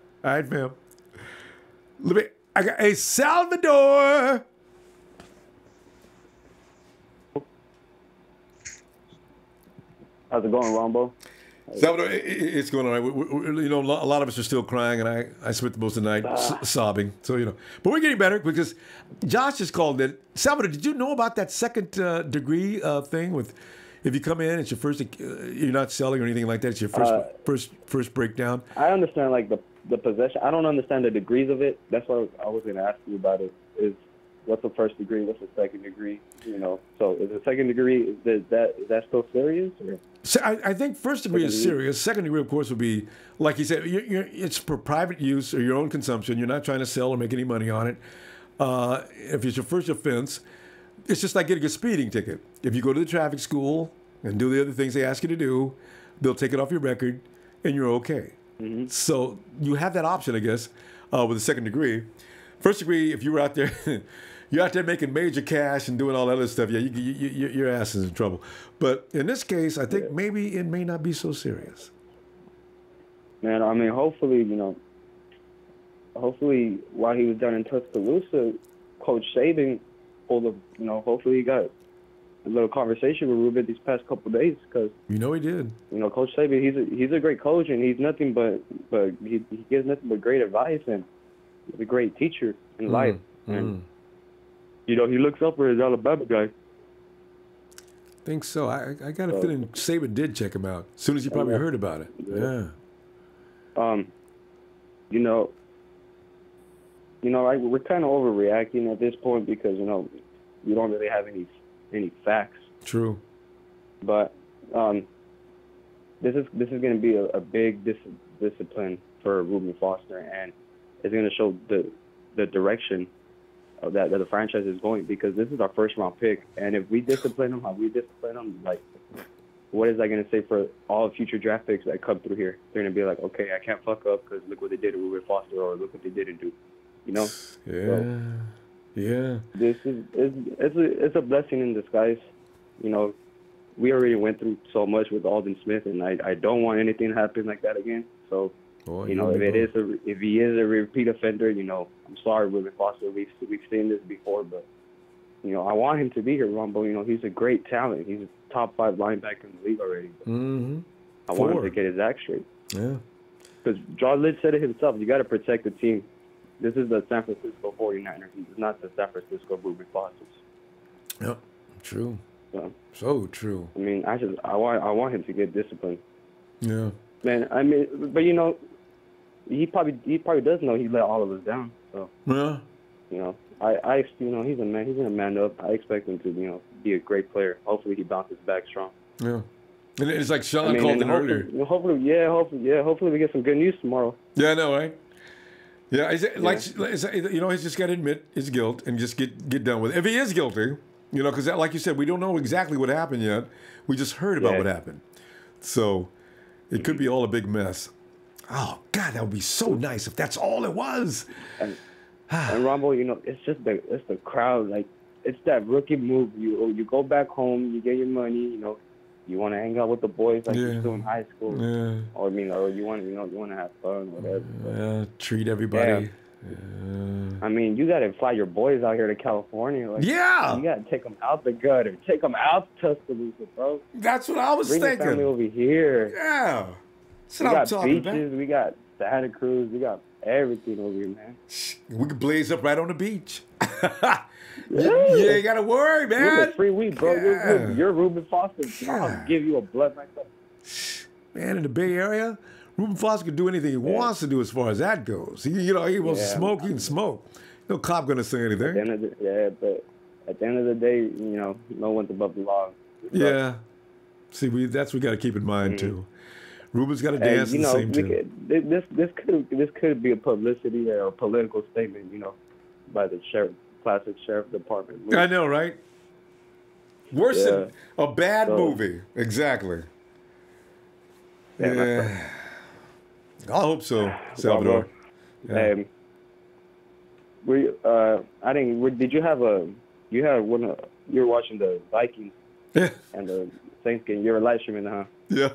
fam. I got a Salvador. How's it going, Ronbo? Salvador, it's going all right. A lot of us are still crying, and I spent most of the night sobbing. So, but we're getting better because Josh just called in. Salvador, did you know about that second degree thing with if you come in, it's your first, you're not selling or anything like that. It's your first breakdown. I understand like the possession. I don't understand the degrees of it. That's why I was going to ask you about it. Is what's the first degree, what's the second degree, So is the second degree, is that still serious? Or? So I think first degree is serious. Second degree, of course, would be, like you said, it's for private use or your own consumption. You're not trying to sell or make any money on it. If it's your first offense, it's just like getting a speeding ticket. If you go to the traffic school and do the other things they ask you to do, they'll take it off your record and you're okay. Mm-hmm. So you have that option, I guess, with a second degree. First degree, if you were out there, you're out there making major cash and doing all that other stuff, yeah, your ass is in trouble. But in this case, I think maybe it may not be so serious. Man, I mean, hopefully, while he was down in Tuscaloosa, Coach Saban pulled hopefully he got a little conversation with Reuben these past couple of days, because he did. Coach Saban, he's a great coach, and he's nothing but he gives nothing but great advice, and he's a great teacher in life, and he looks up for his Alabama guy. I think so. I got a feeling Saban did check him out as soon as he probably heard about it. Yeah. We're kind of overreacting at this point because we don't really have any facts. True. But this is going to be a big discipline for Reuben Foster, and it's going to show the direction of that the franchise is going, because this is our first round pick, and if we discipline him how we discipline him, like, what is that going to say for all future draft picks that come through here? They're going to be like, okay, I can't fuck up because look what they did to Reuben Foster, or look what they didn't do. Yeah. So, yeah. This is it's a blessing in disguise. We already went through so much with Aldon Smith, and I don't want anything to happen like that again. So, if he is a repeat offender, I'm sorry, Reuben Foster. We've seen this before, but I want him to be here, Ronbo. He's a great talent. He's a top 5 linebacker in the league already. I want him to get his act straight. Yeah. Because John Lynch said it himself. You got to protect the team. This is the San Francisco 49ers. It's not the San Francisco Reuben Fosters. Yep. True. So true. I mean, I want him to get disciplined. Yeah. Man, I mean, but he probably does know he let all of us down. So yeah. He's a man. He's gonna man up. I expect him to be a great player. Hopefully he bounces back strong. Yeah. And it's like Sean called him earlier. Hopefully we get some good news tomorrow. Yeah, I know, right? Yeah, he's just got to admit his guilt and just get done with it. If he is guilty, because like you said, we don't know exactly what happened yet. We just heard about what happened. So it could be all a big mess. Oh, God, that would be so nice if that's all it was. And Ronbo, it's the crowd. Like, it's that rookie move. You go back home, you get your money, you want to hang out with the boys like you're still in high school. Yeah. Or you want to have fun, whatever. Yeah, treat everybody. Yeah. I mean, you got to fly your boys out here to California. Like, yeah. You got to take them out the gutter. Take them out to Tuscaloosa, bro. That's what I was thinking. thinking. Bring the family over here. Yeah. We got beaches. We got Santa Cruz. We got everything over here, man. We could blaze up right on the beach. You ain't got to worry, man. It's a free week, bro. Yeah. You're Reuben Foster. I'll give you a blood like that. Man, in the Bay Area, Reuben Foster can do anything he wants to do as far as that goes. He wants to smoke, he can smoke. No cop going to say anything. But at the end of the day, no one's above the law. Yeah. See, that's what we got to keep in mind, too. Reuben's got to dance in the same tune. This could be a publicity or a political statement, by the classic sheriff department. I know, right? Worse than a bad movie. Exactly. Yeah. I hope so, Salvador. Did you were watching the Vikings and the Saints game. You were live streaming, huh? Yeah.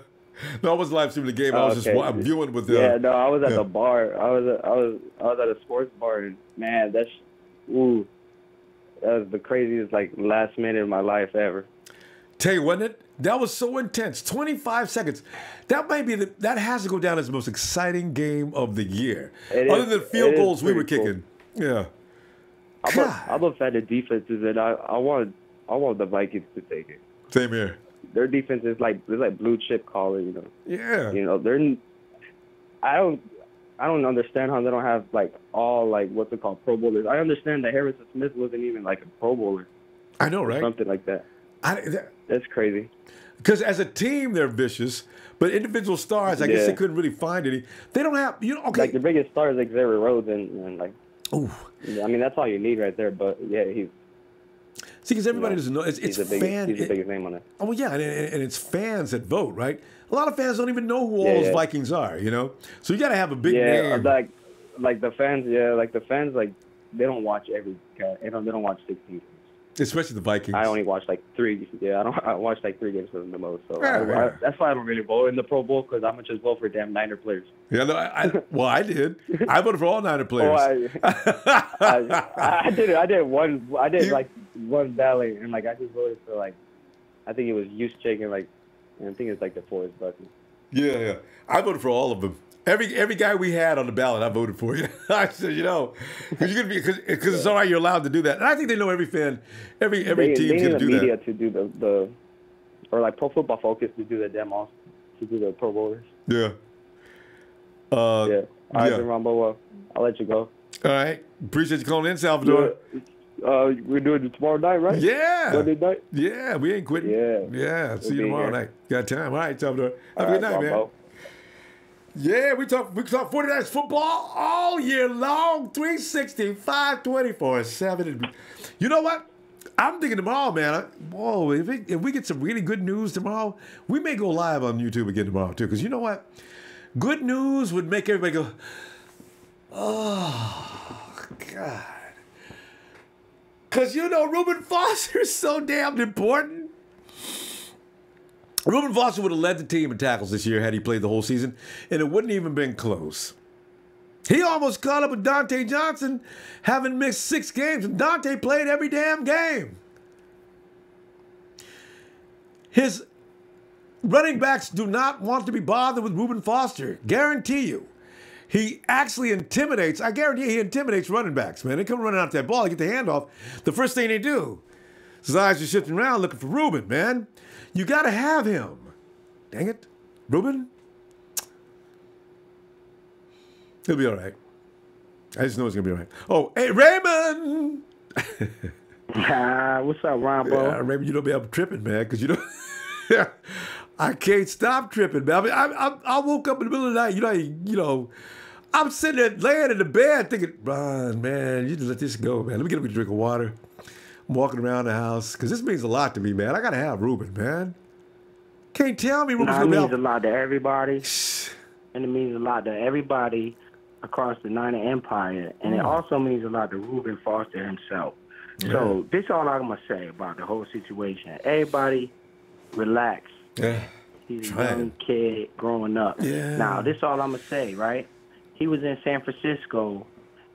No, I was live streaming the game. I was just viewing with the. Yeah, no, I was at the bar. I was at a sports bar, and man, that was the craziest last minute of my life ever. Tell you, wasn't it? That was so intense. 25 seconds. That might be that has to go down as the most exciting game of the year, other than field goals we were kicking. Cool. Yeah. I'm a fan of defenses, and I want the Vikings to take it. Same here. Their defense is like blue chip collar, Yeah. I don't understand how they don't have like all like what's it called, Pro Bowlers. I understand that Harrison Smith wasn't even like a Pro Bowler. I know, right? Or something like that. That's crazy. Because as a team, they're vicious, but individual stars, I guess they couldn't really find any. They don't have, okay. Like the biggest stars like Xavier Rhodes and like. Ooh. I mean, that's all you need right there. But yeah, he's. See, because everybody doesn't know. It's fans. He's the biggest name on it. Oh, well, yeah, and it's fans that vote, right? A lot of fans don't even know who all those Vikings are, So you got to have a big name. Like the fans, like they don't watch every. They don't watch 16. Especially the Vikings. I only watch like 3. Yeah, I watch like 3 games for them the most. So right. That's why I don't really vote in the Pro Bowl because I'm gonna just vote for damn Niner players. Yeah, no, I did. I voted for all Niner players. I did one. I did like one ballot, and like I just voted for like, I think it was Juszczyk and like, and I think it's like the Forest Buckets. Yeah. I voted for all of them. Every guy we had on the ballot, I voted for. I said, because it's all right, you're allowed to do that. And I think they know every fan, every team's going to do that. They need the media to do the or like Pro Football Focus to do the demos, to do the Pro Bowlers. Yeah. All right, then, Ronbo, I'll let you go. All right. Appreciate you calling in, Salvador. We're doing it tomorrow night, right? Yeah. Monday night? Yeah, we ain't quitting. Yeah. See you tomorrow night. Got time. All right, Salvador. Have a good night, man. Yeah, we talk 49ers football all year long, 365, 24/7. You know what? I'm thinking tomorrow, man. Whoa, if we get some really good news tomorrow, we may go live on YouTube again tomorrow, too. Because you know what? Good news would make everybody go, oh, God. Because, Reuben Foster is so damn important. Reuben Foster would have led the team in tackles this year had he played the whole season, and it wouldn't even been close. He almost caught up with Dante Johnson, having missed 6 games, and Dante played every damn game. His running backs do not want to be bothered with Reuben Foster. Guarantee you. He actually intimidates. I guarantee he intimidates running backs, man. They come running out that ball, they get the handoff. The first thing they do, his eyes are shifting around looking for Reuben, man. You got to have him. Dang it. Reuben? He'll be all right. I just know it's going to be all right. Oh, hey, Raymond! What's up, Ronbo? Yeah, Raymond, you don't be up tripping, man, because I can't stop tripping, man. I woke up in the middle of the night, I'm sitting there laying in the bed thinking, Ron, man, you just let this go, man. Let me get up a drink of water. I'm walking around the house because this means a lot to me, man. I got to have Reuben, man. Can't tell me Reuben's going to be. It means a lot to everybody. And it means a lot to everybody across the Niner Empire. And it also means a lot to Reuben Foster himself. Yeah. So this is all I'm going to say about the whole situation. Everybody relax. Yeah. He's a young kid growing up. Yeah. Now, this is all I'm going to say, right? He was in San Francisco.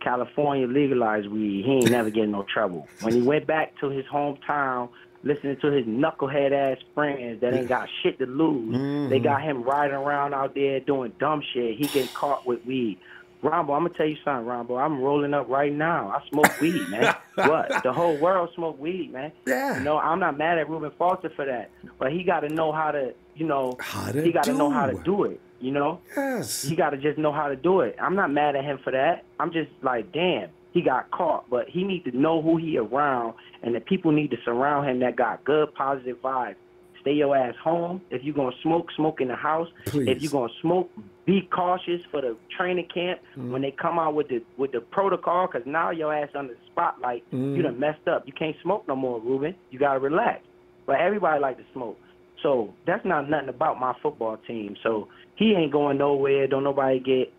California legalized weed. He ain't never getting no trouble. When he went back to his hometown, listening to his knucklehead-ass friends that ain't got shit to lose, they got him riding around out there doing dumb shit. He getting caught with weed. Ronbo, I'm going to tell you something, Ronbo. I'm rolling up right now. I smoke weed, man. What? The whole world smoke weed, man. Yeah. I'm not mad at Reuben Foster for that. But he got to know how to, he got to know how to do it. Yes. He got to just know how to do it. I'm not mad at him for that. I'm just like, damn, he got caught. But he needs to know who he around, and the people need to surround him that got good, positive vibes. Stay your ass home. If you're going to smoke in the house. Please. If you're going to smoke, be cautious for the training camp when they come out with the protocol, because now your ass under the spotlight. You done messed up. You can't smoke no more, Reuben. You got to relax. But everybody like to smoke. So that's not nothing about my football team. So he ain't going nowhere. Don't nobody get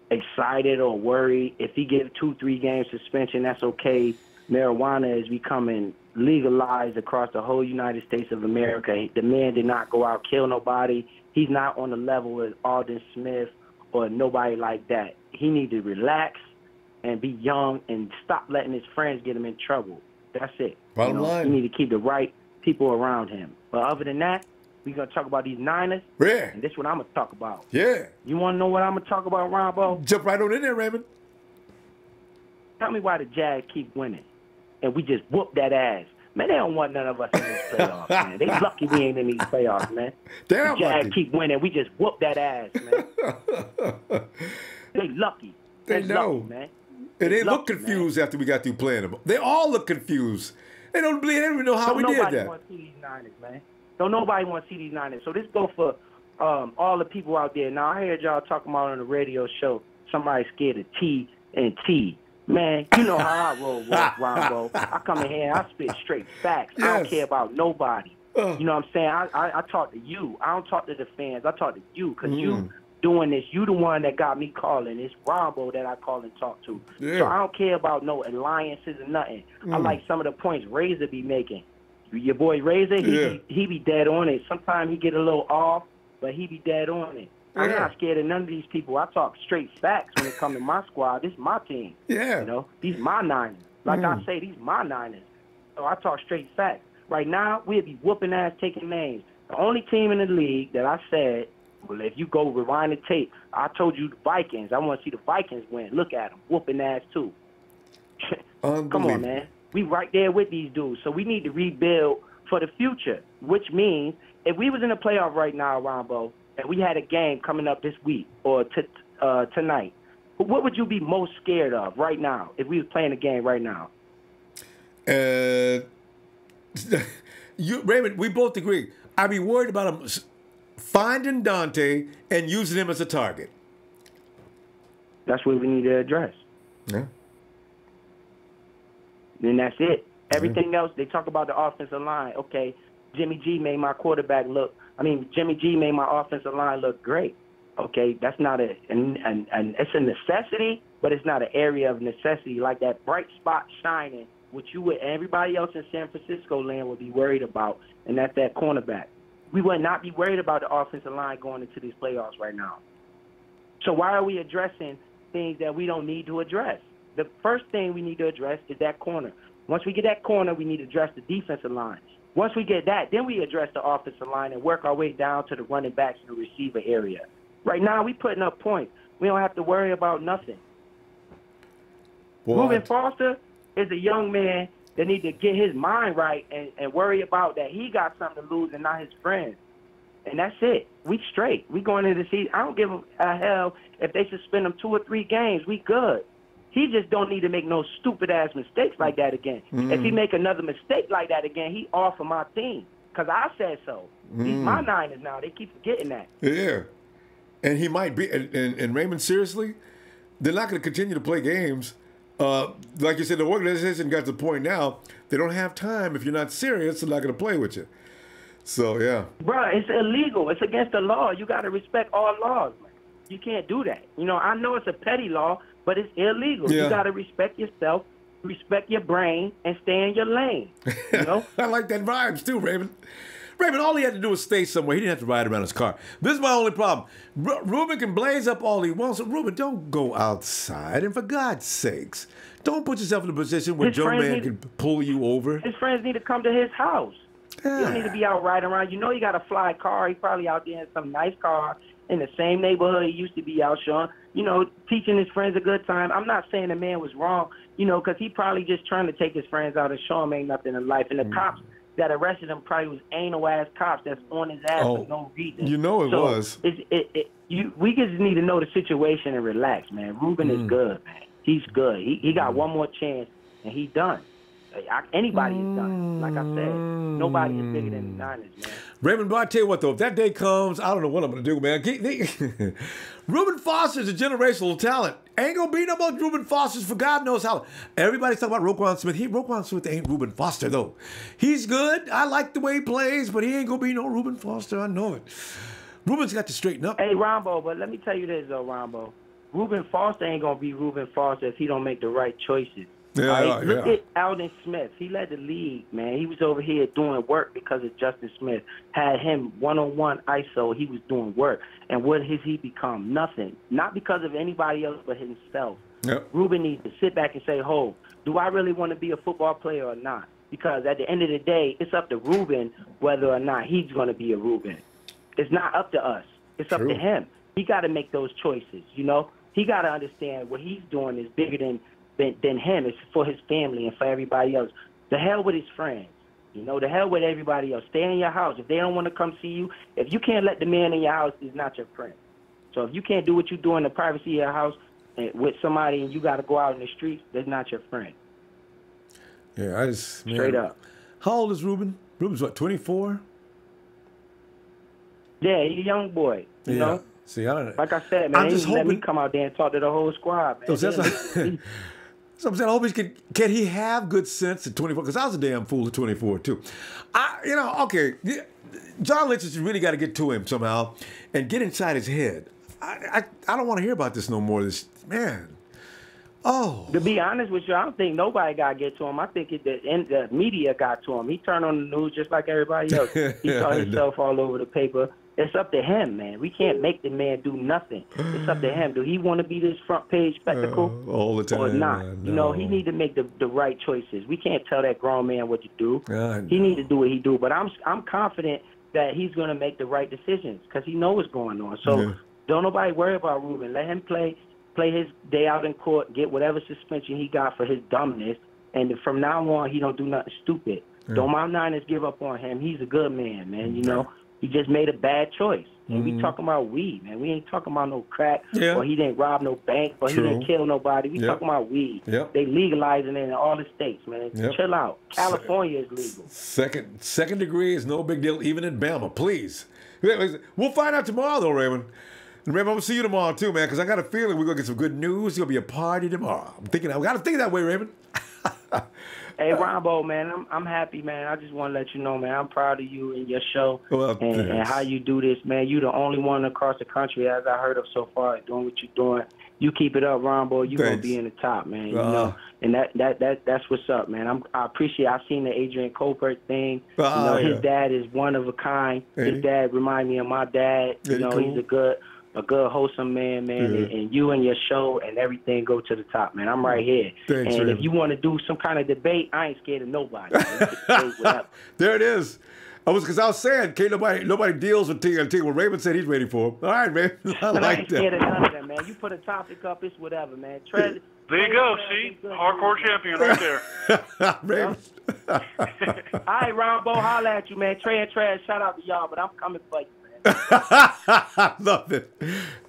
excited or worried. If he gets 2-3 game suspension, that's okay. Marijuana is becoming legalized across the whole United States of America. The man did not go out, kill nobody. He's not on the level with Alden Smith or nobody like that. He need to relax and be young and stop letting his friends get him in trouble. That's it. Bottom line. He need to keep the right people around him. But other than that, we're going to talk about these Niners. Yeah. And this is what I'm going to talk about. Yeah. You want to know what I'm going to talk about, Ronbo? Jump right on in there, Raymond. Tell me why the Jags keep winning. And we just whoop that ass. Man, they don't want none of us in this playoffs, man. They lucky we ain't in these playoffs, man. Damn the Jags lucky. keep winning. We just whoop that ass, man. They lucky. They know. Lucky, man. And they look confused after we got through playing them. They all look confused. They don't believe. They don't even know how we did Nobody that. want to see these Niners, man. Don't nobody want to see these Niners. So this go for all the people out there. Now, I heard y'all talking about on the radio show, somebody scared of T and T. Man, you know how I roll, Ronbo. I come in here and I spit straight facts. I don't care about nobody. You know what I'm saying? I talk to you. I don't talk to the fans. I talk to you because you doing this. You the one that got me calling. It's Ronbo that I call and talk to. Yeah. So I don't care about no alliances or nothing. I like some of the points Razor be making. Your boy Razor, he be dead on it. Sometimes he get a little off, but he be dead on it. I'm not scared of none of these people. I talk straight facts when it comes to my squad. This is my team. Yeah. You know, these my Niners. Like I say, these my Niners. So I talk straight facts. Right now, we'll be whooping ass taking names. The only team in the league that I said, well, if you go rewind the tape, I told you the Vikings. I want to see the Vikings win. Look at them, whooping ass too. Come on, man. We right there with these dudes. So we need to rebuild for the future, which means if we was in the playoff right now, Ronbo, and we had a game coming up this week or tonight, what would you be most scared of right now if we was playing a game right now? Raymond, we both agree. I'd be worried about him finding Dante and using him as a target. That's what we need to address. Yeah. Then that's it. Everything else, they talk about the offensive line. Okay, Jimmy G made my offensive line look great. Okay, that's not it's a necessity, but it's not an area of necessity like that bright spot shining, which you would everybody else in San Francisco land would be worried about, and that's that cornerback. We would not be worried about the offensive line going into these playoffs right now. So why are we addressing things that we don't need to address? The first thing we need to address is that corner. Once we get that corner, we need to address the defensive line. Once we get that, then we address the offensive line and work our way down to the running backs and the receiver area. Right now, we putting up points. We don't have to worry about nothing. Reuben Foster is a young man that needs to get his mind right and worry about that he got something to lose and not his friends. And that's it. We straight. We going into the season. I don't give a hell if they suspend him 2 or 3 games. We good. He just don't need to make no stupid-ass mistakes like that again. If he make another mistake like that again, he off of my team because I said so. He's my Niners now. They keep forgetting that. Yeah. And he might be. And Raymond, seriously, they're not going to continue to play games. Like you said, the organization got to the point now, they don't have time. If you're not serious, they're not going to play with you. So, yeah. Bro, it's illegal. It's against the law. You got to respect all laws, man. You can't do that. You know, I know it's a petty law, but it's illegal. Yeah. You got to respect yourself, respect your brain, and stay in your lane. You know? I like that vibes too, Raymond. Raymond, all he had to do was stay somewhere. He didn't have to ride around his car. This is my only problem. Reuben can blaze up all he wants. So Reuben, don't go outside. And for God's sakes, don't put yourself in a position where Joe Man can pull you over. His friends need to come to his house. You don't need to be out riding around. You know he got a fly car. He probably out there in some nice car in the same neighborhood he used to be out showing, you know, teaching his friends a good time. I'm not saying the man was wrong, you know, because he probably just trying to take his friends out and show him ain't nothing in life. And the cops that arrested him probably was anal-ass cops that's on his ass for no reason. You know it was. We just need to know the situation and relax, man. Reuben is good, man. He's good. He got one more chance, and he's done. Anybody is done. Like I said, nobody is bigger than the Niners, man. Raymond, but I tell you what, though, if that day comes, I don't know what I'm going to do, man. Reuben Foster's a generational talent. Ain't going to be no more Reuben Fosters for God knows how. Everybody's talking about Roquan Smith. Roquan Smith ain't Reuben Foster, though. He's good. I like the way he plays, but he ain't going to be no Reuben Foster. I know it. Reuben's got to straighten up. Hey, Ronbo, but let me tell you this, though, Ronbo. Reuben Foster ain't going to be Reuben Foster if he don't make the right choices. Look at Alden Smith. He led the league, man. He was over here doing work because of Justin Smith. Had him one-on-one ISO. He was doing work. And what has he become? Nothing. Not because of anybody else but himself. Yep. Reuben needs to sit back and say, do I really want to be a football player or not? Because at the end of the day, it's up to Reuben whether or not he's going to be a Reuben. It's not up to us. It's up to him. He got to make those choices, you know? He got to understand what he's doing is bigger than him. It's for his family and for everybody else. The hell with his friends. You know, the hell with everybody else. Stay in your house. If they don't want to come see you, if you can't let the man in your house, he's not your friend. So if you can't do what you do in the privacy of your house with somebody and you got to go out in the streets, that's not your friend. Yeah, I just man. Straight up. How old is Reuben? Reuben's what, 24? Yeah, he's a young boy. You know. See, I don't. Like I said, man, I'm just let me hoping. come out there and talk to the whole squad, man. So I'm saying, I hope can he have good sense at 24? Because I was a damn fool at 24 too. Okay, John Lynch has really got to get to him somehow and get inside his head. I don't want to hear about this no more. This man. Oh. To be honest with you, I don't think nobody got to get to him. I think the media got to him. He turned on the news just like everybody else. He saw himself all over the paper. It's up to him, man. We can't make the man do nothing. It's up to him. Do he want to be this front page spectacle all the time or not? No. You know, he need to make the right choices. We can't tell that grown man what to do. God. He need to do what he do. But I'm confident that he's going to make the right decisions because he knows what's going on. So don't nobody worry about Reuben. Let him play his day out in court, get whatever suspension he got for his dumbness, and from now on he don't do nothing stupid. Don't my Niners give up on him. He's a good man, man. You know. He just made a bad choice. And we talking about weed, man. We ain't talking about no crack or he didn't rob no bank or he didn't kill nobody. We talking about weed. They legalizing it in all the states, man. Chill out. California is legal. Second degree is no big deal, even in Bama. Please. We'll find out tomorrow, though, Raymond. And Raymond, I'm going to see you tomorrow, too, man, because I got a feeling we're going to get some good news. It's going to be a party tomorrow. I got to think that way, Raymond. Hey, Ronbo, man, I'm happy, man. I just want to let you know, man, I'm proud of you and your show and how you do this, man. You the only one across the country, as I heard of so far, doing what you're doing. You keep it up, Ronbo. You're going to be in the top, man. You know, and that's what's up, man. I appreciate I seen the Adrian Colbert thing. You know, his dad is one of a kind. His dad remind me of my dad. You know, he's a good, wholesome man, and you and your show and everything go to the top, man. I'm right here. Thanks, and if you want to do some kind of debate, I ain't scared of nobody. There it is. I was saying, can't nobody deals with TNT. Well, Raymond said he's ready for him. All right, Raymond. I ain't scared of none of that, man. You put a topic up, it's whatever, man. There you go. See, hardcore champion right there. Raymond. All right, Ronbo, holla at you, man. Trey and Trash, shout out to y'all, but I'm coming for you. Love it.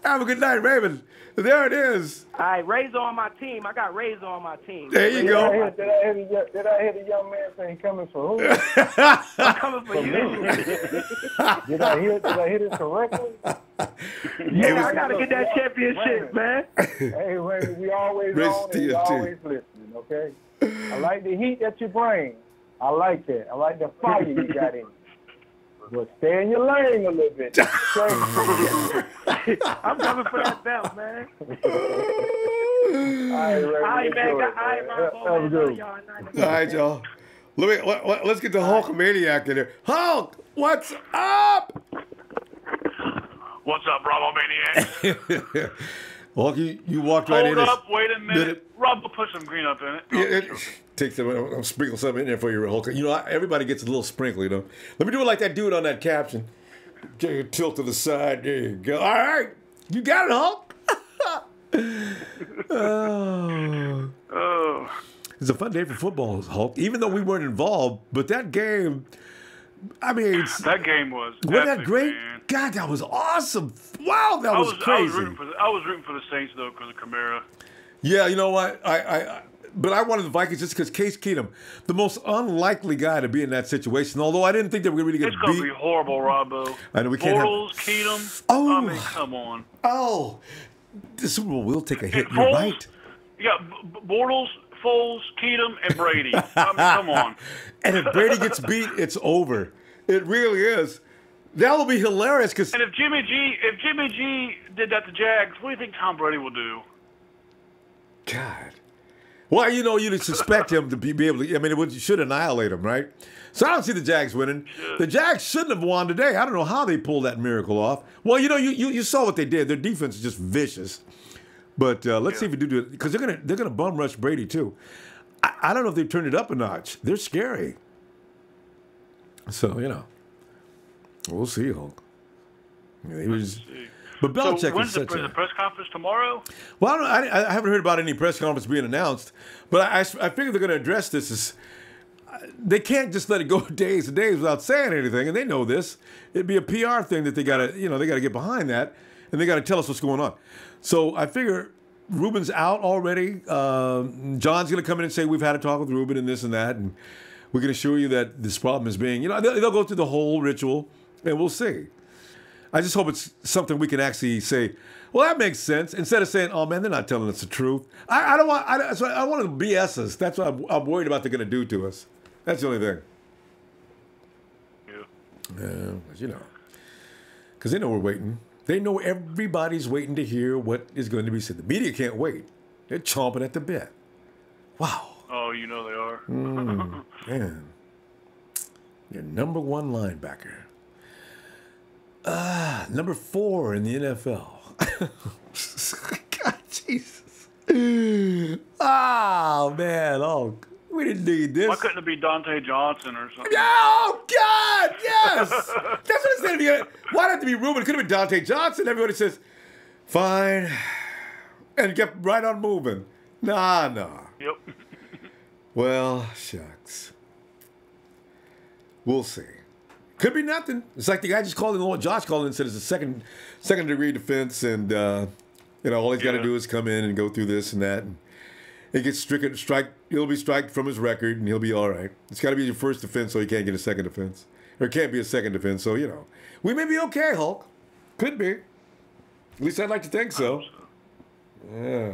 Have a good night, Raymond. There it is. All right, Razor on my team. I got Razor on my team. There you go. Did I hear the young man say he coming for who? I'm coming for you. Did I hear this correctly? Yeah, I gotta get that championship, man. Hey, Raymond, we always on and we always listening, okay? I like the heat that you bring. I like that. I like the fire you got in you. Well, stay in your lane a little bit. I'm coming for that belt, man. All right, y'all. Let's get the Hulkamaniac in there. Hulk, what's up? What's up, Bravo Maniac? Hulk, you walked right in. Hold up, wait a minute. Rob will put some green up in it. Take some, I'll sprinkle something in there for you, Hulk. You know, everybody gets a little sprinkle, you know. Let me do it like that dude on that caption. Tilt to the side. There you go. All right. You got it, Hulk. Oh. It's a fun day for football, Hulk. Even though we weren't involved, but that game, I mean. That game was wasn't that great? Man. God, that was awesome. Wow, that was crazy. I was rooting for the Saints, though, because of Kamara. Yeah, you know what? But I wanted the Vikings just because Case Keenum, the most unlikely guy to be in that situation. Although I didn't think they were really going to beat. It's going to be horrible, Robbo. I know we can't Bortles, Keenum. Oh, I mean, come on. Oh, the Super Bowl will take a hit. You're right. Yeah, Bortles, Foles, Keenum, and Brady. I mean, come on. And if Brady gets beat, it's over. It really is. That will be hilarious. And if Jimmy G did that to Jags, what do you think Tom Brady will do? God. Well, you know, you'd suspect him to be able to. I mean, it should annihilate him, right? So I don't see the Jags winning. The Jags shouldn't have won today. I don't know how they pulled that miracle off. Well, you know, you saw what they did. Their defense is just vicious. But let's see if we do it, because they're gonna bum rush Brady too. I don't know if they've turned it up a notch. They're scary. So you know, we'll see, Hulk. But Belichick so when's is the press conference tomorrow? Well, I haven't heard about any press conference being announced, but I figure they're going to address this. they can't just let it go days and days without saying anything, and they know this. It'd be a PR thing that they gotta get behind that, and they gotta tell us what's going on. So I figure Reuben's out already. John's gonna come in and say we've had a talk with Reuben and this and that, and we can assure you that this problem is being, they'll go through the whole ritual, and we'll see. I just hope it's something we can actually say, well, that makes sense, instead of saying, oh, man, they're not telling us the truth. I don't want them to BS us. That's what I'm worried about they're going to do to us. That's the only thing. Yeah. Because they know we're waiting. They know everybody's waiting to hear what is going to be said. The media can't wait. They're chomping at the bit. Wow. Oh, you know they are. Man. Your number one linebacker. Number 4 in the NFL. God, Jesus. Oh, man. Oh, we didn't need this. Why couldn't it be Dante Johnson or something? Oh, God, yes. That's what it's going to be. Why'd it have to be Reuben? It could have been Dante Johnson. Everybody says, fine. And kept right on moving. Nah. Yep. Well, shucks. We'll see. Could be nothing. It's like the guy just called in. Josh called in and said it's a second degree defense, and all he's got to do is come in and go through this and that. And he gets strike. He'll be striked from his record, and he'll be all right. It's got to be your first defense, so he can't get a second defense, or it can't be a second defense. So we may be okay, Hulk. Could be. At least I'd like to think so. Yeah.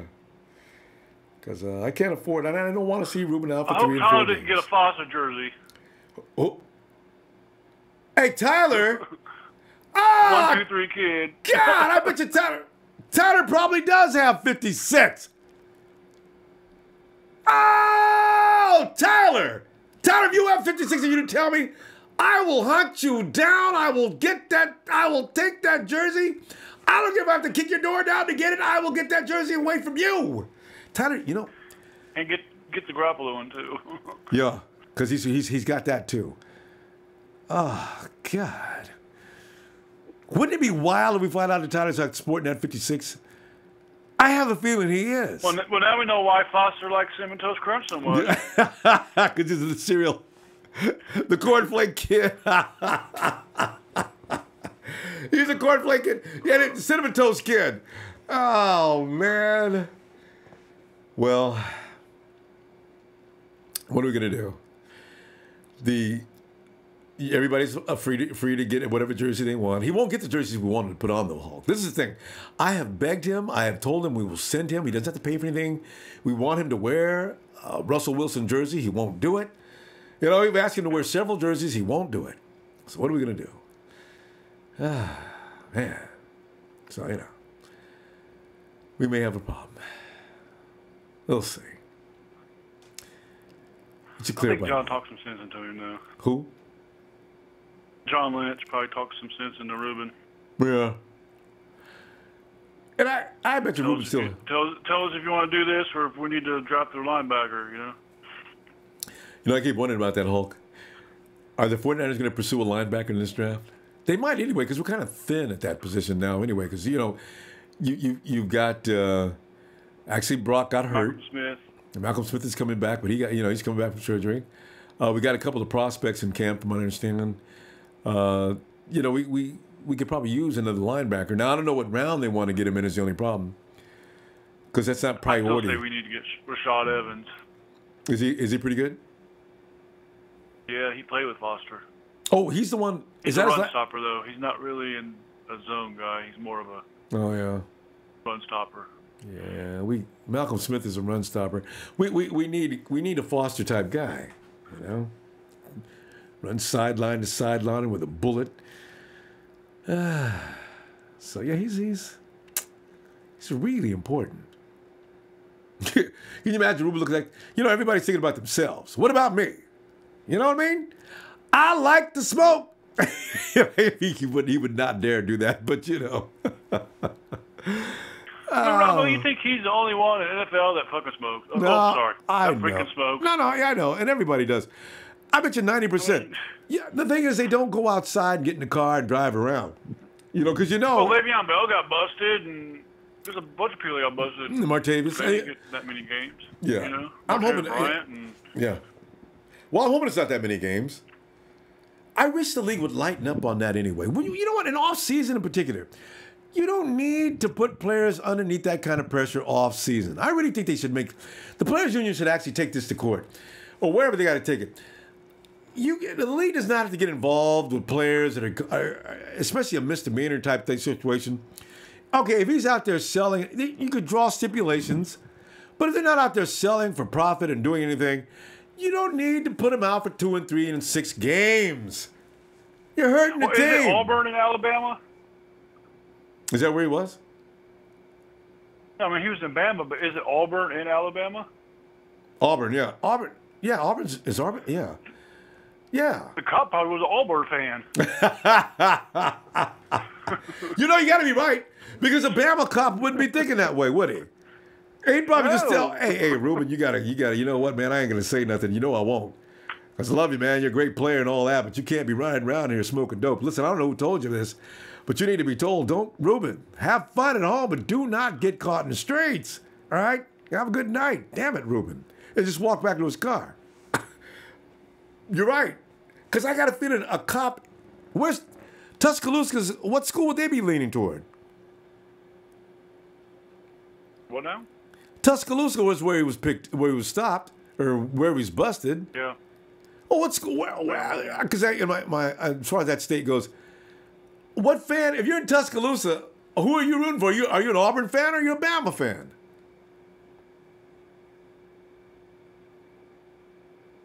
Because I can't afford it. I don't want to see Reuben out for 3 and 4 I hope Tyler games. didn't get a Foster jersey. Oh. Hey, Tyler. Ah! 1, 2, 3 kid. God, I bet you Tyler probably does have 56. Oh, Tyler. Tyler, if you have 56 and you didn't tell me, I will hunt you down. I will get that. I will take that jersey. I don't care if I have to kick your door down to get it. I will get that jersey away from you. Tyler, And get the Garoppolo one, too. Yeah, because he's got that, too. Oh, God. Wouldn't it be wild if we find out that Tyler's like sporting that 56? I have a feeling he is. Well, now we know why Foster likes Cinnamon Toast Crunch so much. Because he's the cereal. The cornflake kid. He's a cornflake kid. Yeah, the Cinnamon Toast kid. Oh, man. Well, what are we going to do? Everybody's free to get whatever jersey they want. He won't get the jerseys we want him to put on, though, Hulk. This is the thing. I have begged him. I have told him we will send him. He doesn't have to pay for anything. We want him to wear a Russell Wilson jersey. He won't do it. We've asked him to wear several jerseys. He won't do it. So what are we going to do? Man. So, we may have a problem. We'll see. It's I think John talked some sense into him, though. Who? John Lynch probably talked some sense into Reuben. Yeah. And I bet you Reuben still... Tell us if you want to do this or if we need to drop their linebacker, I keep wondering about that, Hulk. Are the 49ers going to pursue a linebacker in this draft? They might anyway, because we're kind of thin at that position now anyway, because, you've got... actually, Brock got hurt. Malcolm Smith is coming back, but he's coming back from surgery. We got a couple of prospects in camp, from my understanding. We could probably use another linebacker. Now, I don't know what round they want to get him in is the only problem. Because that's not priority. I still say we need to get Rashad Evans. Is he pretty good? Yeah, he played with Foster. Oh, he's the one. He's a run stopper, though. He's not really a zone guy. He's more of a run stopper. Yeah, Malcolm Smith is a run stopper. We need a Foster type guy, run sideline to sideline with a bullet. So yeah, he's really important. Can you imagine Reuben looking like everybody's thinking about themselves? What about me? You know what I mean? I like to smoke. he would not dare do that, but Ronbo, you think he's the only one in the NFL that fucking smokes? Oh, sorry. I that freaking smokes. No, I know, and everybody does. I bet you 90%. Yeah, the thing is, they don't go outside, get in the car, and drive around. Because Well, Le'Veon Bell got busted, and there's a bunch of people that got busted. Martavis. They didn't get that many games. Yeah. I'm hoping. Yeah. Well, I'm hoping it's not that many games. I wish the league would lighten up on that anyway. You know what? In off season in particular, you don't need to put players underneath that kind of pressure off season. I really think they should the players' union should actually take this to court, or wherever they got to take it. The league does not have to get involved with players that are especially a misdemeanor type thing situation. Okay, if he's out there selling, you could draw stipulations, but if they're not out there selling for profit and doing anything, you don't need to put him out for 2 and 3 and 6 games. You're hurting the team. Is it Auburn in Alabama? Is that where he was? No, I mean, he was in Bama, but is it Auburn in Alabama? Auburn, yeah. Auburn. Yeah, is Auburn? Yeah. Yeah. The cop probably was an Auburn fan. You know, you got to be right, because a Bama cop wouldn't be thinking that way, would he? He'd probably just tell, hey, Reuben, you gotta, you know what, man, I ain't gonna say nothing. You know I won't. I love you, man. You're a great player and all that, but you can't be riding around here smoking dope. Listen, I don't know who told you this, but you need to be told, Reuben, have fun at home, but do not get caught in the streets. All right? Have a good night. Damn it, Reuben. And just walk back to his car. You're right. Because I got a feeling a cop, where's Tuscaloosa's, what school would they be leaning toward? What now? Tuscaloosa was where he was stopped, or where he was busted. Yeah. Oh, what school? Well, because as far as that state goes, what fan? If you're in Tuscaloosa, who are you rooting for? Are you an Auburn fan or are you a Bama fan?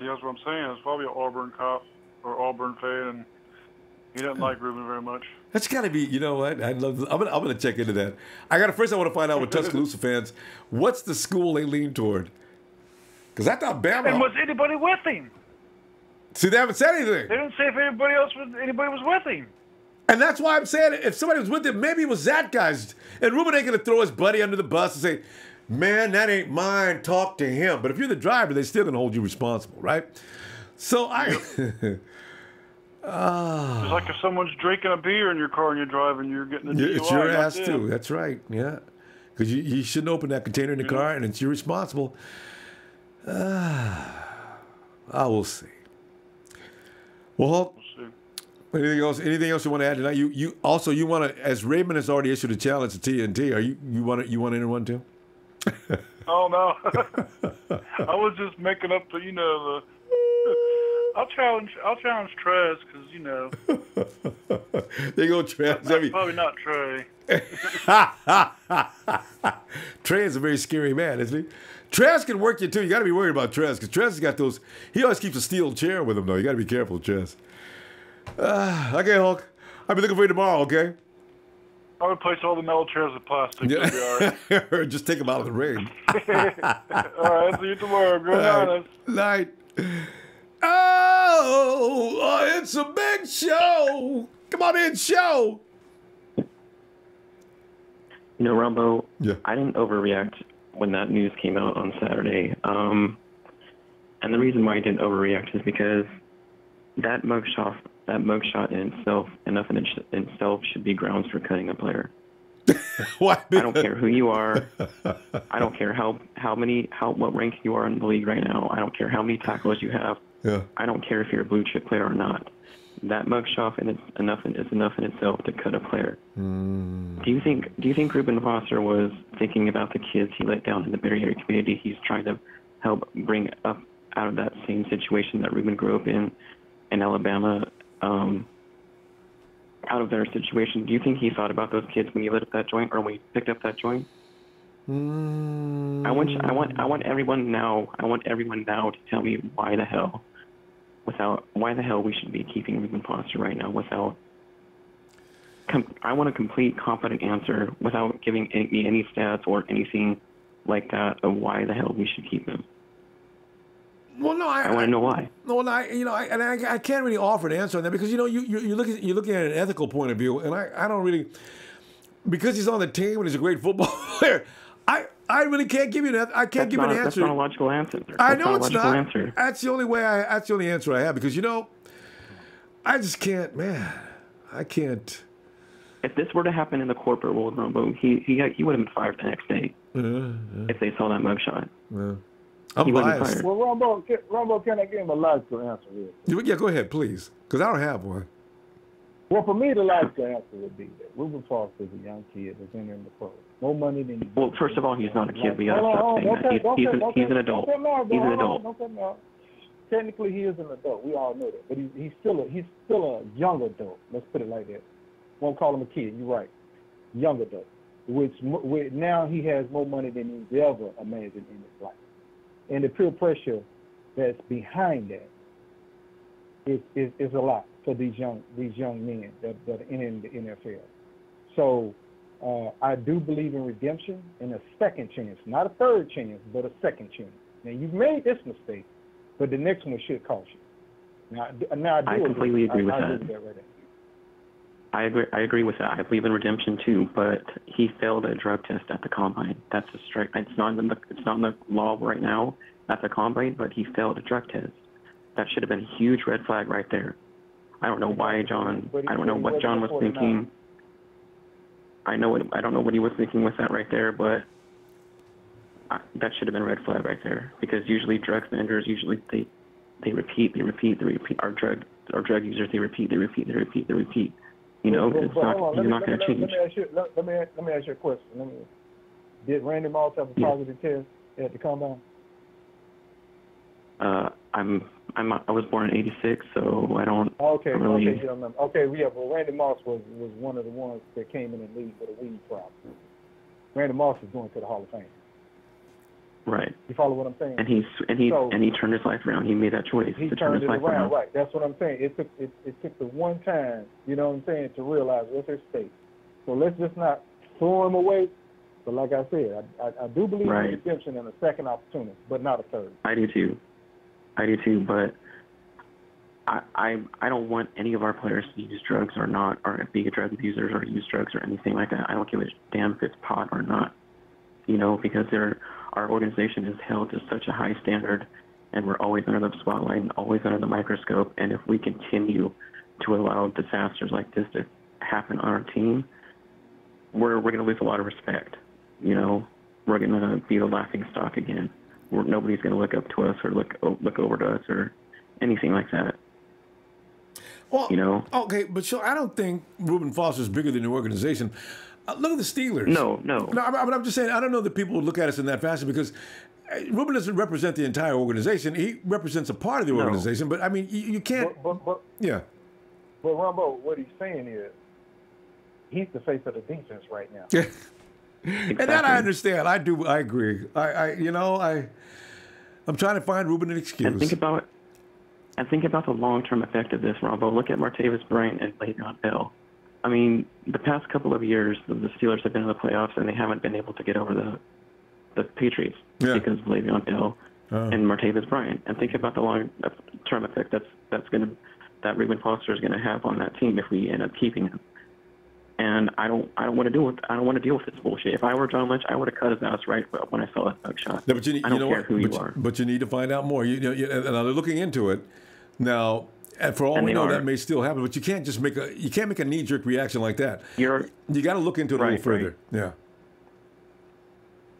Yeah, that's what I'm saying. It's probably an Auburn cop or Auburn fan, and he doesn't like Reuben very much. That's got to be. You know what? I'm gonna check into that. I want to find out with Tuscaloosa fans, what's the school they lean toward? Because I thought Bama. And was anybody with him? See, they haven't said anything. They didn't say if anybody was with him. And that's why I'm saying if somebody was with him, maybe it was that guy's. And Reuben ain't gonna throw his buddy under the bus and say, "Man, that ain't mine. Talk to him." But if you're the driver, they're still gonna hold you responsible, right? So It's like if someone's drinking a beer in your car and you're driving, you're getting a DUI. It's your ass too. That's right. Yeah, because you shouldn't open that container in the car, and it's you're responsible. I will see. Well, Hulk, anything else you want to add tonight? You want to, as Raymond has already issued a challenge to TNT. You want to enter one too? Oh no, I was just making up the I'll challenge Trez because They go Trez. Probably not Trey. Trey is a very scary man, isn't he? Trez can work you too. You got to be worried about Trez because Trez has got those. He always keeps a steel chair with him though. You got to be careful, Trez. Okay, Hulk. I'll be looking for you tomorrow. Okay. I'll replace all the metal chairs with plastic. Yeah. Or just take them out of the ring. All right. See you tomorrow. Good night. Night. Oh, it's a big show. Come on in, show. You know, Ronbo, I didn't overreact when that news came out on Saturday. And the reason why I didn't overreact is because that mugshot in itself should be grounds for cutting a player. Why? I don't care who you are. I don't care what rank you are in the league right now. I don't care how many tackles you have. Yeah. I don't care if you're a blue chip player or not. That mugshot is enough in itself to cut a player. Do you think Reuben Foster was thinking about the kids he let down in the Bay Area community? He's trying to help bring up out of that same situation that Reuben grew up in Alabama, out of their situation. Do you think he thought about those kids when he lit up that joint or when he picked up that joint? I want everyone now to tell me why the hell we should be keeping Reuben Foster right now I want a complete, confident answer without giving me any stats or anything like that of why the hell we should keep him. Well, no, I want to know why. No, I can't really offer an answer on that because you're looking at an ethical point of view, and I don't really, because he's on the team and he's a great football player. I really can't give you an answer. That's not a logical answer. I know it's not. That's the only answer I have because I just can't, man. I can't. If this were to happen in the corporate world, Ronbo, he would have been fired the next day if they saw that mugshot. Yeah. I'm he wasn't biased. fired. Well, Ronbo, can I give him a logical answer here? Yeah, go ahead, please, because I don't have one. Well, for me, the logical answer would be that Reuben Foster is a young kid that's entering the pros. More money than he. Well, first of all, he's not a kid. We gotta stop saying that. He's an adult. He's an adult. Technically, he is an adult. We all know that, but he's still a young adult. Let's put it like that. Won't call him a kid. You're right. Young adult. Which now he has more money than he's ever imagined in his life, and the peer pressure that's behind that is a lot for these young men that are in the NFL. So I do believe in redemption and a second chance, not a third chance, but a second chance. Now you've made this mistake, but the next one should cost you. Now I completely agree with that. Right there. I agree with that. I believe in redemption too, but he failed a drug test at the combine. That's a strike. It's not in the law right now at the combine, but he failed a drug test. That should have been a huge red flag right there. I don't know why John. I don't know what John was thinking. I don't know what he was thinking with that right there, but that should have been a red flag right there. Because usually drug offenders they repeat. Our drug users they repeat. You know, it's not. He's not going to change. Let me ask you a question. Did Randy Moss have a positive test at the combine? I was born in '86, so I don't. Okay, really. Okay, you remember. Okay, yeah, but Randy Moss was one of the ones that came in the league with a weed problem. Randy Moss is going to the Hall of Fame. Right. You follow what I'm saying? And he turned his life around. He made that choice to turn his life around. Right. That's what I'm saying. It took the one time, you know what I'm saying, to realize what's at stake. So let's just not throw him away. But like I said, I do believe in redemption and a second opportunity, but not a third. I do too, but I don't want any of our players to use drugs or not, or be drug abusers or use drugs or anything like that. I don't give a damn if it's pot or not, you know, because our organization is held to such a high standard, and we're always under the spotlight and always under the microscope. And if we continue to allow disasters like this to happen on our team, we're going to lose a lot of respect. You know, we're going to be the laughing stock again. Nobody's going to look up to us or look over to us or anything like that. Well, you know. Okay, but I don't think Reuben Foster is bigger than the organization. Look at the Steelers. No. But I'm just saying, I don't know that people would look at us in that fashion because Reuben doesn't represent the entire organization. He represents a part of the organization. But I mean, you can't. Yeah. But Ronbo, what he's saying is, he's the face of the defense right now. Exactly. And that I understand. I do. I agree. I'm trying to find Reuben an excuse. And think about the long-term effect of this, Ronbo. Look at Martavis Bryant and Le'Veon Bell. I mean, the past couple of years, the Steelers have been in the playoffs and they haven't been able to get over the Patriots because of Le'Veon Bell and Martavis Bryant. And think about the long-term effect that Reuben Foster is going to have on that team if we end up keeping him. And I don't want to deal with this bullshit. If I were John Lynch, I would have cut his ass right when I saw that bug shot. No, but I don't care who you are. But you need to find out more. And they're looking into it now. And for all we know, that may still happen. But you can't just make a knee-jerk reaction like that. You got to look into it a little further. Right. Yeah.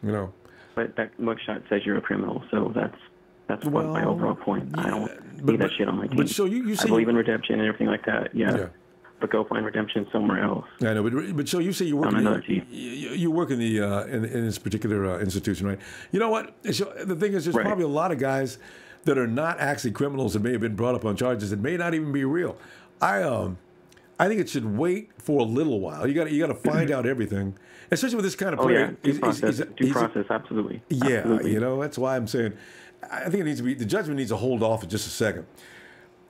You know. But that mugshot says you're a criminal, so that's my overall point. I don't need that shit on my team. But so you say I believe in redemption and everything like that. Yeah. But go find redemption somewhere else. I know, but so you say you work on another team. You work in the in this particular institution, right? You know what? So the thing is, there's probably a lot of guys that are not actually criminals that may have been brought up on charges that may not even be real. I think it should wait for a little while. You got to find out everything, especially with this kind of player. Due process, absolutely. Yeah, absolutely. You know, that's why I'm saying I think it needs to be the judgment needs to hold off for just a second.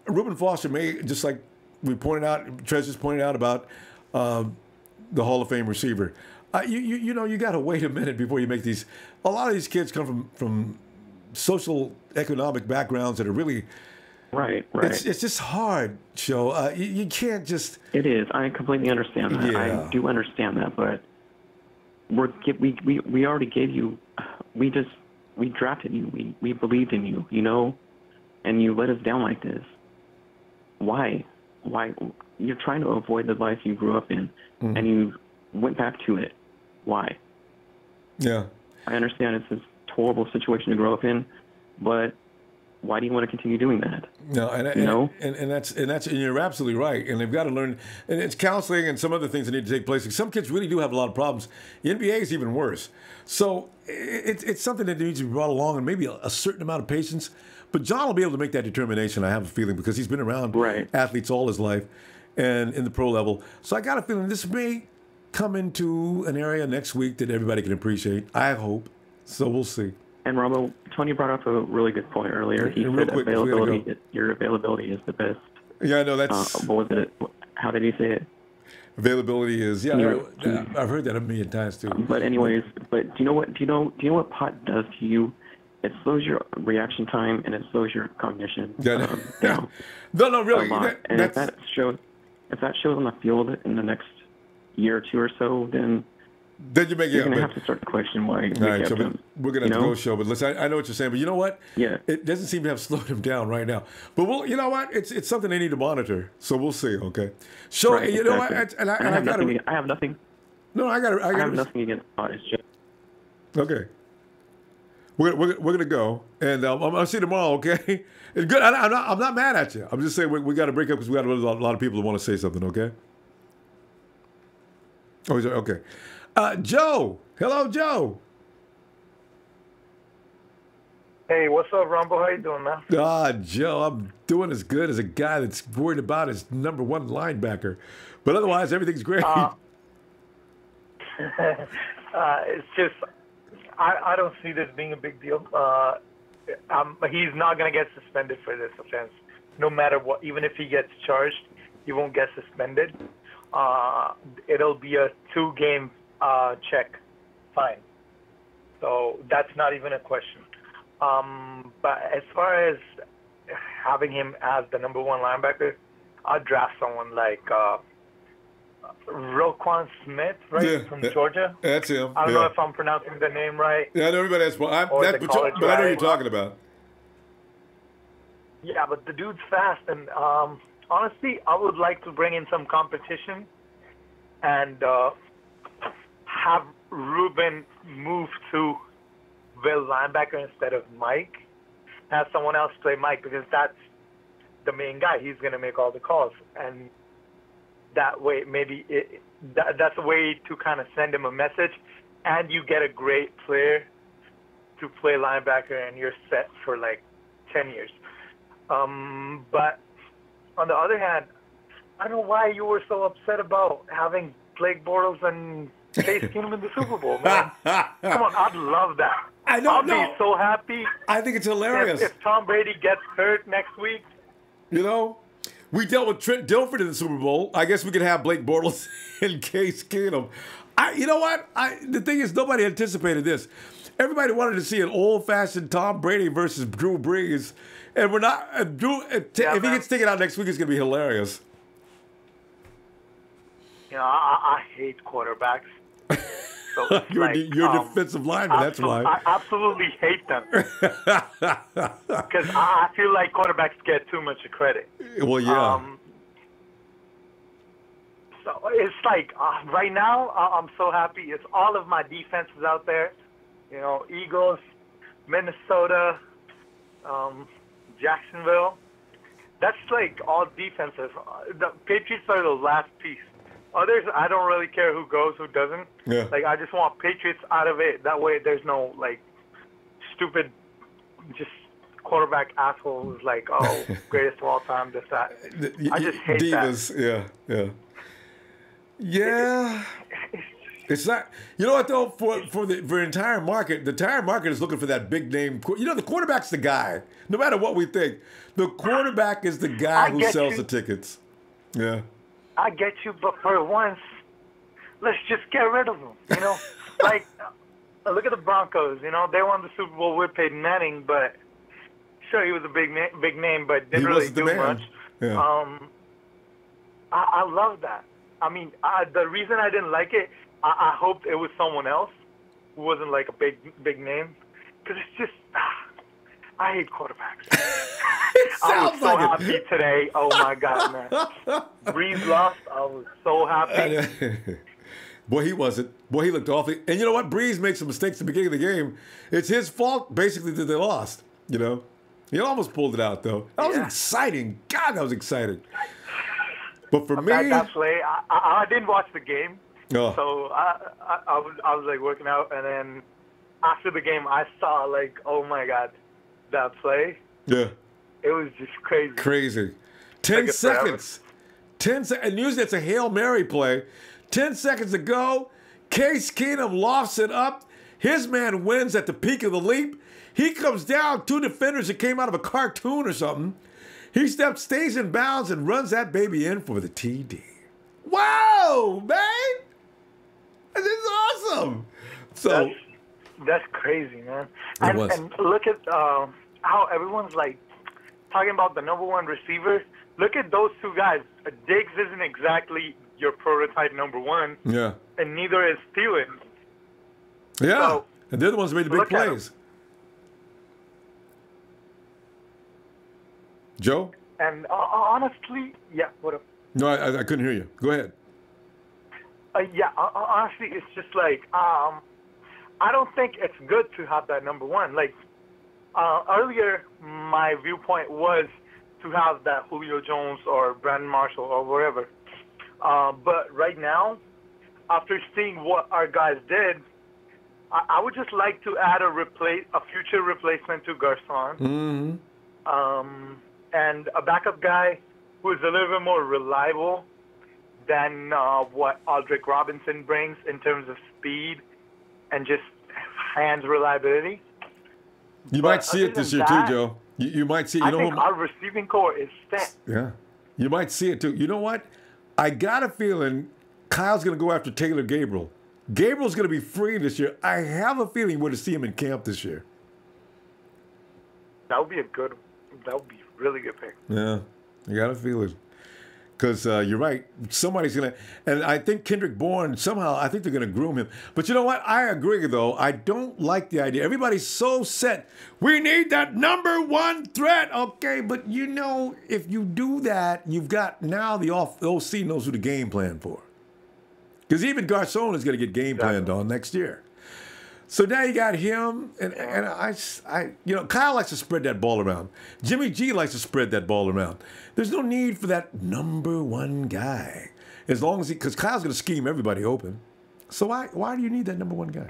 Reuben Foster may, just like we pointed out, Treasure's pointed out about the Hall of Fame receiver. You know, you got to wait a minute before you make these. A lot of these kids come from social economic backgrounds that are really right. It's just hard, Joe. You can't just. It is. I completely understand that. Yeah. I do understand that, but we already gave you. We drafted you. We believed in you. You know, and you let us down like this. Why? You're trying to avoid the life you grew up in, and you went back to it. Why? Yeah. I understand it's a horrible situation to grow up in, but why do you want to continue doing that? No, and you're absolutely right. And they've got to learn, and it's counseling and some other things that need to take place. Some kids really do have a lot of problems. The NBA is even worse. So it's something that needs to be brought along, and maybe a certain amount of patience. But John will be able to make that determination, I have a feeling, because he's been around athletes all his life and in the pro level. So I got a feeling this may come into an area next week that everybody can appreciate. I hope. So we'll see. And Ronbo, Tony brought up a really good point earlier. He said your availability is the best. Yeah, I know that's. What was it? How did he say it? Availability is I've heard that a million times too. But anyways, do you know what pot does to you? It slows your reaction time and it slows your cognition down. No, really. And if that shows on the field in the next year or two or so, then you make you're going to have to start to question why. All right, so we're going to have to go show. But listen, I know what you're saying. But you know what? Yeah. It doesn't seem to have slowed him down right now. But you know what? It's something they need to monitor. So we'll see. Okay. So right, you know what? I have nothing. No, I have nothing against pot. It's just okay. We're gonna go, and I'll see you tomorrow. Okay. It's good. I'm not mad at you. I'm just saying we got to break up because we got a lot of people who want to say something. Okay. Oh, okay. Joe. Hello, Joe. Hey, what's up, Ronbo? How you doing, man? Joe, I'm doing as good as a guy that's worried about his number one linebacker. But otherwise, everything's great. It's just, I don't see this being a big deal. He's not going to get suspended for this offense, no matter what. Even if he gets charged, he won't get suspended. It'll be a 2-game check fine. So that's not even a question. But as far as having him as the number one linebacker, I'd draft someone like Roquan Smith, right, from Georgia. That's him. I don't know if I'm pronouncing the name right. Yeah, I know everybody has. But I know what you're talking about. Yeah, but the dude's fast, and honestly, I would like to bring in some competition and have Reuben move to Will linebacker instead of Mike. Have someone else play Mike because that's the main guy. He's going to make all the calls, and that way maybe that's a way to kind of send him a message, and you get a great player to play linebacker, and you're set for like 10 years. But on the other hand, I don't know why you were so upset about having Blake Bortles and Case Keenum in the Super Bowl, man. Come on, I'd love that. I'll be so happy. I think it's hilarious. If Tom Brady gets hurt next week. You know, we dealt with Trent Dilfer in the Super Bowl. I guess we could have Blake Bortles and Case Keenum. You know what? The thing is, nobody anticipated this. Everybody wanted to see an old-fashioned Tom Brady versus Drew Brees. And we're not. If he gets taken out next week, it's going to be hilarious. You know, I hate quarterbacks. So you're defensive lineman, that's why. I absolutely hate them. Because I feel like quarterbacks get too much credit. Well, yeah. So it's like, right now, I'm so happy. It's all of my defenses out there. You know, Eagles, Minnesota, Jacksonville. That's like all defenses. The Patriots are the last piece. Others, I don't really care who goes, who doesn't. Yeah. Like, I just want Patriots out of it. That way there's no, like, stupid, just quarterback assholes like, oh, greatest of all time, this, that. I just hate divas, that. Yeah. It's not. You know what though? For the entire market, the entire market is looking for that big name. You know, the quarterback's the guy. No matter what we think, the quarterback is the guy who sells the tickets. Yeah. I get you, but for once, let's just get rid of them. You know, like look at the Broncos. You know, they won the Super Bowl with Peyton Manning, but sure he was a big name, but didn't really do much. Yeah. I love that. I mean, the reason I didn't like it, I hoped it was someone else who wasn't like a big name, because it's just I hate quarterbacks. I was so happy today. Oh my God, man! Breeze lost. I was so happy. Boy, he wasn't. Boy, he looked awful. And you know what? Breeze makes some mistakes at the beginning of the game. It's his fault, basically, that they lost. You know, he almost pulled it out though. That was exciting. God, that was exciting. But for me, that play, I didn't watch the game, Oh. so I was like working out, and then after the game, I saw like, oh my God, that play. yeah, It was just crazy. crazy. 10 Took it forever. seconds. 10 seconds. And usually it's a Hail Mary play. 10 seconds to go. Case Keenum lofts it up. His man wins at the peak of the leap. He comes down. Two defenders that came out of a cartoon or something. He stays in bounds and runs that baby in for the TD. Wow, man. This is awesome. So That's crazy, man. It was. And look at how everyone's like talking about the number one receiver. Look at those two guys. Diggs isn't exactly your prototype number one, yeah. and neither is Thielen. Yeah. So, and they're the ones who made the big look at plays. Joe? And honestly, yeah, what up? No, I couldn't hear you. Go ahead. Honestly, it's just like I don't think it's good to have that number one. Like earlier, my viewpoint was to have that Julio Jones or Brandon Marshall or whatever. But right now, after seeing what our guys did, I would just like to add a future replacement to Garcon. Mm-hmm. And a backup guy who is a little bit more reliable than what Aldrick Robinson brings in terms of speed and just hands reliability. You might see it this year too, Joe. You might see. I think our receiving core is set. Yeah, you might see it too. You know what? I got a feeling Kyle's going to go after Taylor Gabriel. Gabriel's going to be free this year. I have a feeling we're going to see him in camp this year. That would be really good pick. Yeah, I got a feeling. Because you're right. Somebody's going to, and I think Kendrick Bourne, somehow, I think they're going to groom him. But you know what? I agree, though. I don't like the idea. Everybody's so set. We need that number one threat. Okay, but you know, if you do that, you've got now the OC knows who to game plan for. Because even Garcon is going to get game planned on next year. So now you got him, and I, Kyle likes to spread that ball around. Jimmy G likes to spread that ball around. There's no need for that number one guy, as long as because Kyle's going to scheme everybody open. So why do you need that number one guy?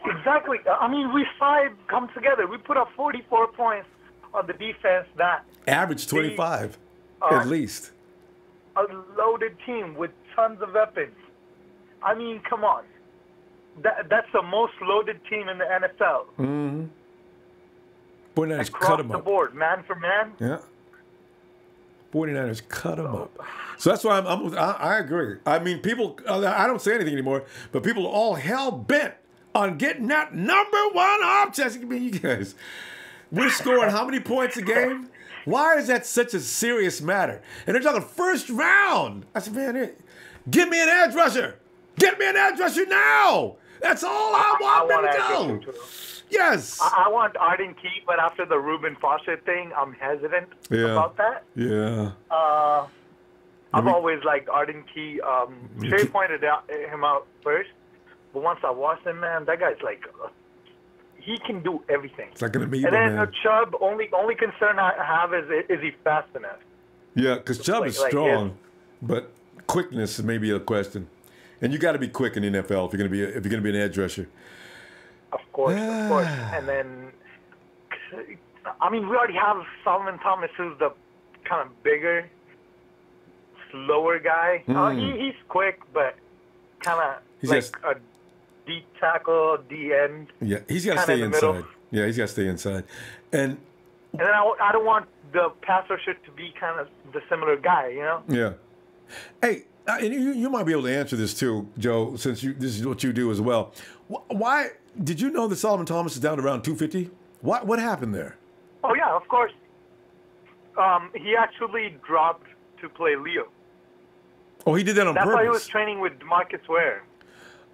Exactly. I mean, we five come together. We put up 44 points on the defense. That average 25 at least. A loaded team with tons of weapons. I mean, come on. That's the most loaded team in the NFL. Mm-hmm. 49ers across cut them the up. board, man for man. Yeah. 49ers cut them up. So that's why I agree. I mean, people, I don't say anything anymore, but people are all hell bent on getting that number one option. I mean, you guys, we're scoring how many points a game? Why is that such a serious matter? And they're talking first round. I said, man, give me an edge rusher. Get me an edge rusher now. That's all I want them to do. Yes. I want Arden Key, but after the Reuben Foster thing, I'm hesitant about that. Yeah. I've always liked Arden Key. Trey pointed him out first, but once I watched him, man, that guy's like, he can do everything. It's like an amoeba, and then man. Chubb, only concern I have is he fast enough? Yeah, because Chubb is strong, but quickness may be a question. And you got to be quick in the NFL if you're going to be an edge rusher. Of course. And then, I mean, we already have Solomon Thomas, who's the kind of bigger, slower guy. He's quick, but kind of like a deep tackle, D-end. Yeah, he's got to stay inside. Yeah, he's got to stay inside. And then I don't want the pass rusher to be kind of the similar guy, you know? Yeah. Hey, and you might be able to answer this too, Joe, since this is what you do as well. Why did you know that Solomon Thomas is down to around 250? What happened there? Oh yeah, of course. He actually dropped to play Leo. Oh, he did that on purpose. That's why he was training with DeMarcus Ware.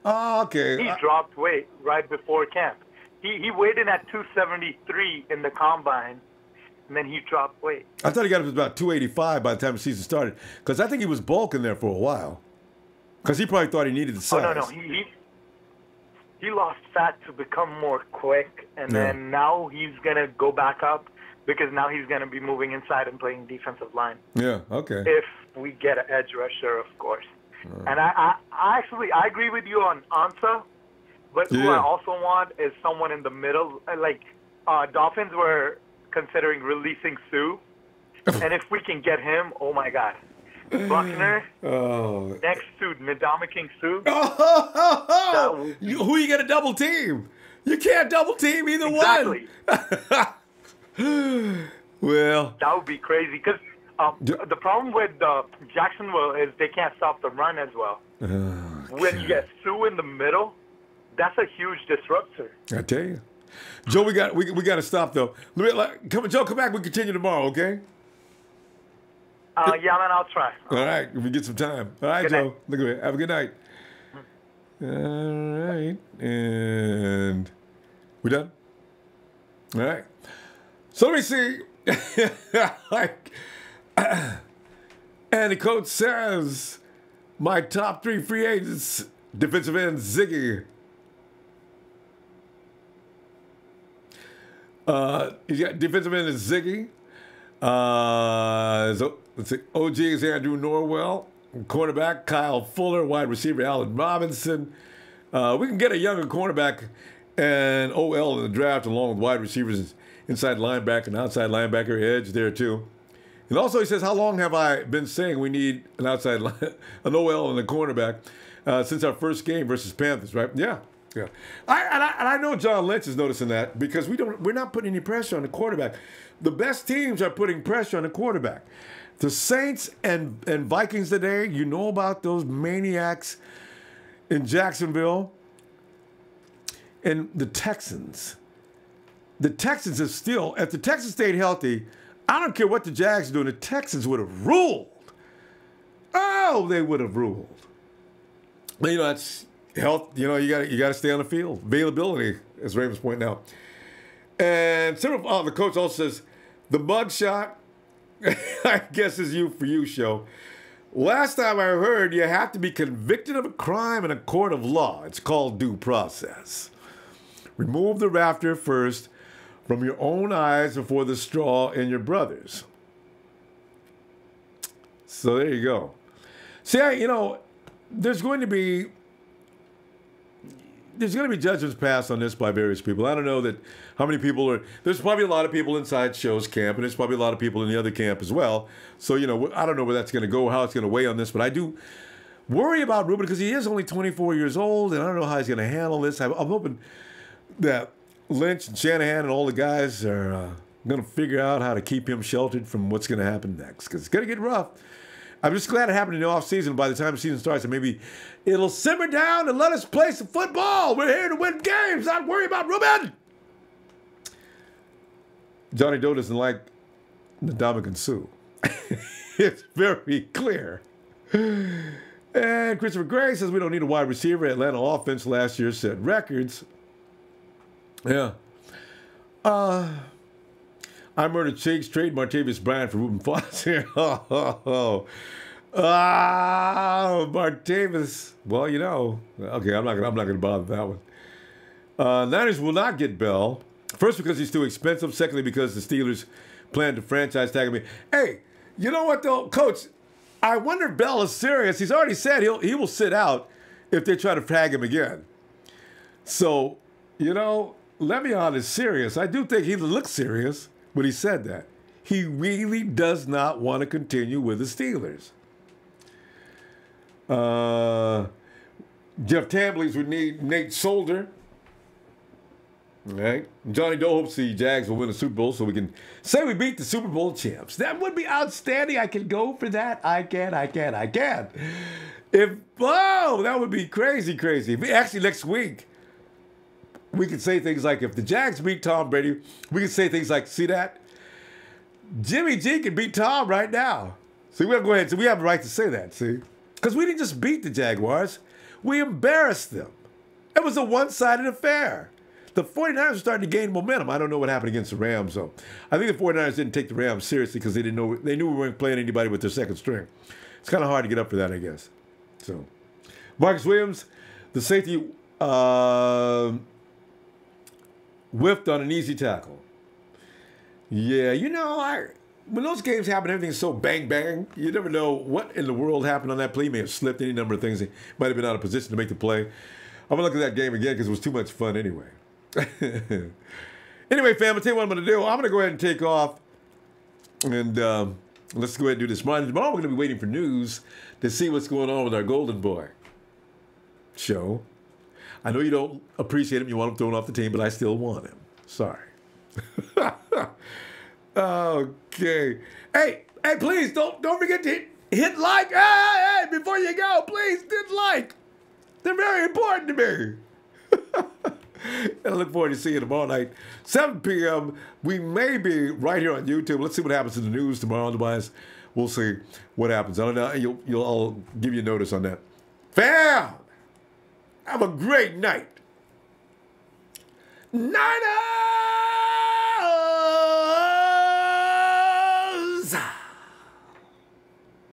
Oh, okay. He dropped weight right before camp. He weighed in at 273 in the combine. And then he dropped weight. I thought he got up to about 285 by the time the season started. Because I think he was bulking there for a while. Because he probably thought he needed the size. Oh, no. he lost fat to become more quick, and then now he's gonna go back up because now he's gonna be moving inside and playing defensive line. Yeah. Okay. If we get an edge rusher, of course. And I actually I agree with you on Ansah, but who I also want is someone in the middle. Like Dolphins were considering releasing Sue, and if we can get him, oh my God. Buckner next to Ndamukong Suh. Who you gonna double team? You can't double team either one. Well, that would be crazy because the problem with Jacksonville is they can't stop the run as well. When you get Suh in the middle, that's a huge disruptor. I tell you, Joe, we got to stop though. Joe, come back. We continue tomorrow, okay? Yeah, man, I'll try. All right, if we get some time. All right, Joe. Look at it. Have a good night. All right, and we done. All right. So let me see. And the coach says, my top 3 free agents, defensive end Ziggy. He's got defensive end is Ziggy. Let's see. OG is Andrew Norwell. Cornerback Kyle Fuller. Wide receiver Allen Robinson. We can get a younger cornerback and OL in the draft along with wide receivers, inside linebacker and outside linebacker, edge there too. And also he says, how long have I been saying we need an outside an OL and a cornerback since our first game versus Panthers, right? Yeah. Yeah, I know John Lynch is noticing that because we're not putting any pressure on the quarterback. The best teams are putting pressure on the quarterback. The Saints and Vikings today, you know about those maniacs in Jacksonville, and the Texans. The Texans is still, if the Texans stayed healthy, I don't care what the Jags are doing, the Texans would have ruled. Oh, they would have ruled. But, you know, that's health, you know, you got to stay on the field. Availability, as Ravens point out. And the coach also says, the mug shot, I guess is you for you show. Last time I heard, you have to be convicted of a crime in a court of law. It's called due process. Remove the rafter first from your own eyes before the straw in your brother's. So there you go. See, you know, there's going to be judgments passed on this by various people. I don't know how many people are. There's probably a lot of people inside Show's camp, and there's probably a lot of people in the other camp as well. So, you know, I don't know where that's going to go, how it's going to weigh on this, but I do worry about Reuben because he is only 24 years old, and I don't know how he's going to handle this. I'm hoping that Lynch and Shanahan and all the guys are going to figure out how to keep him sheltered from what's going to happen next because it's going to get rough. I'm just glad it happened in the offseason. By the time the season starts, and maybe it'll simmer down and let us play some football. We're here to win games. Not worry about Reuben. Johnny Doe doesn't like Ndamukong Suh. It's very clear. And Christopher Gray says we don't need a wide receiver. Atlanta offense last year set records. Yeah. I murdered Cheeks, trade Martavis Bryant for Reuben Foster. Martavis. Well, you know. Okay, I'm not gonna bother that one. Niners will not get Bell. First, because he's too expensive. Secondly, because the Steelers plan to franchise tag him. Hey, you know what though, Coach? I wonder if Bell is serious. He's already said he will sit out if they try to tag him again. So, you know, Le'Veon is serious. I do think he looks serious when he said that. He really does not want to continue with the Steelers. Jeff Tambleys would need Nate Solder. All right. Johnny Doe hopes the Jags will win the Super Bowl so we can say we beat the Super Bowl champs. That would be outstanding. I can go for that. I can. That would be crazy. Actually, next week, we could say things like, if the Jags beat Tom Brady, we could say things like, see that? Jimmy G can beat Tom right now. See, we'll go ahead. So we have the right to say that, see? Because we didn't just beat the Jaguars. We embarrassed them. It was a one-sided affair. The 49ers are starting to gain momentum. I don't know what happened against the Rams, though. I think the 49ers didn't take the Rams seriously because they knew we weren't playing anybody with their second string. It's kind of hard to get up for that, I guess. So, Marcus Williams, the safety Whiffed on an easy tackle. Yeah, when those games happen, everything's so bang, bang. You never know what in the world happened on that play. He may have slipped any number of things. He might have been out of position to make the play. I'm going to look at that game again because it was too much fun anyway. Anyway, fam, I'll tell you what I'm going to do. I'm going to go ahead and take off. And let's go ahead and do this. Tomorrow we're going to be waiting for news to see what's going on with our Golden Boy show. I know you don't appreciate him. You want him thrown off the team, but I still want him. Sorry. Okay. Hey, please don't forget to hit like. Hey, before you go, please hit like. They're very important to me. And I look forward to seeing you tomorrow night, 7 p.m. We may be right here on YouTube. Let's see what happens in the news tomorrow. Otherwise, we'll see what happens. I don't know. I'll give you notice on that. Fam, have a great night. Niners!